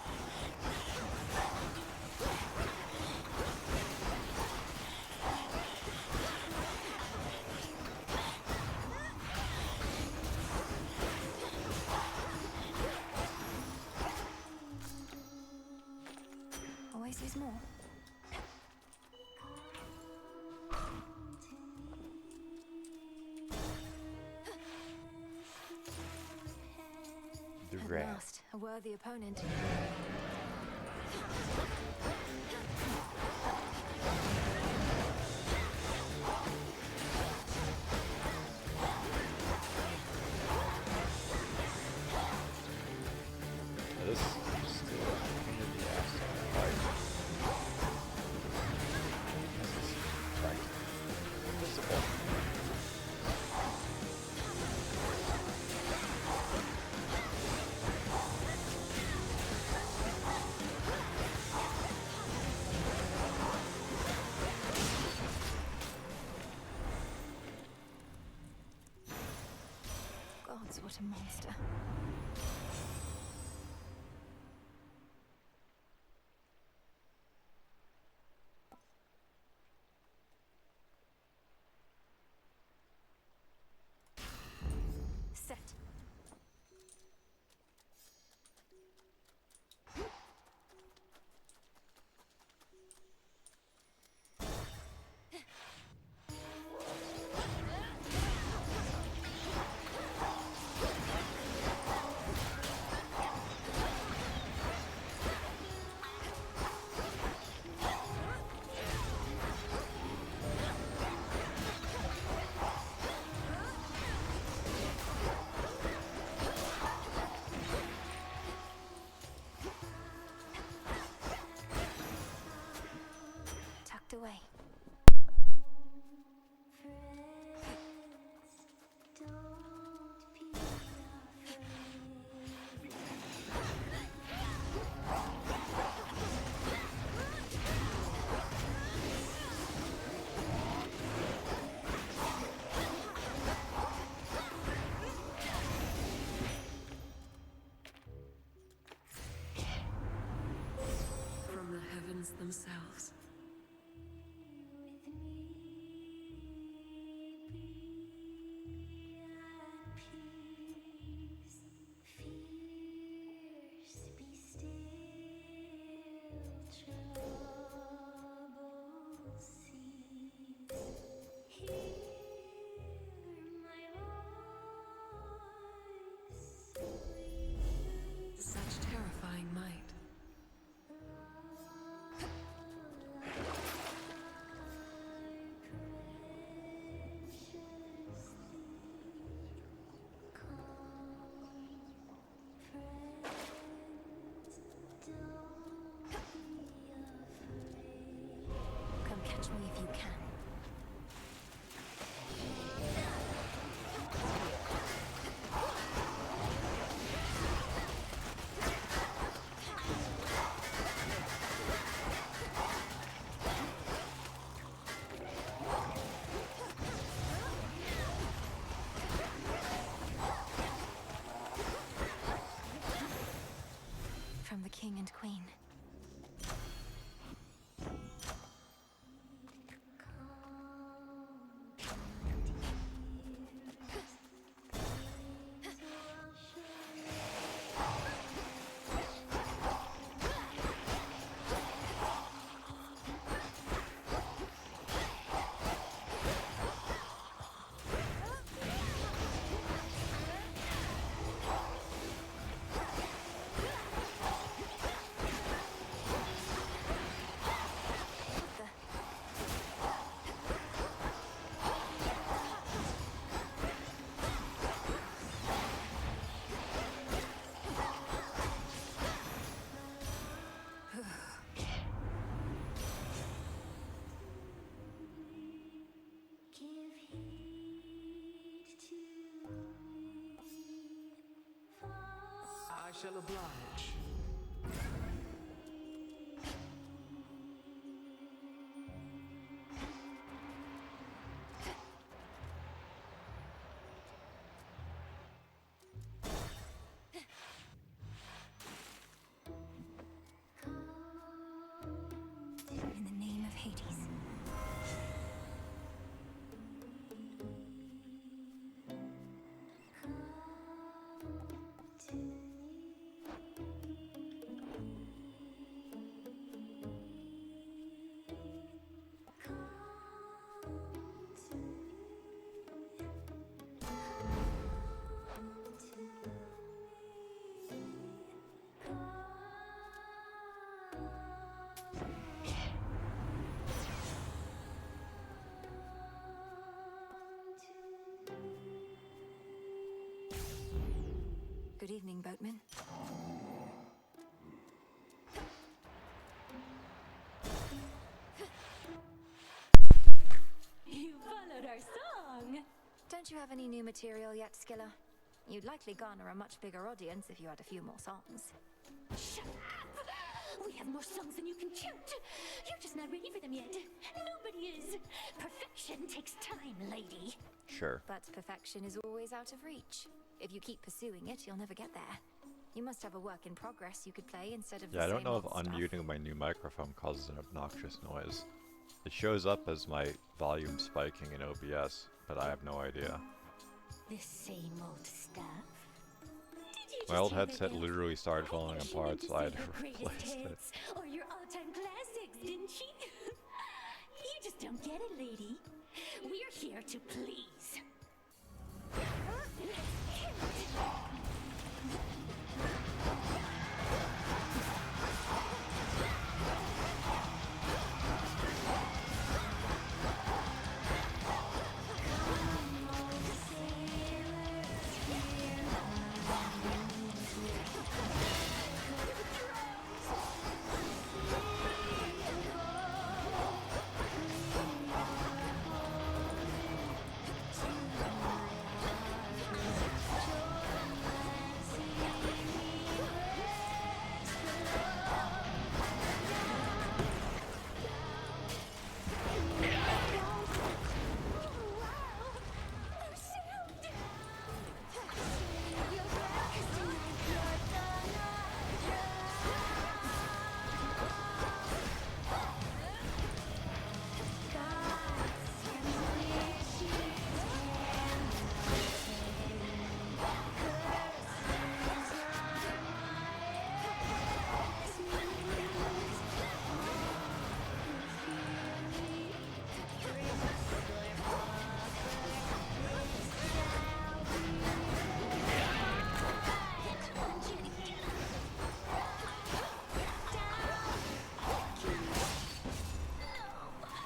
Always there's more. At last, a worthy opponent. This is still a pain in the ass to fight. This is practically invisible. Gods, what a monster. Set. Tucked away. From the heavens themselves. Such terrifying might. Come catch me if you can. From the king and queen. I shall oblige. Good evening, boatman. You followed our song! Don't you have any new material yet, Skiller? You'd likely garner a much bigger audience if you had a few more songs. Shut up! We have more songs than you can count! You're just not ready for them yet. Nobody is. Perfection takes time, lady. Sure. But perfection is always out of reach. If you keep pursuing it, you'll never get there. You must have a work in progress you could play instead of the Yeah, I same don't know if old stuff. unmuting my new microphone causes an obnoxious noise. It shows up as my volume spiking in OBS, but I have no idea. The same old stuff? My old headset literally started falling apart, so I had to replace it. Or your all-time classics, didn't she? You just don't get it, lady. We're here to please.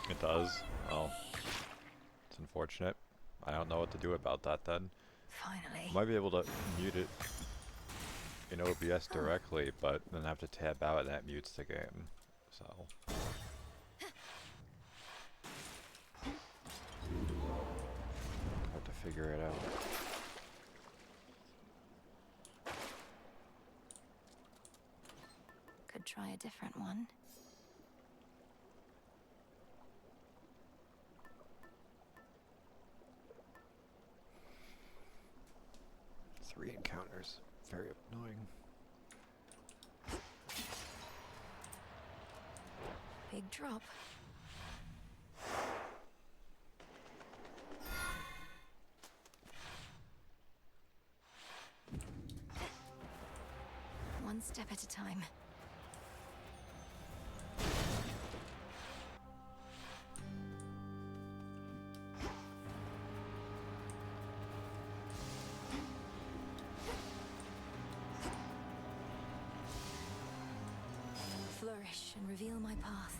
It does? Oh. It's unfortunate. I don't know what to do about that then. Finally. I might be able to mute it in OBS directly, but then I have to tab out and that mutes the game. So. Have to figure it out. Could try a different one. 3 encounters. Very annoying. Big drop. One step at a time. Flourish and reveal my path.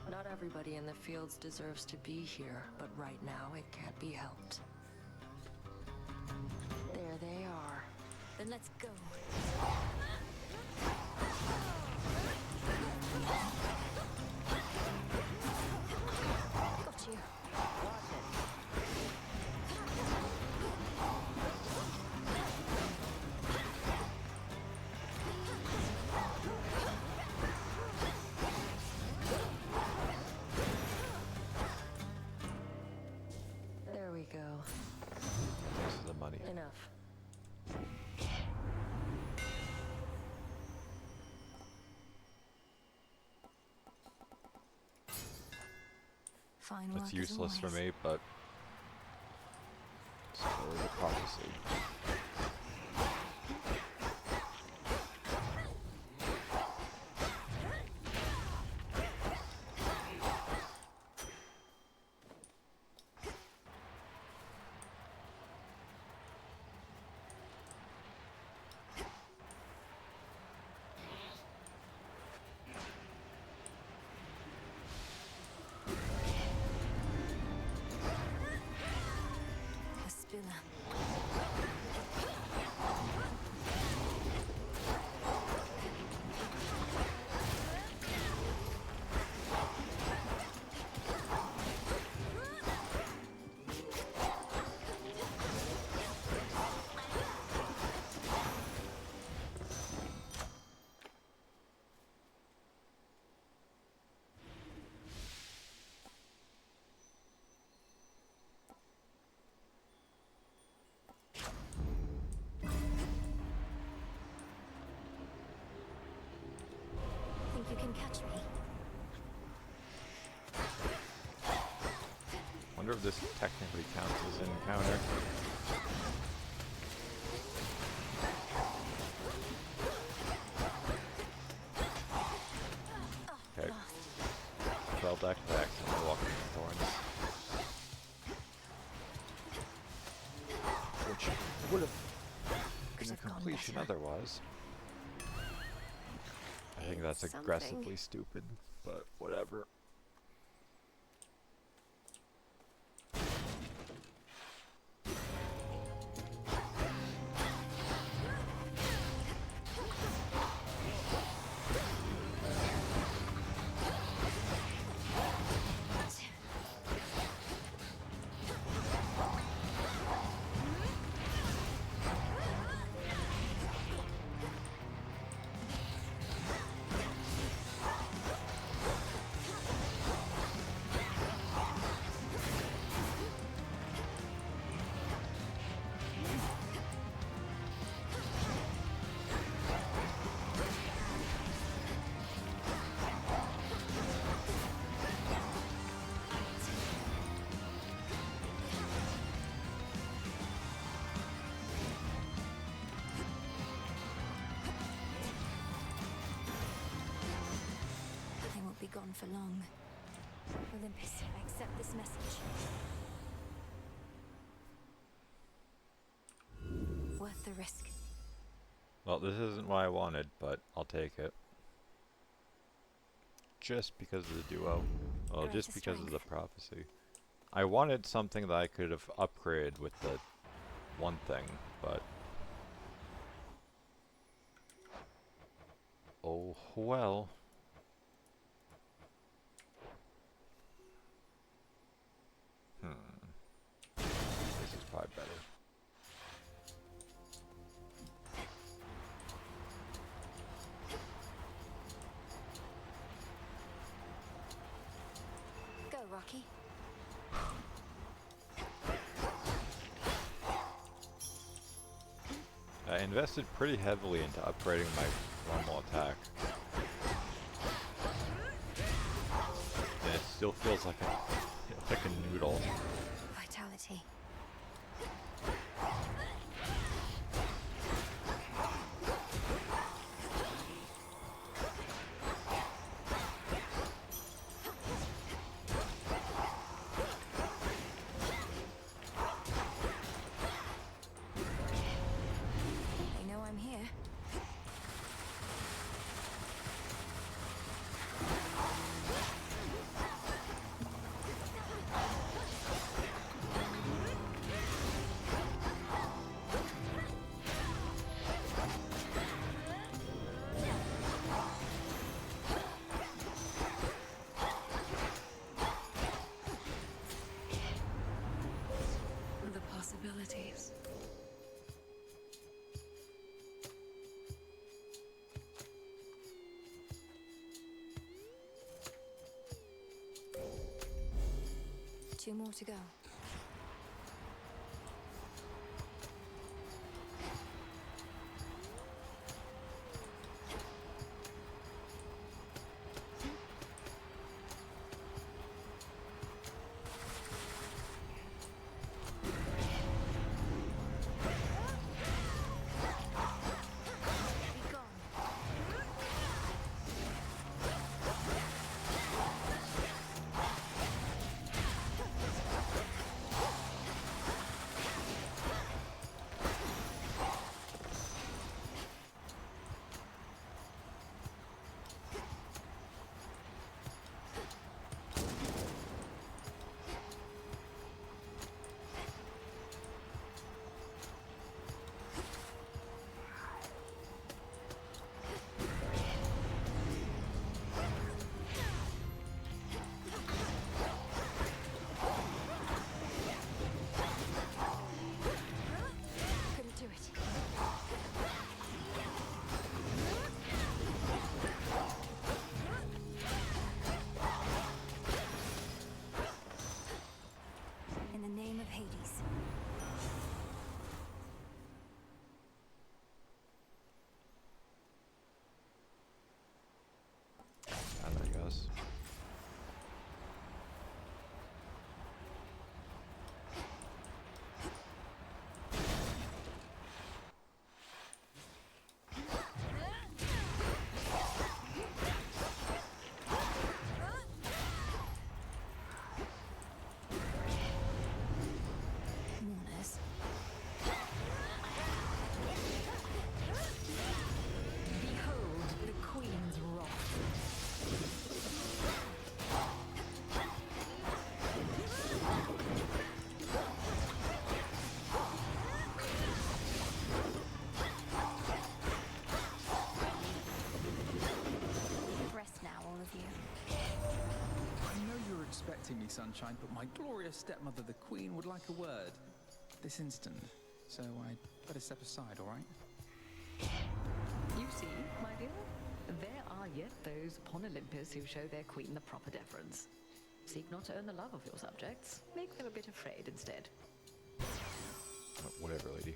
Not everybody in the fields deserves to be here, but right now it can't be helped. There they are. Then let's go. Got you. There we go. This is the money. Enough. Fine work It's as useless for always. me, but it's for the prophecy. A spiller. Think you can catch me? Wonder if this technically counts as an encounter. Okay. Fell back to accidentally walking in thorns. Which would have been a completion otherwise. I think that's It's aggressively something. stupid, but whatever. They won't be gone for long. Olympus, I accept this message. Worth the risk. Well, this isn't what I wanted, but I'll take it. Just because of the duo. Well, Greater just because of the strength. prophecy. I wanted something that I could have upgraded with the one thing, but... oh, well. This is probably better. Go, Rocky. I invested pretty heavily into upgrading my normal attack. And it still feels like a noodle. Vitality. They know I'm here. The possibilities. Two more to go. expecting me, Sunshine, but my glorious stepmother, the Queen, would like a word. This instant. So I'd better step aside, all right? You see, my dear, there are yet those upon Olympus who show their queen the proper deference. Seek not to earn the love of your subjects. Make them a bit afraid instead. Whatever, lady.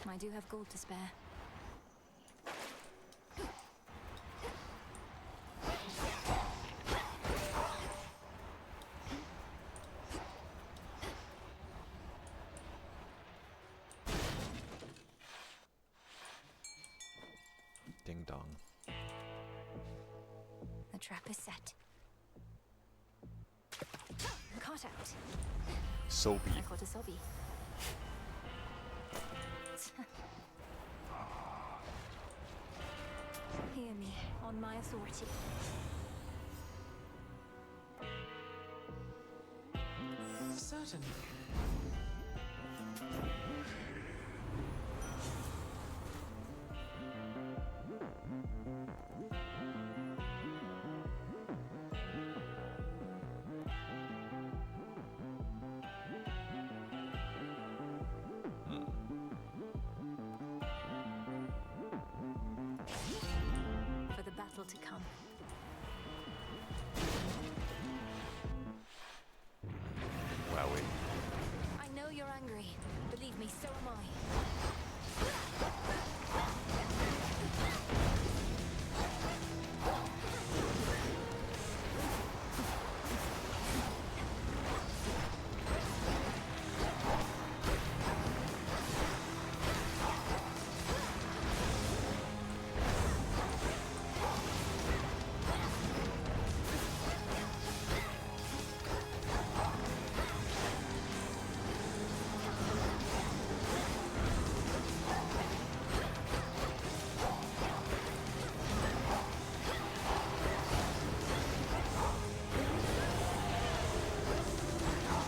I do have gold to spare. Ding dong. The trap is set. Caught out. Soapy. I caught a sobby. Hear me, on my authority. Certainly. For the battle to come. Wowie. I know you're angry. Believe me, so am I.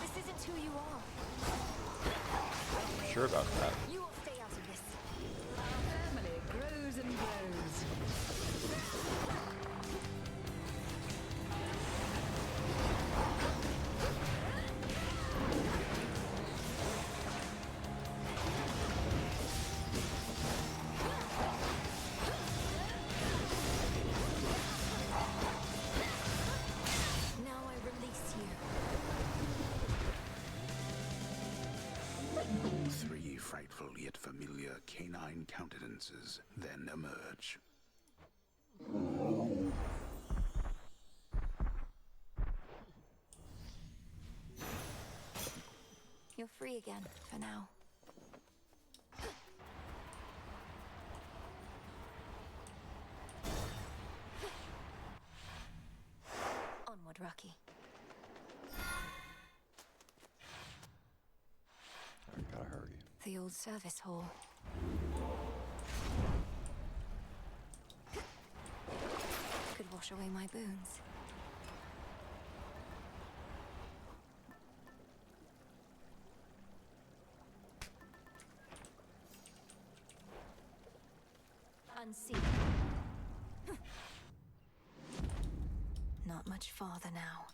This isn't who you are. Sure about that. You will stay out of this. Our family grows and grows. Now I release you. Three frightful yet familiar canine countenances then emerge. You're free again, for now. Onward, Rocky. I gotta hurry. The old service hall. Could wash away my boons. Unseen. Not much farther now.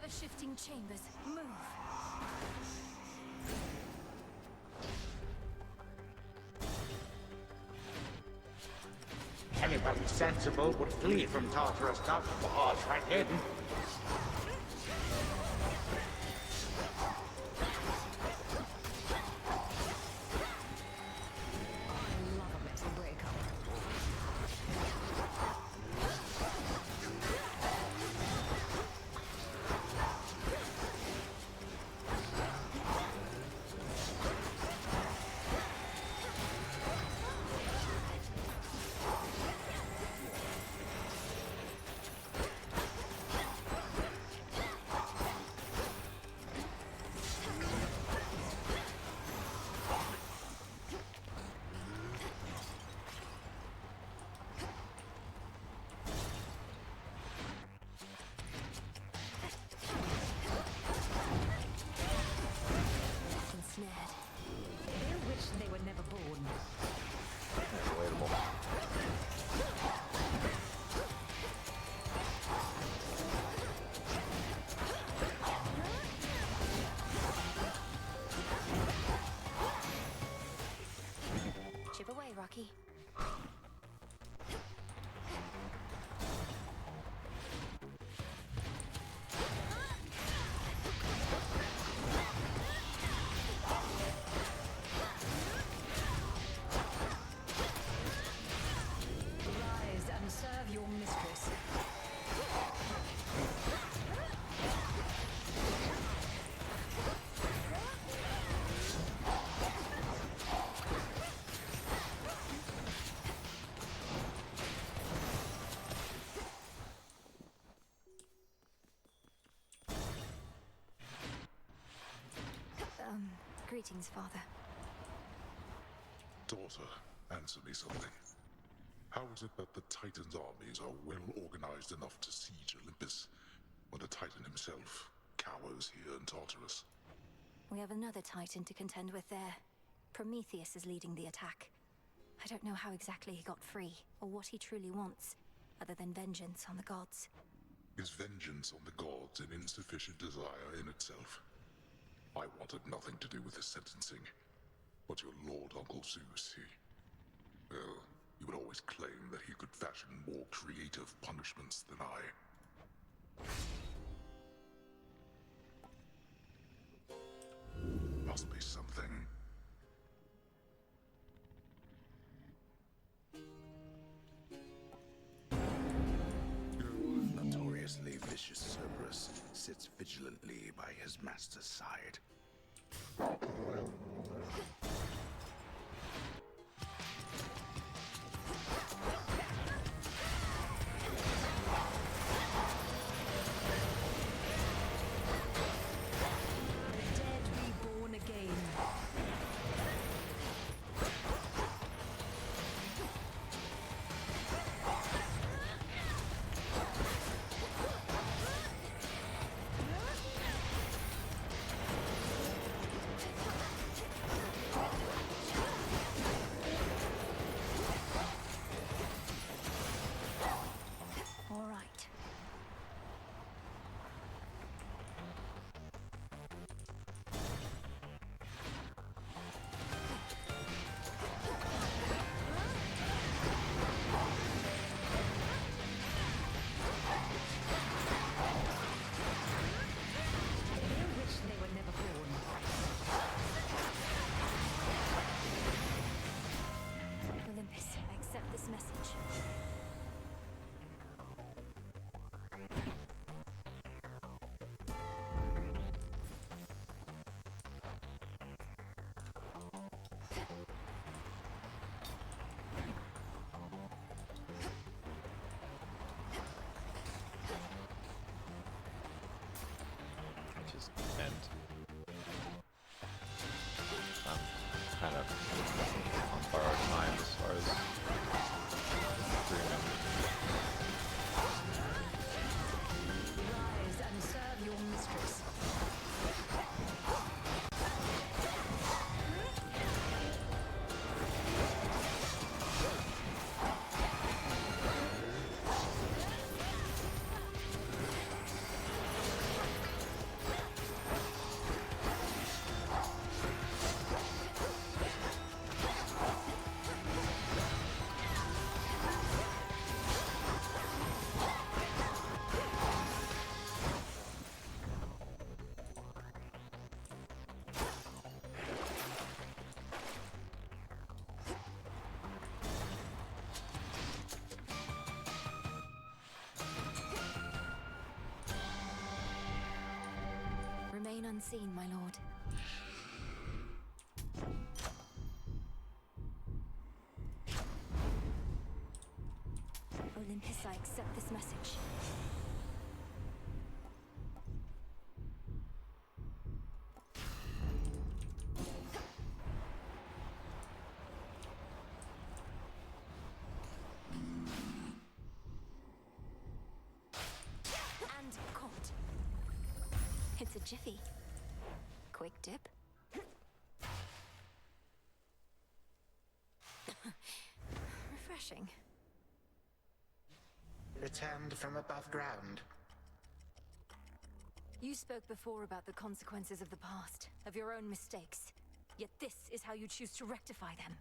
Ever-shifting chambers, move! Anybody sensible would flee from Tartarus, not barge right in. They were never born. Relatable. Chip away, Rocky. Rise and serve your mistress. Greetings, Father. Daughter, answer me something. How is it that the Titan's armies are well organized enough to siege Olympus, when the Titan himself cowers here in Tartarus? We have another Titan to contend with there. Prometheus is leading the attack. I don't know how exactly he got free, or what he truly wants, other than vengeance on the gods. Is vengeance on the gods an insufficient desire in itself? I wanted nothing to do with his sentencing, but your Lord Uncle Zeus, well, he would always claim that he could fashion more creative punishments than I. Must be something. Notoriously vicious Cerberus sits vigilantly by his master's side. The dead reborn again. unseen, my lord. Olympus, I accept this message. And caught. It's a jiffy. Quick dip. Refreshing. Returned from above ground. You spoke before about the consequences of the past, of your own mistakes. Yet this is how you choose to rectify them.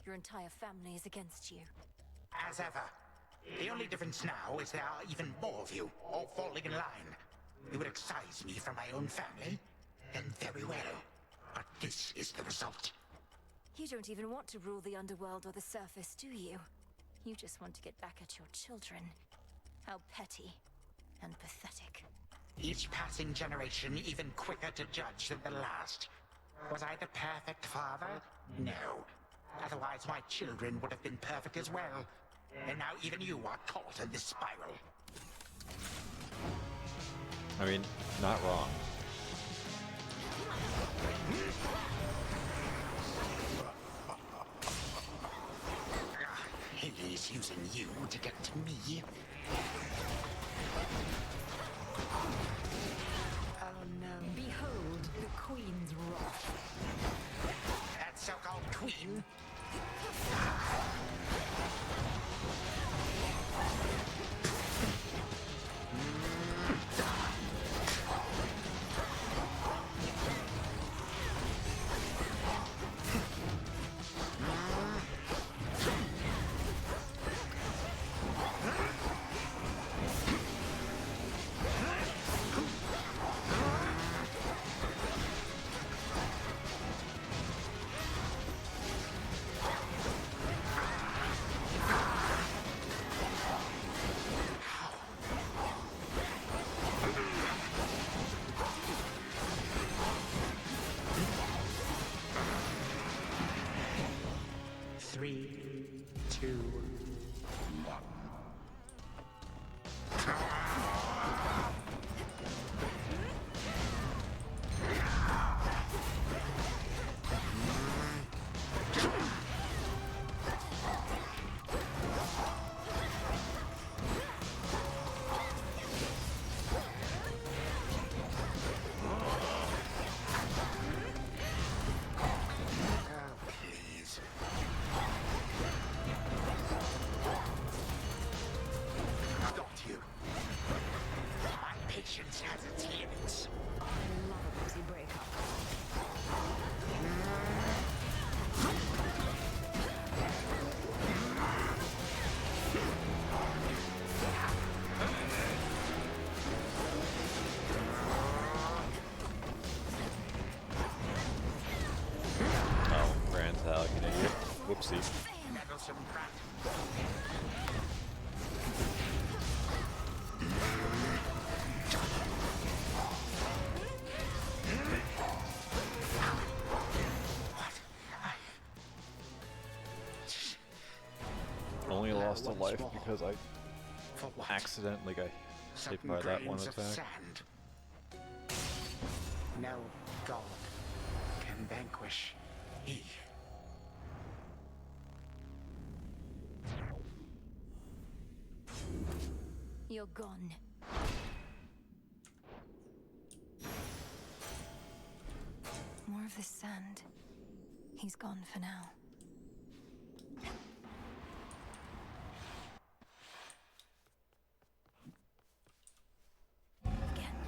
Your entire family is against you. As ever. The only difference now is there are even more of you, all falling in line. You would excise me from my own family? Then very well. But this is the result. You don't even want to rule the underworld or the surface, do you? You just want to get back at your children. How petty and pathetic. Each passing generation even quicker to judge than the last. Was I the perfect father? No. Otherwise my children would have been perfect as well. And now even you are caught in this spiral. I mean, not wrong. Hades using you to get to me. Oh no. Behold the Queen's wrath. That so-called queen? Three, two, one. Patience has its limits. I love a busy breakup. Oh, Brand's out, you idiot. Whoopsie. Meddlesome brat. Only lost a life because I accidentally got hit Certain by that one grains of attack. sand. No god can vanquish he. You're gone. More of this sand. He's gone for now. Again,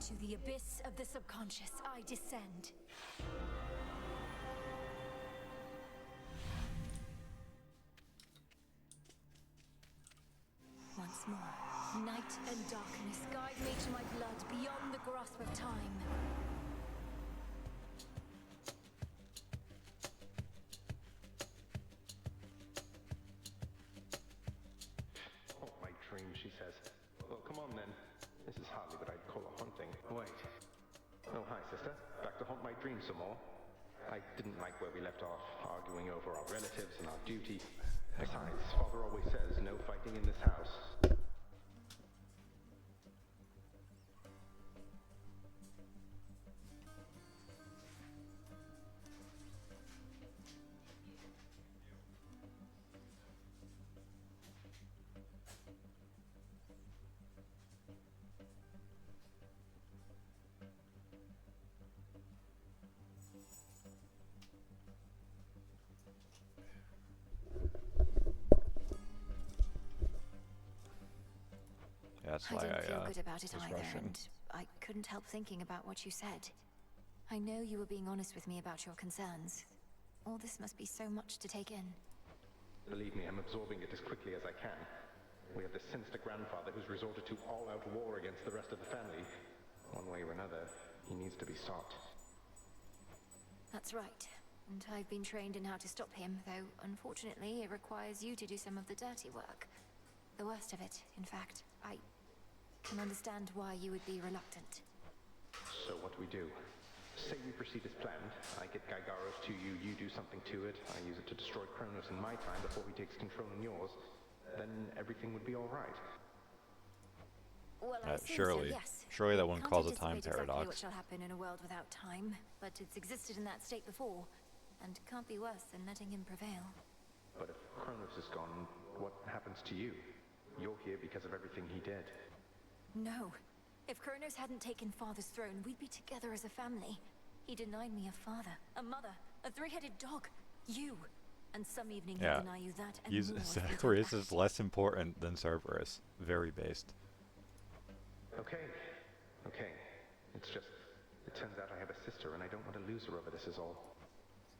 to the abyss of the subconscious, I descend. Once more, night and darkness guide me to my blood beyond the grasp of time. Oh, my dream, she says. Well, come on then. This is hardly what I'd call a haunting. Wait. Oh, hi, sister. Back to haunt my dreams some more. I didn't like where we left off, arguing over our relatives and our duty. Besides, Father always says no fighting in this house. Yeah, that's I why didn't feel I good about it was either, rushing. and I couldn't help thinking about what you said. I know you were being honest with me about your concerns. All this must be so much to take in. Believe me, I'm absorbing it as quickly as I can. We have this sinister grandfather who's resorted to all-out war against the rest of the family. One way or another, he needs to be stopped. That's right. And I've been trained in how to stop him, though unfortunately it requires you to do some of the dirty work. The worst of it, in fact. I can understand why you would be reluctant. So what do we do? Say we proceed as planned. I get Gygaros to you, you do something to it. I use it to destroy Kronos in my time before he takes control in yours. Then everything would be all right. Well, I assume surely. so, yes. Surely that We wouldn't can't cause a time anticipate exactly paradox. what shall happen in a world without time, but it's existed in that state before, and can't be worse than letting him prevail. But if Kronos is gone, what happens to you? You're here because of everything he did. No. If Kronos hadn't taken Father's throne, we'd be together as a family. He denied me a father, a mother, a three-headed dog, you. And some evening he'll deny you that and more if you don't Zacharias act. is less important than Cerberus. Very based. Okay. It's just, it turns out I have a sister and I don't want to lose her over this is all.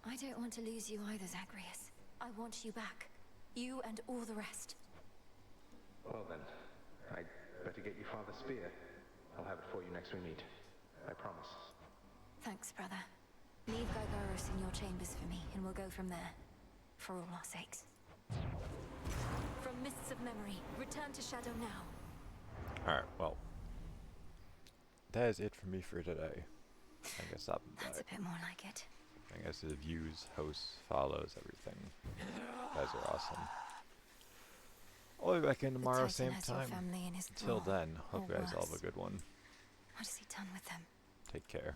I don't want to lose you either, Zacharias. I want you back. You and all the rest. Well then, I'd better get you Father's spear. I'll have it for you next we meet. I promise. Thanks, brother. Leave Gygaros in your chambers for me, and we'll go from there. For all our sakes. From Mists of Memory, return to Shadow now. Alright, well. That is it for me for today. I guess I'll be That's a back. bit more like it. I guess the views, hosts, follows, everything. You guys are awesome. I'll be back in tomorrow, Titan same has your time. family in his Until thrall, then, hope or you guys all have worse. a good one. What has he done with them? Take care.